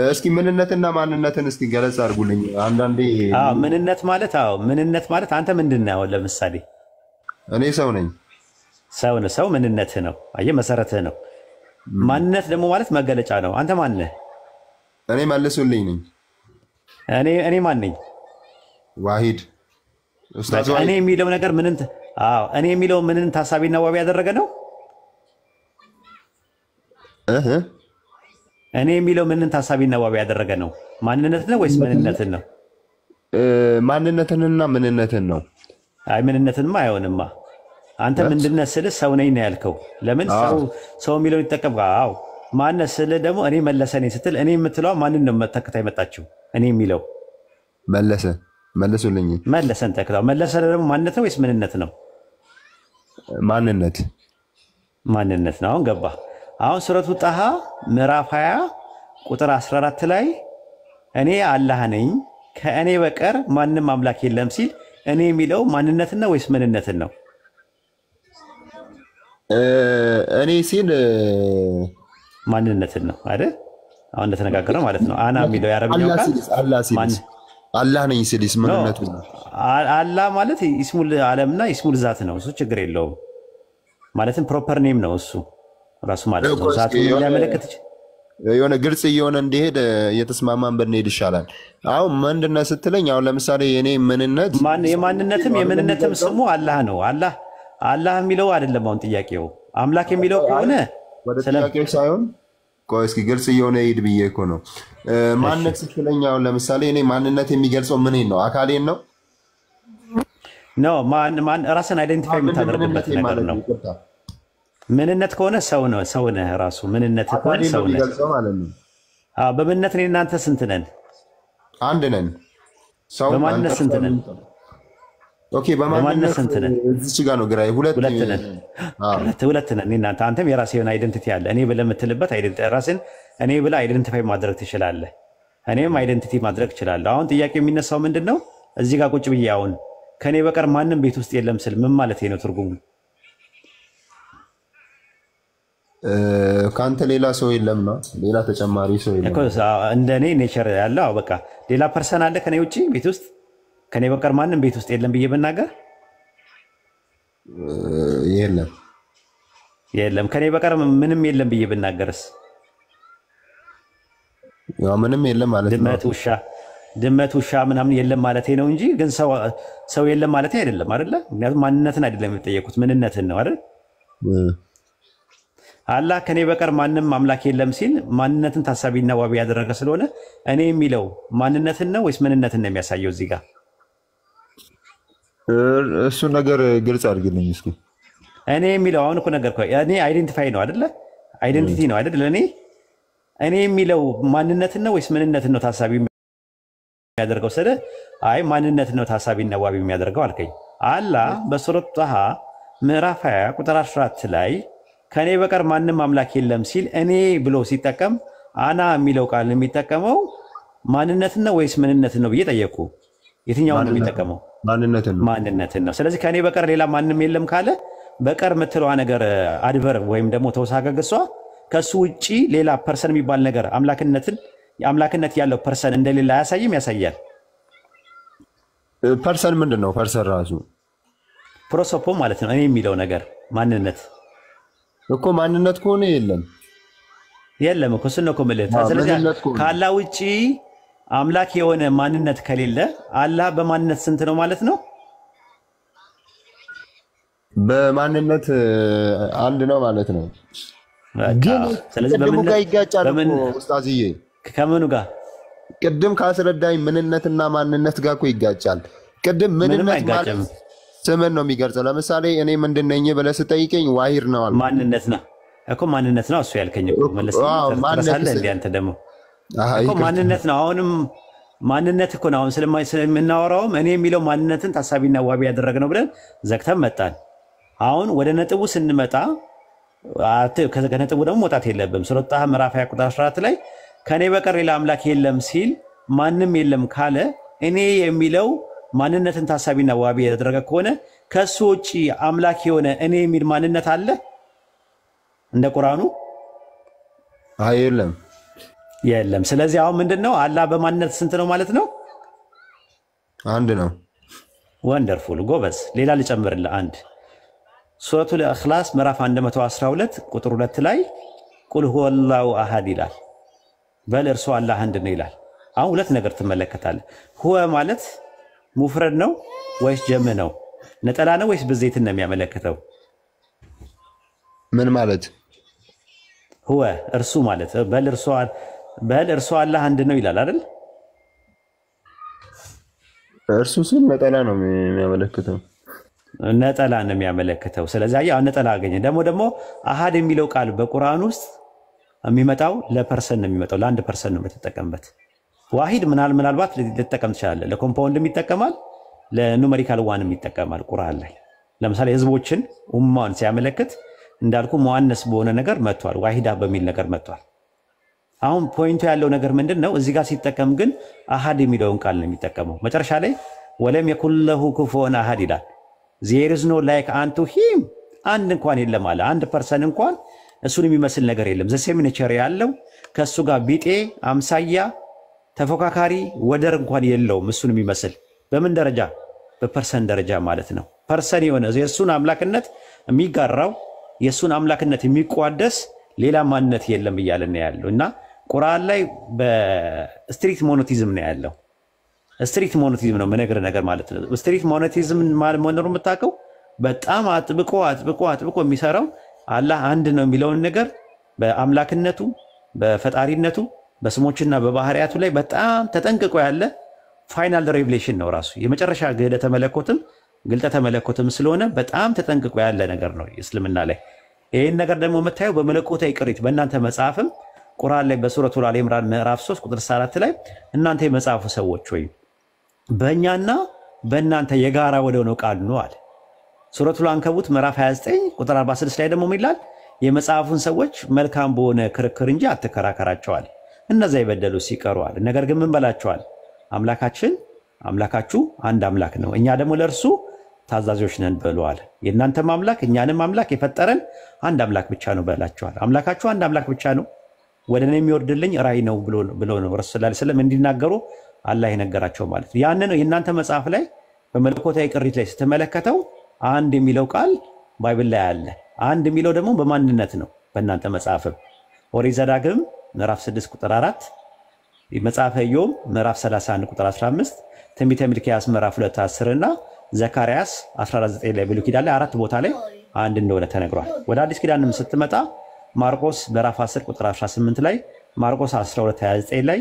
እስኪ ምንነትና ማንነትን እስኪ ገለጽ አድርጉልኝ። አንዳንዴ ምንነት ማለት አንተ ምንድን ነህ? ለምሳሌ እኔ ሰው ነኝ። ሰው ምንነትህ ነው። አየህ መሰረትህ ነው። ማንነት ደግሞ ማለት መገለጫ ነው። አንተ ማን ነህ? እኔ መልሱልኝ ነኝ። እኔ ማን ነኝ? ዋሂድ ኡስታዝ ዋሂድ። እኔ የሚለው ነገር እኔ የሚለው ምንን ታሳቢና ዋቢ ያደረገ ነው? እኔ የሚለው ምንን ታሳቢና ዋቢ ያደረገ ነው? ማንነትን ነው ወይስ ምንነትን ነው? ማንነትንና ምንነትን ነው። አይ ምንነትንማ አይሆንማ። አንተ ምንድነህ ስልህ ሰው ነኝ ነው ያልከው። ለምን ሰው የሚለውን ይጠቀም? አዎ ማነህ ስልህ ደግሞ እኔ መለሰ ነኝ ስትል እኔ የምትለዋ ማንን ነው ተከታይ መጣችው? እኔ የሚለው መልሱልኝ። መለሰን ተከታው። መለሰ ደግሞ ማንነት ነው ወይስ ምንነት ነው? ማንነት ነው። አሁን ገባ። አሁን ሱረቱ ጣሃ ምዕራፍ 20 ቁጥር 14 ላይ እኔ አላህ ነኝ ከእኔ በቀር ማንም አምላክ የለም ሲል እኔ የሚለው ማንነትን ነው ወይስ ምንነትን ነው? እኔ ሲል ማንነትን ነው አይደል? አሁን እንደተነጋገረው ማለት ነው። አና የሚለው የአረብኛው ቃል አላህ ነኝ ሲልስ ምንነቱ ነው? አላህ ማለት ኢስሙል ዓለምና ኢስሙል ዛት ነው። እሱ ችግር የለውም። ማለትም ፕሮፐር ኔም ነው እሱ ራሱ ማለት ነው። ዛቱ ሊያመለክት የሆነ ግልጽ እየሆነ እንዲሄድ እየተስማማን ብንሄድ ይሻላል። አሁን ምንድነው ስትለኝ፣ አሁን ለምሳሌ የኔ ምንነት የማንነትም የምንነትም ስሙ አላህ ነው። አላህ የሚለው አይደለም አሁን ጥያቄው። አምላክ የሚለው ከሆነ ወደ ጥያቄው ሳይሆን ቆይ እስኪ ግልጽ እየሆነ ሂድ ብዬ እኮ ነው። ማንነት ስትለኝ አሁን ለምሳሌ እኔ ማንነት የሚገልጸው ምንን ነው? አካሌን ነው ነው ማን ራስን አይደንቲፋይ የምታደርግበት ነገር ነው። ምንነት ከሆነ ሰው ነህ ራሱ ምንነት ከሆነ ሰው ነህ ማለት ነው። በምንነት እኔ እናንተ ስንት ነን? አንድ ነን። በማንነት ስንት ነን? ኦኬ በማንነት ስንት ነን? እዚች ጋር ነው ግራይ ሁለት ነን። እኔ እናንተ አንተም የራስህ የሆነ አይደንቲቲ አለ። እኔ ብለህ የምትልበት አይደንቲቲ ራስን እኔ ብለህ አይደንቲፋይ ማድረግ ትችላለህ። እኔም አይደንቲቲ ማድረግ እችላለሁ። አሁን ጥያቄ የሚነሳው ምንድነው? እዚህ ጋር ቁጭ ብዬ አሁን ከኔ በቀር ማንም ቤት ውስጥ የለም ስል ምን ማለት ነው ትርጉሙ? ካንተ ሌላ ሰው የለም ነው? ሌላ ተጨማሪ ሰው የለም? እንደኔ ኔቸር ያለው በቃ ሌላ ፐርሰን አለ ከኔ ውጪ ቤት ውስጥ? ከኔ በቀር ማንም ቤት ውስጥ የለም ብዬ ብናገር የለም። ከኔ በቀር ምንም የለም ብዬ ብናገርስ? ያው ምንም የለም ማለት ነው። ድመት ውሻ ምናምን የለም ማለት ነው እንጂ ግን ሰው የለም ማለት አይደለም አይደለ? ምክንያቱም ማንነትን አይደለም የሚጠየቁት ምንነትን ነው አይደል? አላህ ከኔ በቀር ማንም አምላክ የለም ሲል ማንነትን ታሳቢና ዋቢ ያደረገ ስለሆነ እኔ የሚለው ማንነትን ነው ወይስ ምንነትን ነው የሚያሳየው? እዚህ ጋር እሱ ነገር ግልጽ አድርግልኝ እስኪ። እኔ የሚለው አሁን እኮ ነገር እኔ አይደንቲፋይ ነው አይደለ? አይደንቲቲ ነው አይደል? እኔ የሚለው ማንነትን ነው ወይስ ምንነትን ነው ታሳቢ የሚያደርገው? ስለ አይ ማንነትን ነው ታሳቢና ዋቢ የሚያደርገው አልከኝ። አላህ በሱረቱ ጣሃ ምዕራፍ 20 ቁጥር 14 ላይ ከኔ በቀር ማንም አምላክ የለም ሲል እኔ ብሎ ሲጠቀም አና የሚለው ቃል የሚጠቀመው ማንነትን ነው ወይስ ምንነትን ነው ብዬ ጠየቁ። የትኛውን ነው የሚጠቀመው? ማንነትን ነው። ስለዚህ ከኔ በቀር ሌላ ማንም የለም ካለ በቀር የምትለዋ ነገር አድቨር ወይም ደግሞ ተውሳከ ግሷ ከሱ ውጪ ሌላ ፐርሰን የሚባል ነገር አምላክነት ያለው ፐርሰን እንደሌላ አያሳይም? ያሳያል። ፐርሰን ምንድን ነው? ፐርሰን ራሱ ፕሮሶፖ ማለት ነው። እኔ የሚለው ነገር ማንነት እኮ ማንነት ከሆነ የለም እኮ እሱን ነው እኮ የምልህ። ስለዚህ ከአላህ ውጪ አምላክ የሆነ ማንነት ከሌለ አላህ በማንነት ስንት ነው ማለት ነው? በማንነት አንድ ነው ማለት ነው። ግን ስለዚህ በምን ጋር ይጋጫል ኡስታዝዬ? ከምኑ ጋር? ቅድም ካስረዳኝ ምንነትና ማንነት ጋር እኮ ይጋጫል። ቅድም ምንነት ማለት ስምን ነው የሚገልጸው። ለምሳሌ እኔ ምንድን ነኝ ብለህ ስጠይቀኝ ዋሂድ ነው አልኩ። ማንነት ነው እኮ ማንነት ነው እሱ ያልከኝ እኮ መለስ ተረሳለህ እንዴ አንተ ደግሞ እኮ ማንነት ነው። አሁንም ማንነት እኮ ነው አሁን ስለምናወራውም እኔ የሚለው ማንነትን ታሳቢና ዋቢ ያደረግነው ብለን ዘግተን መጣን። አሁን ወደ ነጥቡ ስንመጣ ከነጥቡ ደግሞ መውጣት የለብም። ሱረቱ ጣሃ ምዕራፍ 20 ቁጥር 14 ላይ ከኔ በቀር ሌላ አምላክ የለም ሲል ማንም የለም ካለ እኔ የሚለው ማንነትን ታሳቢና ዋቢ ያደረገ ከሆነ ከሱ ውጪ አምላክ የሆነ እኔ የሚል ማንነት አለ እንደ ቁርአኑ? የለም የለም። ስለዚህ አሁን ምንድነው አላህ በማንነት ስንት ነው ማለት ነው? አንድ ነው። ወንደርፉል ጎበዝ። ሌላ ልጨምርልህ አንድ ሱረቱል ኢኽላስ ምዕራፍ 112 ቁጥር 2 ላይ ቁል ሁወላሁ አሐድ ይላል። በል እርሱ አላህ አንድ ነው ይላል። አሁን ሁለት ነገር ትመለከታለህ። ሁወ ማለት ሙፍረድ ነው ወይስ ጀም ነው? ነጠላ ነው ወይስ ብዜትን ነው የሚያመለክተው? ምን ማለት ሁወ እርሱ ማለት በል እርሱ አላህ አንድ ነው ይላል አይደል? እርሱ ሲል ነጠላ ነው የሚያመለክተው። ነጠላ ነው የሚያመለክተው። ስለዚህ አያ ነጠላ አገኘ። ደግሞ አሃድ የሚለው ቃል በቁርአን ውስጥ የሚመጣው ለፐርሰን ነው የሚመጣው፣ ለአንድ ፐርሰን ነው የምትጠቀምበት። ዋሂድ ምናልባት ልትጠቀም ትችላለህ። ለኮምፓውንድም ይጠቀማል፣ ለኑሜሪካል ዋንም ይጠቀማል። ቁርአን ላይ ለምሳሌ ህዝቦችን ኡማን ሲያመለክት እንዳልኩ ሙአነስ በሆነ ነገር መጥቷል፣ ዋሂዳ በሚል ነገር መጥቷል። አሁን ፖይንቱ ያለው ነገር ምንድነው? እዚህ ጋር ሲጠቀም ግን አሃድ የሚለውን ቃል ነው የሚጠቀመው። መጨረሻ ላይ ወለም የኩን ለሁ ኩፉወን አሃድ ይላል። ዜር ኢዝ ኖ ላይክ አንቱ ሂም አንድ እንኳን የለም አለ። አንድ ፐርሰን እንኳን እሱን የሚመስል ነገር የለም። ዘሴም ኔቸር ያለው ከሱ ጋር ቢጤ አምሳያ ተፎካካሪ ወደር እንኳን የለውም እሱን የሚመስል። በምን ደረጃ? በፐርሰን ደረጃ ማለት ነው። ፐርሰን የሆነ የእሱን አምላክነት የሚጋራው የእሱን አምላክነት የሚቋደስ ሌላ ማንነት የለም እያለን ያለው እና ቁርአን ላይ በስትሪክት ሞኖቲዝም ነው ያለው። ስትሪክት ሞኖቲዝም ነው መነገር ነገር ማለት ነው። ስትሪክት ሞኖቲዝም መኖሩ የምታውቀው በጣም አጥብቆ የሚሰራው አላህ አንድ ነው የሚለውን ነገር በአምላክነቱ በፈጣሪነቱ በስሞችና በባህሪያቱ ላይ በጣም ተጠንቅቆ ያለ ፋይናል ሬቨሌሽን ነው ራሱ የመጨረሻ ግልጠተ መለኮትም ስለሆነ በጣም ተጠንቅቆ ያለ ነገር ነው እስልምና ላይ። ይህን ነገር ደግሞ የምታየው በመለኮታዊ ቅሪት በእናንተ መጽሐፍም ቁርአን ላይ በሱረቱል አሊ ኢምራን ምዕራፍ 3 ቁጥር 4 ላይ እናንተ የመጽሐፉ ሰዎች ወይ በእኛና በእናንተ የጋራ ወደሆነው ቃል ነው አለ። ሱረቱል አንከቡት ምዕራፍ 29 ቁጥር 46 ላይ ደግሞ ይላል የመጽሐፉን ሰዎች መልካም በሆነ ክርክር እንጂ አትከራከራቸዋል፣ እነዛ የበደሉ ሲቀሩዋል። ነገር ግን ምን በላቸዋል? አምላካችሁ አንድ አምላክ ነው፣ እኛ ደግሞ ለእርሱ ታዛዦች ነን በሏል። የእናንተም አምላክ እኛንም አምላክ የፈጠረን አንድ አምላክ ብቻ ነው በላቸዋል። አምላካችሁ አንድ አምላክ ብቻ ነው፣ ወደ እኔ የሚወርድልኝ ራእይ ነው ብሎ ነው ረሱል ሰለላሁ ዐለይሂ ወሰለም እንዲናገሩ አላህ የነገራቸው ማለት ነው። ያንን የእናንተ መጽሐፍ ላይ በመለኮታዊ ቅሪት ላይ ስትመለከተው አንድ የሚለው ቃል ባይብል ላይ አለ። አንድ የሚለው ደግሞ በማንነት ነው በእናንተ መጽሐፍም ኦሪት ዘዳግም ምዕራፍ 6 ቁጥር 4፣ መጽሐፈ ኢዮብ ምዕራፍ 31 ቁጥር 15፣ ትንቢተ ሚልክያስ ምዕራፍ 2 10 እና ዘካርያስ 19 ላይ ብሉይ ኪዳን ላይ 4 ቦታ ላይ አንድ እንደሆነ ተነግሯል። ወደ አዲስ ኪዳንም ስትመጣ ማርቆስ ምዕራፍ 10 ቁጥር 18 ላይ፣ ማርቆስ 12 29 ላይ፣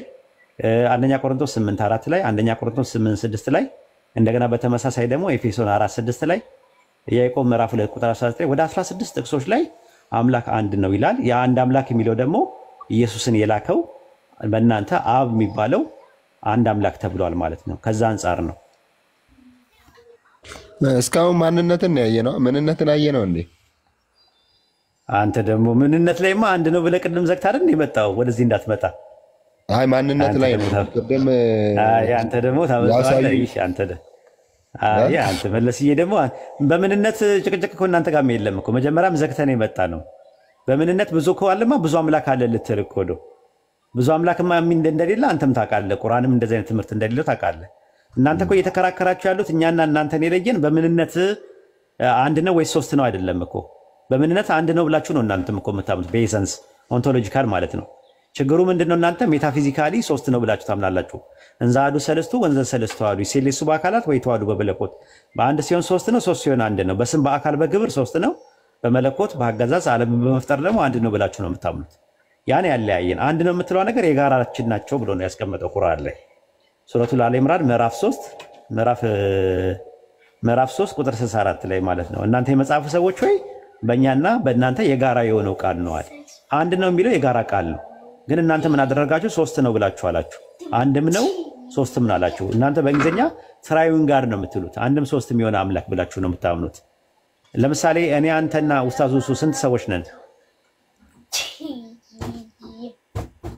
አንደኛ ቆሮንቶስ 8 4 ላይ፣ አንደኛ ቆሮንቶስ 8 6 ላይ፣ እንደገና በተመሳሳይ ደግሞ ኤፌሶን 4 6 ላይ፣ ያዕቆብ ምዕራፍ 2 ቁጥር 19 ወደ 16 ጥቅሶች ላይ አምላክ አንድ ነው ይላል። የአንድ አምላክ የሚለው ደግሞ ኢየሱስን የላከው በእናንተ አብ የሚባለው አንድ አምላክ ተብሏል ማለት ነው። ከዛ አንጻር ነው። እስካሁን ማንነትን ያየ ነው። ምንነትን ያየ ነው እንዴ? አንተ ደግሞ ምንነት ላይማ አንድ ነው ብለህ ቅድም ዘግተህ አይደል የመጣው? ወደዚህ እንዳትመጣ። አይ ማንነት ላይ ነው ቅድም። አንተ ደግሞ ታመጣለህ። አንተ መለስዬ ደግሞ በምንነት ጭቅጭቅ እኮ እናንተ ጋር የለም እኮ። መጀመሪያም ዘግተህ ነው የመጣ ነው። በምንነት ብዙ እኮ አለማ ብዙ አምላክ አለ ልትል እኮ ነው። ብዙ አምላክማ እንደሌለ አንተም ታውቃለህ። ቁርአንም እንደዚህ አይነት ትምህርት እንደሌለው ታውቃለህ። እናንተ እኮ እየተከራከራችሁ ያሉት እኛና እናንተን የለየን በምንነት አንድ ነው ወይስ ሶስት ነው አይደለም እኮ። በምንነት አንድ ነው ብላችሁ ነው እናንተም እኮ የምታምኑት፣ በኤሰንስ ኦንቶሎጂካል ማለት ነው። ችግሩ ምንድነው? እናንተ ሜታፊዚካሊ ሶስት ነው ብላችሁ ታምናላችሁ። እንዘ አሐዱ ሰለስቱ ወንዘ ሰለስቱ አሐዱ ይሴልሱ በአካላት ወይ ተዋሕዱ በመለኮት። በአንድ ሲሆን ሶስት ነው፣ ሶስት ሲሆን አንድ ነው። በስም በአካል በግብር ሶስት ነው፣ በመለኮት በአገዛዝ ዓለምን በመፍጠር ደግሞ አንድ ነው ብላችሁ ነው የምታምኑት። ያን ያለያየን አንድ ነው የምትለው ነገር የጋራችን ናቸው ብሎ ነው ያስቀመጠው ቁርአን ላይ ሱረቱል አሊ ኢምራን ምዕራፍ 3 ቁጥር 64 ላይ ማለት ነው። እናንተ የመጽሐፉ ሰዎች ሆይ በእኛና በእናንተ የጋራ የሆነው ቃል ነው አለ። አንድ ነው የሚለው የጋራ ቃል ነው። ግን እናንተ ምን አደረጋችሁ? ሶስት ነው ብላችሁ አላችሁ። አንድም ነው ሶስትም ነው አላችሁ። እናንተ በእንግሊዝኛ ትራዩን ጋር ነው የምትሉት። አንድም ሶስትም የሆነ አምላክ ብላችሁ ነው የምታምኑት። ለምሳሌ እኔ አንተና ኡስታዝ ኡሱ ስንት ሰዎች ነን?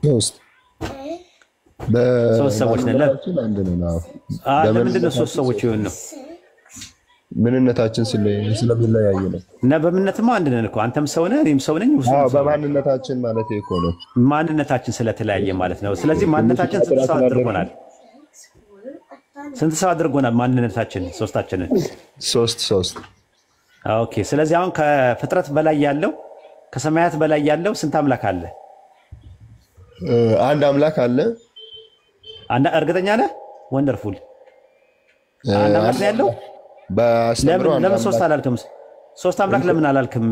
ሶስት ሰዎች ነን። ለምንድን ነው ሶስት ሰዎች የሆን ነው? ምንነታችን ስለሚለያየ ነው። እና በምንነትማ አንድ ነን እኮ አንተም ሰው ነህ እኔም ሰው ነኝ። በማንነታችን ማለት እኮ ነው። ማንነታችን ስለተለያየ ማለት ነው። ስለዚህ ማንነታችን ስንት ሰው አድርጎናል? ስንት ሰው አድርጎናል ማንነታችን? ሶስታችንን ሶስት። ኦኬ። ስለዚህ አሁን ከፍጥረት በላይ ያለው ከሰማያት በላይ ያለው ስንት አምላክ አለ? አንድ አምላክ አለ። እርግጠኛ ነህ? ወንደርፉል። አንድ አምላክ ነው ያለው። ለምን ሶስት አላልክም? ሶስት አምላክ ለምን አላልክም?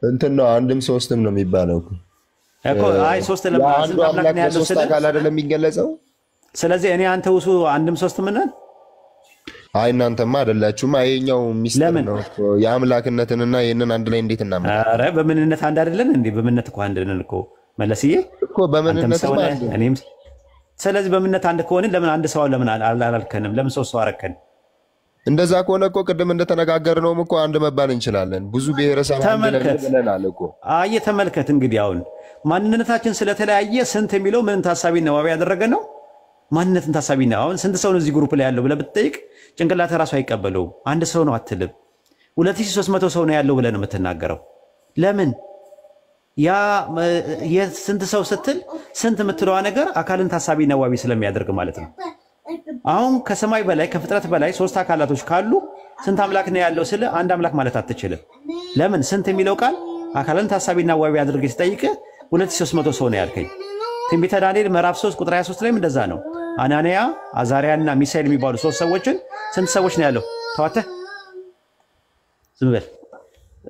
እንትን ነው አንድም ሶስትም ነው የሚባለው እኮ። አይ ሶስት ለምን አንድ አምላክ ነው ያለው? ሶስት አካል አይደለም የሚገለጸው። ስለዚህ እኔ አንተ ውሱ አንድም ሶስትም ነን። አይ እናንተማ አይደላችሁም። አይኛው ሚስጥር ነው የአምላክነትንና ይሄንን አንድ ላይ እንዴት እናምናለን? ኧረ በምንነት አንድ አይደለን እንዴ? በምንነት እኮ አንድ ነን እኮ መለስዬ እኮ በምንነት አንድ እኔም። ስለዚህ በምንነት አንድ ከሆንን ለምን አንድ ሰው ለምን አላልከንም? ለምን ሶስት ሰው አረከን? እንደዛ ከሆነ እኮ ቅድም እንደተነጋገርነውም እኮ አንድ መባል እንችላለን። ብዙ ብሔረሰብ ብለናል እኮ። አየህ ተመልከት እንግዲህ አሁን ማንነታችን ስለተለያየ ስንት የሚለው ምንን ታሳቢ ነው ዋቢ ያደረገ ነው? ማንነትን ታሳቢ ነው። አሁን ስንት ሰው ነው እዚህ ግሩፕ ላይ ያለው ብለህ ብትጠይቅ ጭንቅላት ራሱ አይቀበለውም። አንድ ሰው ነው አትልም። 2300 ሰው ነው ያለው ብለህ ነው የምትናገረው። ለምን? ያ ስንት ሰው ስትል ስንት የምትለዋ ነገር አካልን ታሳቢ ነው ዋቢ ስለሚያደርግ ማለት ነው። አሁን ከሰማይ በላይ ከፍጥረት በላይ ሶስት አካላቶች ካሉ ስንት አምላክ ነው ያለው ስለ አንድ አምላክ ማለት አትችልም። ለምን? ስንት የሚለው ቃል አካልን ታሳቢና ዋቢ አድርገህ ሲጠይቅ 2300 ሰው ነው ያልከኝ። ትንቢተ ዳንኤል ምዕራፍ 3 ቁጥር 23 ላይም እንደዛ ነው። አናንያ አዛሪያና ሚሳኤል የሚባሉ ሶስት ሰዎችን ስንት ሰዎች ነው ያለው? ተዋተ ዝም በል።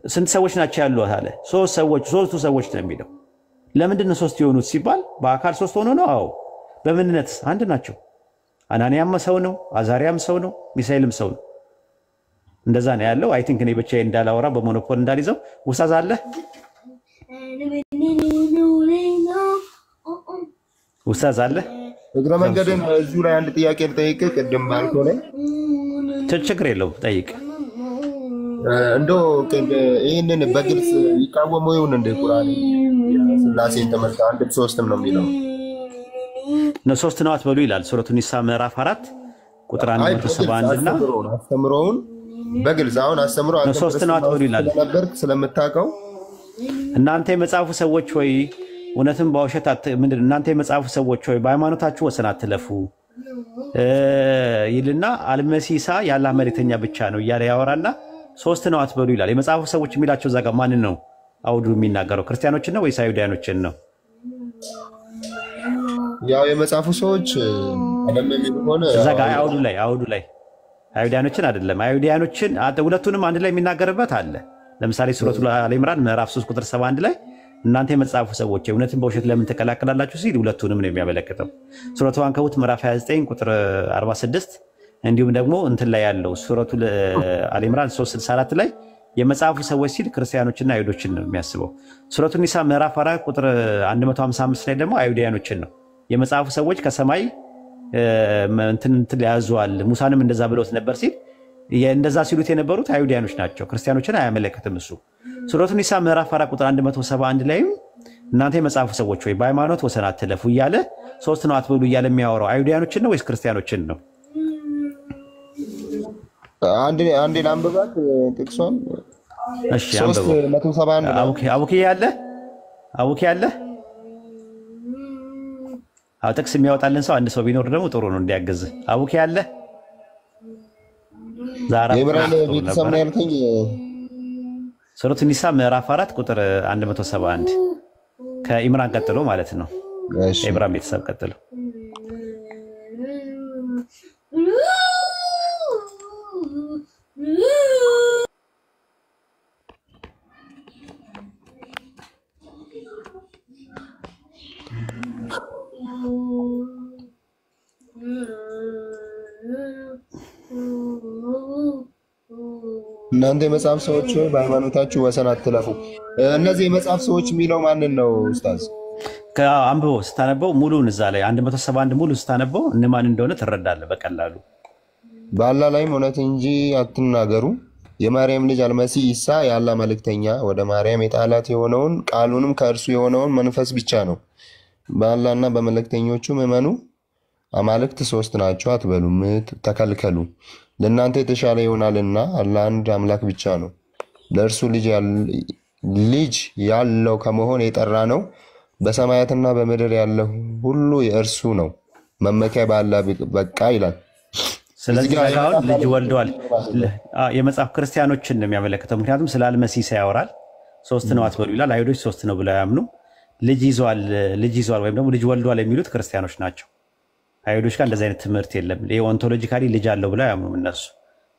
ስንት ሰዎች ናቸው ያሉ አለ? ሶስቱ ሰዎች ነው የሚለው። ለምንድን ነው ሶስት የሆኑት ሲባል በአካል ሶስት ሆኖ ነው? አዎ። በምንነት አንድ ናቸው። አናንያም ሰው ነው፣ አዛሪያም ሰው ነው፣ ሚሳኤልም ሰው ነው። እንደዛ ነው ያለው። አይ ቲንክ እኔ ብቻዬን እንዳላወራ በሞኖፖል እንዳልይዘው ውሳዝ አለ ውሳዝ አለ። እግረ መንገድን እዚሁ ላይ አንድ ጥያቄ ልጠይቅህ። ቅድም ባልከው ላይ ችግር የለውም ጠይቅ። እንደው ይህንን በግልጽ ይቃወሙ ይሁን እንደ ቁርአን ስላሴን ተመልከት አንድም ሶስትም ነው የሚለው ነው። ሶስት ነው አትበሉ ይላል ሱረቱ ኒሳ ምዕራፍ 4 ቁጥር 171 እና አስተምሮውን በግልጽ አሁን አስተምሮ ነው ሶስት ነው አትበሉ ይላል። ነበር ስለምታውቀው እናንተ የመጽሐፉ ሰዎች ሆይ እውነትም በውሸት ምንድን እናንተ የመጽሐፉ ሰዎች ሆይ በሃይማኖታችሁ ወሰን አትለፉ ይልና አልመሲሳ ያለ መልእክተኛ ብቻ ነው እያለ ያወራና ሶስት ነው አትበሉ ይላል። የመጽሐፉ ሰዎች የሚላቸው እዛ ጋር ማንን ነው አውዱ የሚናገረው? ክርስቲያኖችን ነው ወይስ አይሁዳኖችን ነው? ያው የመጽሐፉ ሰዎች አደም የሚሆነ እዛ ጋር አውዱ ላይ አይሁዳኖችን አይደለም። አይሁዳኖችን ሁለቱንም አንድ ላይ የሚናገርበት አለ። ለምሳሌ ሱረቱ አሊ ኢምራን ምዕራፍ 3 ቁጥር 71 ላይ እናንተ የመጽሐፉ ሰዎች እውነትን በውሸት ለምን ተቀላቀላላችሁ ሲል ሁለቱንም ነው የሚያመለክተው። ሱረቱ አንከቡት ምዕራፍ 29 ቁጥር 46 እንዲሁም ደግሞ እንትን ላይ ያለው ሱረቱ አሊ ኢምራን 364 ላይ የመጽሐፉ ሰዎች ሲል ክርስቲያኖችና አይሁዶችን ነው የሚያስበው። ሱረቱ ኒሳ ምዕራፍ 4 ቁጥር 155 ላይ ደግሞ አይሁዳኖችን ነው የመጽሐፉ ሰዎች ከሰማይ እንትን ያዟል ሙሳንም እንደዛ ብለውት ነበር ሲል እንደዛ ሲሉት የነበሩት አይሁዳኖች ናቸው። ክርስቲያኖችን አያመለክትም እሱ። ሱረቱ ኒሳ ምዕራፍ 4 ቁጥር 171 ላይም እናንተ የመጽሐፉ ሰዎች ወይ በሃይማኖት ወሰን አትለፉ እያለ ሶስት ነው አትበሉ እያለ የሚያወራው አይሁዳኖችን ነው ወይስ ክርስቲያኖችን ነው? አንዴ ላንብባት ጥቅሷን። እሺ አንብበው። 371 አቡኪ ያለ ጥቅስ የሚያወጣልን ሰው አንድ ሰው ቢኖር ደግሞ ጥሩ ነው እንዲያገዝ። አቡኪ ያለ የኢምራን ቤተሰብ ነው ያልከኝ? ሱረቱ ኒሳ ምዕራፍ 4 ቁጥር 171 ከኢምራን ቀጥሎ ማለት ነው። ከኢምራን ቤተሰብ ቀጥሎ እናንተ የመጽሐፍ ሰዎች በሃይማኖታችሁ ወሰን አትለፉ። እነዚህ የመጽሐፍ ሰዎች የሚለው ማንን ነው ኡስታዝ? አንብቦ ስታነበው ሙሉን እዛ ላይ 171 ሙሉ ስታነበው እነማን እንደሆነ ትረዳለህ በቀላሉ። በአላህ ላይም እውነት እንጂ አትናገሩ። የማርያም ልጅ አልመሲህ ኢሳ የአላህ መልእክተኛ ወደ ማርያም የጣላት የሆነውን ቃሉንም ከእርሱ የሆነውን መንፈስ ብቻ ነው። በአላህና በመልእክተኞቹም እመኑ። አማልክት ሶስት ናቸው አትበሉም፣ ተከልከሉ። ለእናንተ የተሻለ ይሆናልና አላህ አንድ አምላክ ብቻ ነው። ለእርሱ ልጅ ያለው ከመሆን የጠራ ነው። በሰማያትና በምድር ያለው ሁሉ የእርሱ ነው። መመኪያ በአላህ በቃ ይላል። ስለዚህ አሁን ልጅ ወልደዋል የመጽሐፍ ክርስቲያኖችን ነው የሚያመለክተው። ምክንያቱም ስለ አልመሲህ ያወራል። ሶስት ነው አትበሉ ይላል። አይሁዶች ሶስት ነው ብለው ያምኑ። ልጅ ይዟል ወይም ደግሞ ልጅ ወልደዋል የሚሉት ክርስቲያኖች ናቸው። አይሁዶች ጋር እንደዚህ አይነት ትምህርት የለም። ኦንቶሎጂካሊ ልጅ አለው ብለው ያምኑ እነሱ።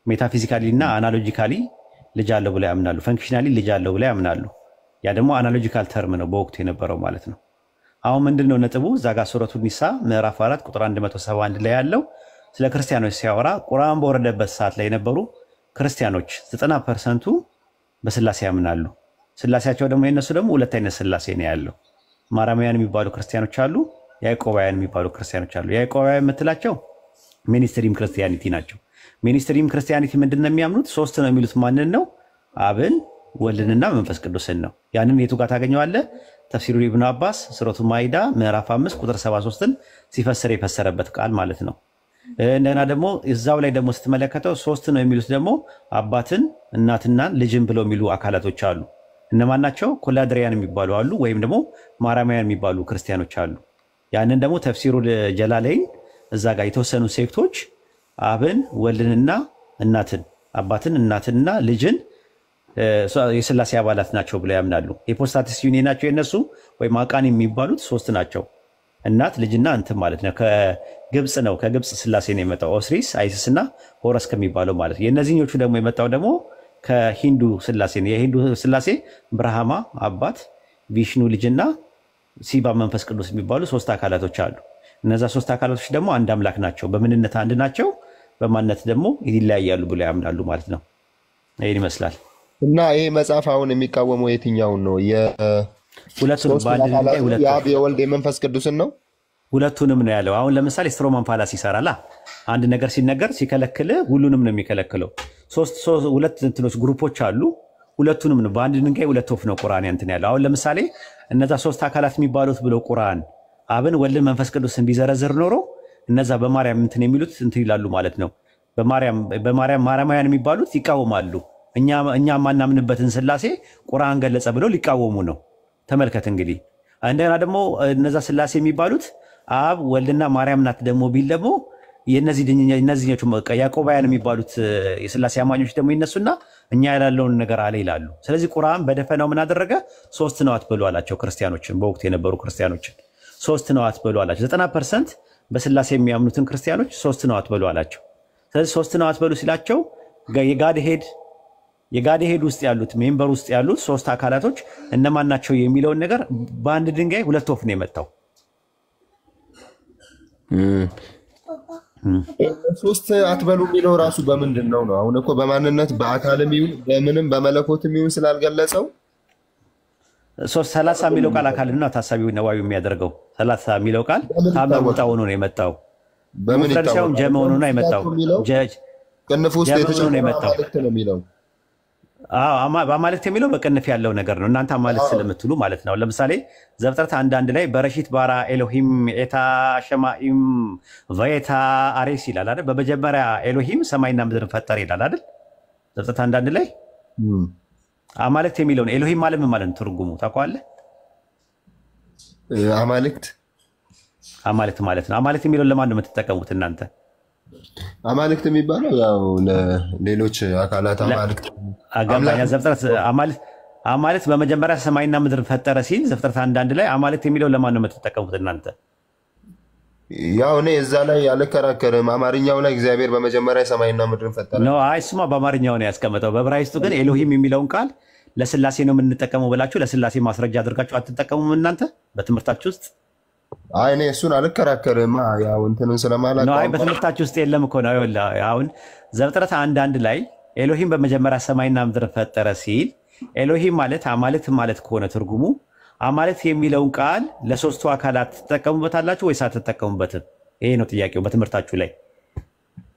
ሜታፊዚካሊ እና አናሎጂካሊ ልጅ አለው ብለው ያምናሉ። ፈንክሽናሊ ልጅ አለው ብለው ያምናሉ። ያ ደግሞ አናሎጂካል ተርም ነው በወቅቱ የነበረው ማለት ነው። አሁን ምንድነው ነጥቡ? እዛ ጋር ሱረቱ ኒሳ ምዕራፍ 4 ቁጥር 171 ላይ ያለው ስለ ክርስቲያኖች ሲያወራ ቁርአን በወረደበት ሰዓት ላይ የነበሩ ክርስቲያኖች 90%ቱ በስላሴ ያምናሉ። ስላሴያቸው ደግሞ የነሱ ደግሞ ሁለት አይነት ስላሴ ነው ያለው። ማርያማውያን የሚባሉ ክርስቲያኖች አሉ፣ ያዕቆባውያን የሚባሉ ክርስቲያኖች አሉ። ያዕቆባውያን የምትላቸው ሚኒስትሪም ክርስቲያኒቲ ናቸው። ሚኒስትሪም ክርስቲያኒቲ ምንድነው የሚያምኑት? ሶስት ነው የሚሉት ማንን ነው? አብን ወልድንና መንፈስ ቅዱስን ነው። ያንን የቱ ጋር ታገኘዋለህ? ተፍሲሩ ኢብኑ አባስ ሱረቱ ማኢዳ ምዕራፍ 5 ቁጥር 73ን ሲፈስር የፈሰረበት ቃል ማለት ነው። እንደገና ደግሞ እዛው ላይ ደግሞ ስትመለከተው ሶስት ነው የሚሉት ደግሞ አባትን እናትና ልጅን ብለው የሚሉ አካላቶች አሉ። እነማን ናቸው? ኮላድሪያን የሚባሉ አሉ፣ ወይም ደግሞ ማርያማውያን የሚባሉ ክርስቲያኖች አሉ። ያንን ደግሞ ተፍሲሩ ጀላለይን እዛ ጋር የተወሰኑ ሴክቶች አብን ወልድንና እናትን አባትን እናትንና ልጅን የስላሴ አባላት ናቸው ብለው ያምናሉ። የፖስታቲስ ዩኒ ናቸው የነሱ ወይም አቃን የሚባሉት ሶስት ናቸው። እናት ልጅና እንትን ማለት ነው። ከግብጽ ነው፣ ከግብጽ ስላሴ ነው የመጣው። ኦስሪስ አይሲስ እና ሆረስ ከሚባለው ማለት ነው። የእነዚህኞቹ ደግሞ የመጣው ደግሞ ከሂንዱ ስላሴ ነው። የሂንዱ ስላሴ ብርሃማ አባት፣ ቪሽኑ ልጅና ሲባ መንፈስ ቅዱስ የሚባሉ ሶስት አካላቶች አሉ። እነዛ ሶስት አካላቶች ደግሞ አንድ አምላክ ናቸው። በምንነት አንድ ናቸው፣ በማንነት ደግሞ ይለያያሉ ብለው ያምናሉ ማለት ነው። ይህን ይመስላል። እና ይሄ መጽሐፍ አሁን የሚቃወመው የትኛውን ነው? ሁለቱንም በአንድ ድንጋይ የአብ የወልድ የመንፈስ ቅዱስን ነው። ሁለቱንም ነው ያለው። አሁን ለምሳሌ ስትሮማን ፓላስ ይሰራል። አንድ ነገር ሲነገር ሲከለክል ሁሉንም ነው የሚከለክለው። ሁለት እንትኖች ግሩፖች አሉ። ሁለቱንም ነው በአንድ ድንጋይ ሁለት ወፍ ነው ቁርአን እንትን ያለው። አሁን ለምሳሌ እነዛ ሶስት አካላት የሚባሉት ብለው ቁርአን አብን ወልድን መንፈስ ቅዱስን ቢዘረዝር ኖሮ እነዛ በማርያም እንትን የሚሉት እንትን ይላሉ ማለት ነው። በማርያም ማርያማውያን የሚባሉት ይቃወማሉ። እኛ ማናምንበትን ስላሴ ቁርአን ገለጸ ብለው ሊቃወሙ ነው። ተመልከት እንግዲህ። እንደገና ደግሞ እነዛ ስላሴ የሚባሉት አብ ወልድና ማርያም ናት ደግሞ ቢል ደግሞ የነዚህኞቹ ያዕቆባውያን የሚባሉት የስላሴ አማኞች ደግሞ ይነሱና እኛ ያላለውን ነገር አለ ይላሉ። ስለዚህ ቁርአን በደፈናው ምን አደረገ? ሶስት ነው አትበሉ አላቸው ክርስቲያኖችን፣ በወቅቱ የነበሩ ክርስቲያኖችን ሶስት ነው አትበሉ አላቸው። 90% በስላሴ የሚያምኑትን ክርስቲያኖች ሶስት ነው አትበሉ አላቸው። ስለዚህ ሶስት ነው አትበሉ ሲላቸው የጋድ ሄድ ውስጥ ያሉት ሜምበር ውስጥ ያሉት ሶስት አካላቶች እነማን ናቸው የሚለውን ነገር በአንድ ድንጋይ ሁለት ወፍ ነው የመታው። ሶስት አትበሉ የሚለው ራሱ በምንድን ነው? አሁን እኮ በማንነት በአካልም ይሁን በምንም በመለኮትም ይሁን ስላልገለጸው 30 የሚለው ቃል አካልና ታሳቢው ነዋዩ የሚያደርገው 30 የሚለው ቃል ታመጣ ሆኖ ነው የመጣው። በምን ይታወቃል? ጀመ ሆኖ ነው የመጣው። ቅንፍ ውስጥ የተጨመረ ነው የሚለው አማልክት የሚለው በቅንፍ ያለው ነገር ነው። እናንተ አማልክት ስለምትሉ ማለት ነው። ለምሳሌ ዘፍጥረት አንዳንድ ላይ በረሺት ባራ ኤሎሂም ኤታ ሸማኢም ቬታ አሬስ ይላል አይደል? በመጀመሪያ ኤሎሂም ሰማይና ምድርን ፈጠረ ይላል አይደል? ዘፍጥረት አንዳንድ ላይ አማልክት የሚለውን ኤሎሂም ማለት ምን ማለት ነው? ትርጉሙ ታውቀዋለህ? አማልክት ማለት ነው። አማልክት የሚለውን ለማን ነው የምትጠቀሙት እናንተ? አማልክት የሚባለው ያው ለሌሎች አካላት አማልክት አጋማኛ ዘፍጥረት አማልክት በመጀመሪያ ሰማይና ምድር ፈጠረ ሲል ዘፍጥረት አንዳንድ ላይ አማልክት የሚለው ለማን ነው የምትጠቀሙት እናንተ? ያው እኔ እዛ ላይ አልከራከርም። አማርኛው ላይ እግዚአብሔር በመጀመሪያ ሰማይና ምድርን ፈጠረ ነው። አይ እሱማ በአማርኛው ነው ያስቀመጠው። በዕብራይስጡ ግን ኤሎሂም የሚለውን ቃል ለስላሴ ነው የምንጠቀመው ብላችሁ ለስላሴ ማስረጃ አድርጋችሁ አትጠቀሙም እናንተ በትምህርታችሁ ውስጥ? አይ እኔ እሱን አልከራከርም። ያው እንትንን ስለማላውቅ አይ በትምህርታችሁ ውስጥ የለም እኮ ነው። አሁን ዘፍጥረት አንዳንድ ላይ ኤሎሂም በመጀመሪያ ሰማይና ምድር ፈጠረ ሲል ኤሎሂም ማለት አማልክት ማለት ከሆነ ትርጉሙ አማልክት የሚለውን ቃል ለሶስቱ አካላት ትጠቀሙበታላችሁ ወይስ አትጠቀሙበትም? ይሄ ነው ጥያቄው በትምህርታችሁ ላይ።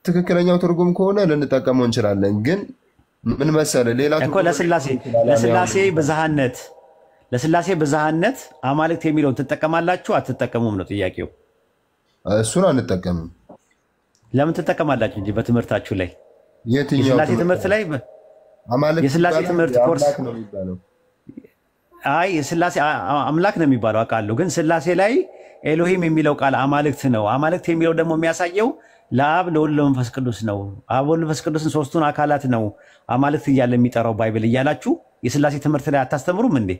ትክክለኛው ትርጉም ከሆነ ልንጠቀመው እንችላለን። ግን ምን መሰለህ ሌላ እኮ ለስላሴ ብዝሃነት አማልክት የሚለውን ትጠቀማላችሁ አትጠቀሙም ነው ጥያቄው። እሱን አንጠቀምም። ለምን ትጠቀማላችሁ እንጂ በትምህርታችሁ ላይ? የትኛው የስላሴ ትምህርት ላይ የስላሴ ትምህርት ኮርስ ነው የሚባለው? አይ የስላሴ አምላክ ነው የሚባለው አውቃለሁ። ግን ስላሴ ላይ ኤሎሂም የሚለው ቃል አማልክት ነው። አማልክት የሚለው ደግሞ የሚያሳየው ለአብ ለወልድ ለመንፈስ ቅዱስ ነው። አብ ወልድ መንፈስ ቅዱስን ሶስቱን አካላት ነው አማልክት እያለ የሚጠራው ባይብል እያላችሁ የስላሴ ትምህርት ላይ አታስተምሩም እንዴ?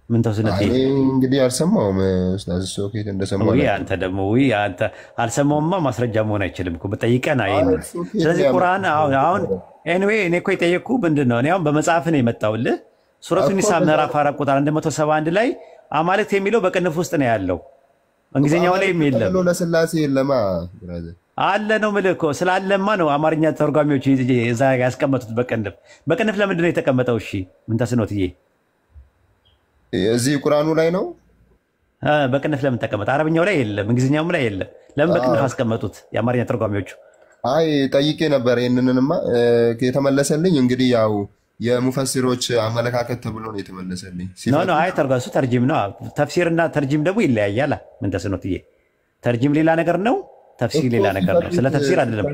ምን ተውስነት እንግዲህ አልሰማሁም። ኡስታዝ ሶኬት እንደሰማሁ አንተ ደግሞ አንተ አልሰማውማ ማስረጃ መሆን አይችልም እኮ በጠይቀና ይሄን። ስለዚህ ቁርአን አሁን ኤኒዌይ እኔ እኮ የጠየቅኩ ምንድን ነው? እኔ አሁን በመጽሐፍ ነው የመጣሁልህ። ሱረቱ ኒሳ ምዕራፍ 4 ቁጥር 171 ላይ አማልክት የሚለው በቅንፍ ውስጥ ነው ያለው። እንግሊዝኛው ላይ የለም። ለስላሴ የለማ ብራዘር አለ ነው የምልህ እኮ ስላለማ ነው አማርኛ ተርጓሚዎች እዛ ያስቀመጡት በቅንፍ። በቅንፍ ለምንድን ነው የተቀመጠው? እሺ ምን ተስኖትዬ እዚህ ቁርአኑ ላይ ነው በቅንፍ ለምን ተቀመጠ? አረብኛው ላይ የለም፣ እንግሊዝኛውም ላይ የለም። ለምን በቅንፍ አስቀመጡት የአማርኛ ተርጓሚዎቹ? አይ ጠይቄ ነበር። ይህንንማ የተመለሰልኝ እንግዲህ ያው የሙፈሲሮች አመለካከት ተብሎ ነው የተመለሰልኝ። ኖ አይ ተርጓሱ ተርጂም ነው። ተፍሲርና ተርጂም ደግሞ ይለያያል። ምን ተስኖትዬ ተርጂም ሌላ ነገር ነው፣ ተፍሲር ሌላ ነገር ነው። ስለ ተፍሲር አይደለም።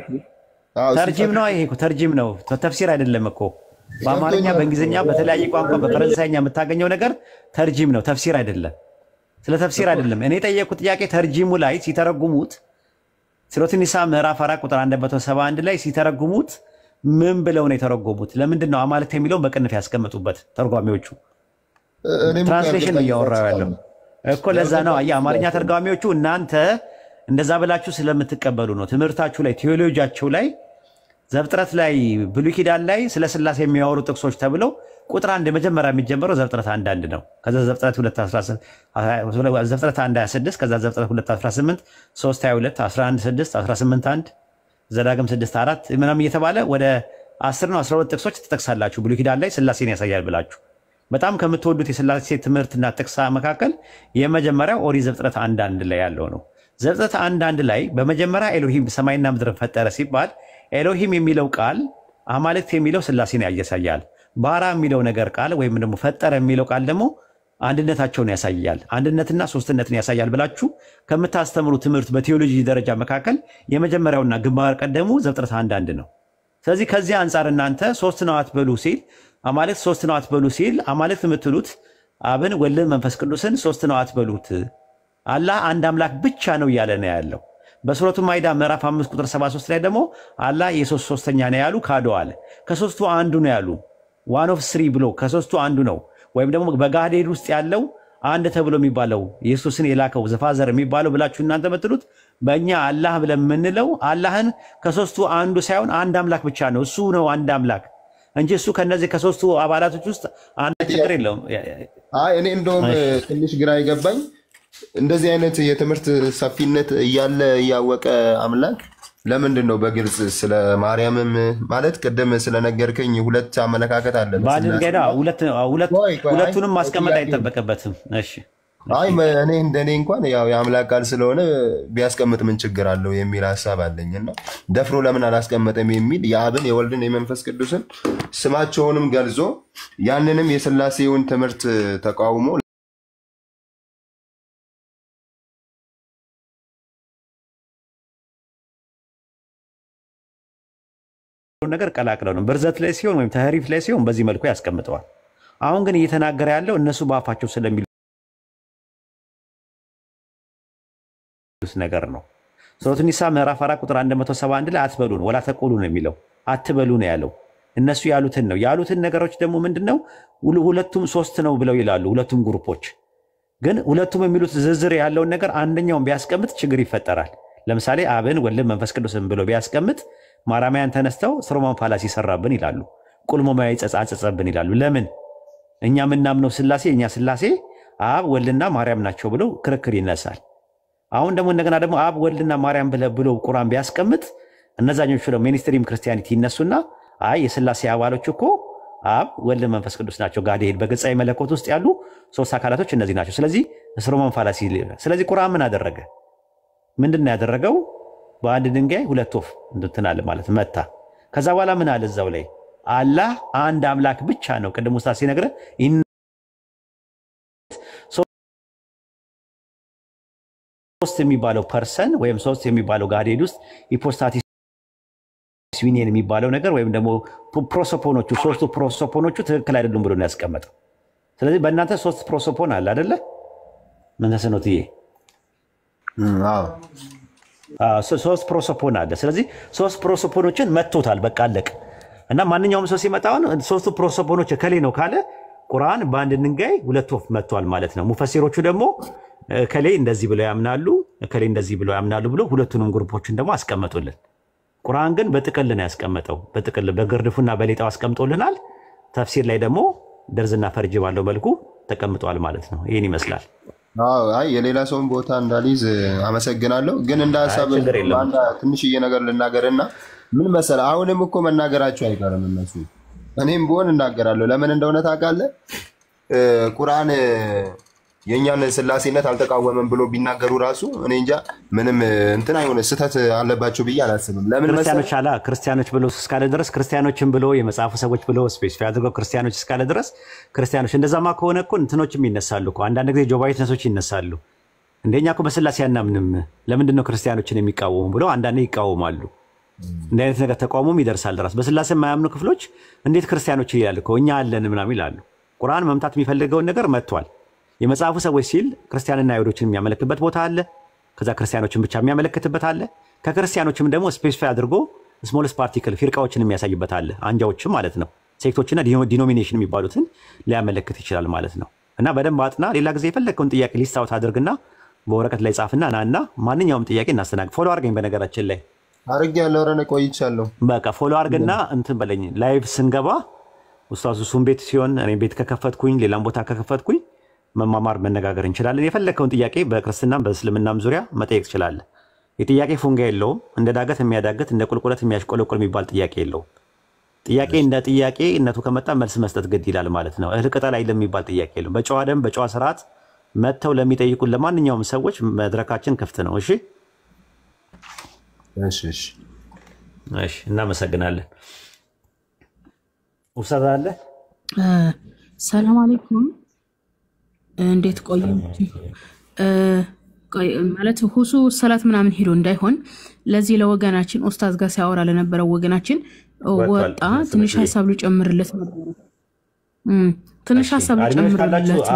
ተርጂም ነው። ይሄ ተርጂም ነው፣ ተፍሲር አይደለም እኮ። በአማርኛ በእንግሊዝኛ በተለያየ ቋንቋ በፈረንሳይኛ የምታገኘው ነገር ተርጂም ነው፣ ተፍሲር አይደለም። ስለ ተፍሲር አይደለም እኔ የጠየቁት ጥያቄ። ተርጂሙ ላይ ሲተረጉሙት ሱረቱ ኒሳ ምዕራፍ 4 ቁጥር 171 ላይ ሲተረጉሙት ምን ብለው ነው የተረጎሙት? ለምንድን ነው አማልክት የሚለውን በቅንፍ ያስቀመጡበት ተርጓሚዎቹ? ትራንስሌሽን ነው እያወራሁ ያለው እኮ። ለዛ ነው የአማርኛ ተርጓሚዎቹ እናንተ እንደዛ ብላችሁ ስለምትቀበሉ ነው። ትምህርታችሁ ላይ ቴዎሎጂያቸው ላይ ዘፍጥረት ላይ ብሉይ ኪዳን ላይ ስለ ስላሴ የሚያወሩ ጥቅሶች ተብለው ቁጥር 1 መጀመሪያ የሚጀምረው ዘፍጥረት 1:1 ነው። ከዛ ዘፍጥረት 1:26 ከዛ ዘፍጥረት 2:18 3:22 11:6 18:1 ዘዳግም 6:4 ምናምን እየተባለ ወደ 10 ነው 12 ጥቅሶች ትጠቅሳላችሁ ብሉይ ኪዳን ላይ ስላሴን ያሳያል ብላችሁ። በጣም ከምትወዱት የስላሴ ትምህርትና ጥቅሳ መካከል የመጀመሪያው ኦሪት ዘፍጥረት 1:1 ላይ ያለው ነው። ዘፍጥረት 1:1 ላይ በመጀመሪያ ኤሎሂም ሰማይና ምድርን ፈጠረ ሲባል ኤሎሂም የሚለው ቃል አማልክት የሚለው ስላሴን ያሳያል። ባራ የሚለው ነገር ቃል ወይም ደግሞ ፈጠረ የሚለው ቃል ደግሞ አንድነታቸውን ያሳያል። አንድነትና ሶስትነትን ያሳያል ብላችሁ ከምታስተምሩ ትምህርት በቴዎሎጂ ደረጃ መካከል የመጀመሪያውና ግንባር ቀደሙ ዘፍጥረት 1:1 ነው። ስለዚህ ከዚህ አንጻር እናንተ ሶስት ነው አትበሉ ሲል አማልክት ሶስት ነው አትበሉ ሲል አማልክት የምትሉት አብን ወልድን መንፈስ ቅዱስን ሶስት ነው አትበሉት፣ አላህ አንድ አምላክ ብቻ ነው እያለ ነው ያለው። በሱረቱ ማይዳ ምዕራፍ 5 ቁጥር 73 ላይ ደግሞ አላህ የሶስት ሶስተኛ ነው ያሉ ካደዋል። ከሶስቱ አንዱ ነው ያሉ ዋን ኦፍ ስሪ ብሎ ከሶስቱ አንዱ ነው። ወይም ደግሞ በጋዴድ ውስጥ ያለው አንድ ተብሎ የሚባለው ኢየሱስን የላከው ዘፋዘር የሚባለው ብላችሁ እናንተ የምትሉት በእኛ አላህ ብለን የምንለው አላህን ከሶስቱ አንዱ ሳይሆን አንድ አምላክ ብቻ ነው። እሱ ነው አንድ አምላክ እንጂ እሱ ከነዚህ ከሶስቱ አባላቶች ውስጥ አንድ ችግር የለውም። አይ እኔ እንደውም ትንሽ ግራ ይገባኝ እንደዚህ አይነት የትምህርት ሰፊነት እያለ እያወቀ አምላክ ለምንድን ነው በግልጽ ስለ ማርያምም ማለት ቅድም ስለነገርከኝ ሁለት አመለካከት አለ። ሁለቱንም ማስቀመጥ አይጠበቅበትም። እሺ አይ እኔ እንደኔ እንኳን ያው የአምላክ ቃል ስለሆነ ቢያስቀምጥ ምን ችግር አለው የሚል ሀሳብ አለኝና ደፍሮ ለምን አላስቀመጠም የሚል የአብን የወልድን የመንፈስ ቅዱስን ስማቸውንም ገልጾ ያንንም የስላሴውን ትምህርት ተቃውሞ ነገር ቀላቅለው ነው በርዘት ላይ ሲሆን ወይም ተህሪፍ ላይ ሲሆን በዚህ መልኩ ያስቀምጠዋል። አሁን ግን እየተናገረ ያለው እነሱ በአፋቸው ስለሚሉት ነገር ነው። ሱረቱ ኒሳ ምዕራፍ 4 ቁጥር 171 ላይ አትበሉ ነው ወላ ተቆሉ ነው የሚለው። አትበሉ ነው ያለው። እነሱ ያሉትን ነው ያሉትን ነገሮች ደግሞ ምንድነው? ሁለቱም ሶስት ነው ብለው ይላሉ ሁለቱም ግሩፖች። ግን ሁለቱም የሚሉት ዝርዝር ያለውን ነገር አንደኛውን ቢያስቀምጥ ችግር ይፈጠራል። ለምሳሌ አብን ወልድ መንፈስ ቅዱስን ብሎ ቢያስቀምጥ ማራማያን ተነስተው ስትሮማን ፋላሲ ይሰራብን ይላሉ። ቁልሞማይ ጸጻጸብን ይላሉ። ለምን? እኛ ምናምነው ስላሴ እኛ ስላሴ አብ ወልድና ማርያም ናቸው ብሎ ክርክር ይነሳል። አሁን ደግሞ እንደገና ደግሞ አብ ወልድና ማርያም ብሎ ቁርአን ቢያስቀምጥ እነዛኞቹ ደግሞ ሚኒስትሪም ክርስቲያኒቲ ይነሱና አይ የስላሴ አባሎች እኮ አብ ወልድ መንፈስ ቅዱስ ናቸው። ጋዴድ በገጻዊ መለኮት ውስጥ ያሉ ሶስት አካላቶች እነዚህ ናቸው። ስለዚህ እስሮማን ፋላሲ። ስለዚህ ቁርአን ምን አደረገ? ምንድነው ያደረገው? በአንድ ድንጋይ ሁለት ወፍ እንትናለ ማለት መታ። ከዛ በኋላ ምን አለ እዛው ላይ አላህ አንድ አምላክ ብቻ ነው። ቅድም ኡስታዝ ሲነግረን ሶስት የሚባለው ፐርሰን ወይም ሶስት የሚባለው ጋዴድ ውስጥ ሂፖስታቲስ ዩኒየን የሚባለው ነገር ወይም ደግሞ ፕሮሶፖኖቹ ሶስቱ ፕሮሶፖኖቹ ትክክል አይደሉም ብሎ ነው ያስቀመጠው። ስለዚህ በእናንተ ሶስት ፕሮሶፖን አለ አይደለ? ምን ተሰኖትዬ? ሶስት ፕሮሶፖን አለ። ስለዚህ ሶስት ፕሮሶፖኖችን መጥቶታል። በቃ አለቀ። እና ማንኛውም ሰው ሲመጣውን ሶስቱ ፕሮሶፖኖች ከሌ ነው ካለ ቁርአን በአንድ ድንጋይ ሁለት ወፍ መጥቷል ማለት ነው። ሙፈሲሮቹ ደግሞ ከሌ እንደዚህ ብለው ያምናሉ፣ ከሌ እንደዚህ ብለው ያምናሉ ብሎ ሁለቱንም ግሩፖችን ደግሞ አስቀመጡልን። ቁርአን ግን በጥቅል ነው ያስቀመጠው። በጥቅል በግርድፉና በሌጣው አስቀምጦልናል። ተፍሲር ላይ ደግሞ ደርዝና ፈርጅ ባለው መልኩ ተቀምጧል ማለት ነው። ይሄን ይመስላል። አይ የሌላ ሰውን ቦታ እንዳልይዝ አመሰግናለሁ። ግን እንደ ሐሳብ ትንሽዬ ነገር ልናገርና ምን መሰለህ፣ አሁንም እኮ መናገራቸው አይቀርም እነሱ። እኔም ብሆን እናገራለሁ። ለምን እንደሆነ ታውቃለህ? ቁርአን የኛን ስላሴነት አልተቃወመም ብሎ ቢናገሩ ራሱ እኔ እንጃ ምንም እንትን አይሆነ ስህተት አለባቸው ብዬ አላስብም። ለምን ክርስቲያኖች አላ ክርስቲያኖች ብሎ እስካለ ድረስ ክርስቲያኖችን ብሎ የመጽሐፉ ሰዎች ብሎ ስፔሲፊክ አድርገው ክርስቲያኖች እስካለ ድረስ ክርስቲያኖች እንደዛማ ከሆነ እኮ እንትኖችም ይነሳሉ እኮ አንዳንድ ጊዜ ጆባዊትነቶች ይነሳሉ። እንደኛ እኮ በስላሴ አናምንም ለምንድን ነው ክርስቲያኖችን የሚቃወሙ ብሎ አንዳንዴ ይቃወማሉ። እንደ አይነት ነገር ተቃውሞም ይደርሳል ድረስ በስላሴ የማያምኑ ክፍሎች እንዴት ክርስቲያኖች ይላሉ እኮ እኛ አለን ምናምን ይላሉ። ቁርአን መምታት የሚፈልገውን ነገር መጥቷል። የመጽሐፉ ሰዎች ሲል ክርስቲያንና አይሁዶችን የሚያመለክትበት ቦታ አለ። ከዛ ክርስቲያኖችን ብቻ የሚያመለክትበት አለ። ከክርስቲያኖችም ደግሞ ስፔሲፋይ አድርጎ ስሞልስ ፓርቲክል ፊርቃዎችን የሚያሳይበት አለ። አንጃዎችም ማለት ነው። ሴክቶችና ዲኖሚኔሽን የሚባሉትን ሊያመለክት ይችላል ማለት ነው። እና በደንብ አጥና። ሌላ ጊዜ የፈለግከውን ጥያቄ ሊስታውት አድርግና በወረቀት ላይ ጻፍና ናና ማንኛውም ጥያቄ እናስተናግድ። ፎሎ አድርገኝ። በነገራችን ላይ አድርጌያለሁ። ኧረ ቆይቻለሁ። በቃ ፎሎ አድርግና እንትን በለኝ። ላይቭ ስንገባ ኡስታዝ ሱም ቤት ሲሆን እኔ ቤት ከከፈትኩኝ ሌላም ቦታ ከከፈትኩኝ መማማር መነጋገር እንችላለን። የፈለከውን ጥያቄ በክርስትናም በእስልምናም ዙሪያ መጠየቅ ትችላለህ። የጥያቄ ፉንጋ የለውም። እንደ ዳገት የሚያዳገት እንደ ቁልቁለት የሚያሽቆለቁል የሚባል ጥያቄ የለውም። ጥያቄ እንደ ጥያቄነቱ ከመጣ መልስ መስጠት ግድ ይላል ማለት ነው። እህል ቅጠል አይደለም የሚባል ጥያቄ የለውም። በጨዋ ደም በጨዋ ስርዓት መጥተው ለሚጠይቁን ለማንኛውም ሰዎች መድረካችን ክፍት ነው። እሺ እሺ እሺ እሺ። እናመሰግናለን። ኡስታዝ አለ። ሰላም አለይኩም። እንዴት ቆዩ? ማለት ሁሱ ሰላት ምናምን ሄዶ እንዳይሆን ለዚህ ለወገናችን ኡስታዝ ጋር ሲያወራ ለነበረው ወገናችን ወጣ ትንሽ ሐሳብ ልጨምርለት ነበር። ትንሽ ሐሳብ ልጨምርለት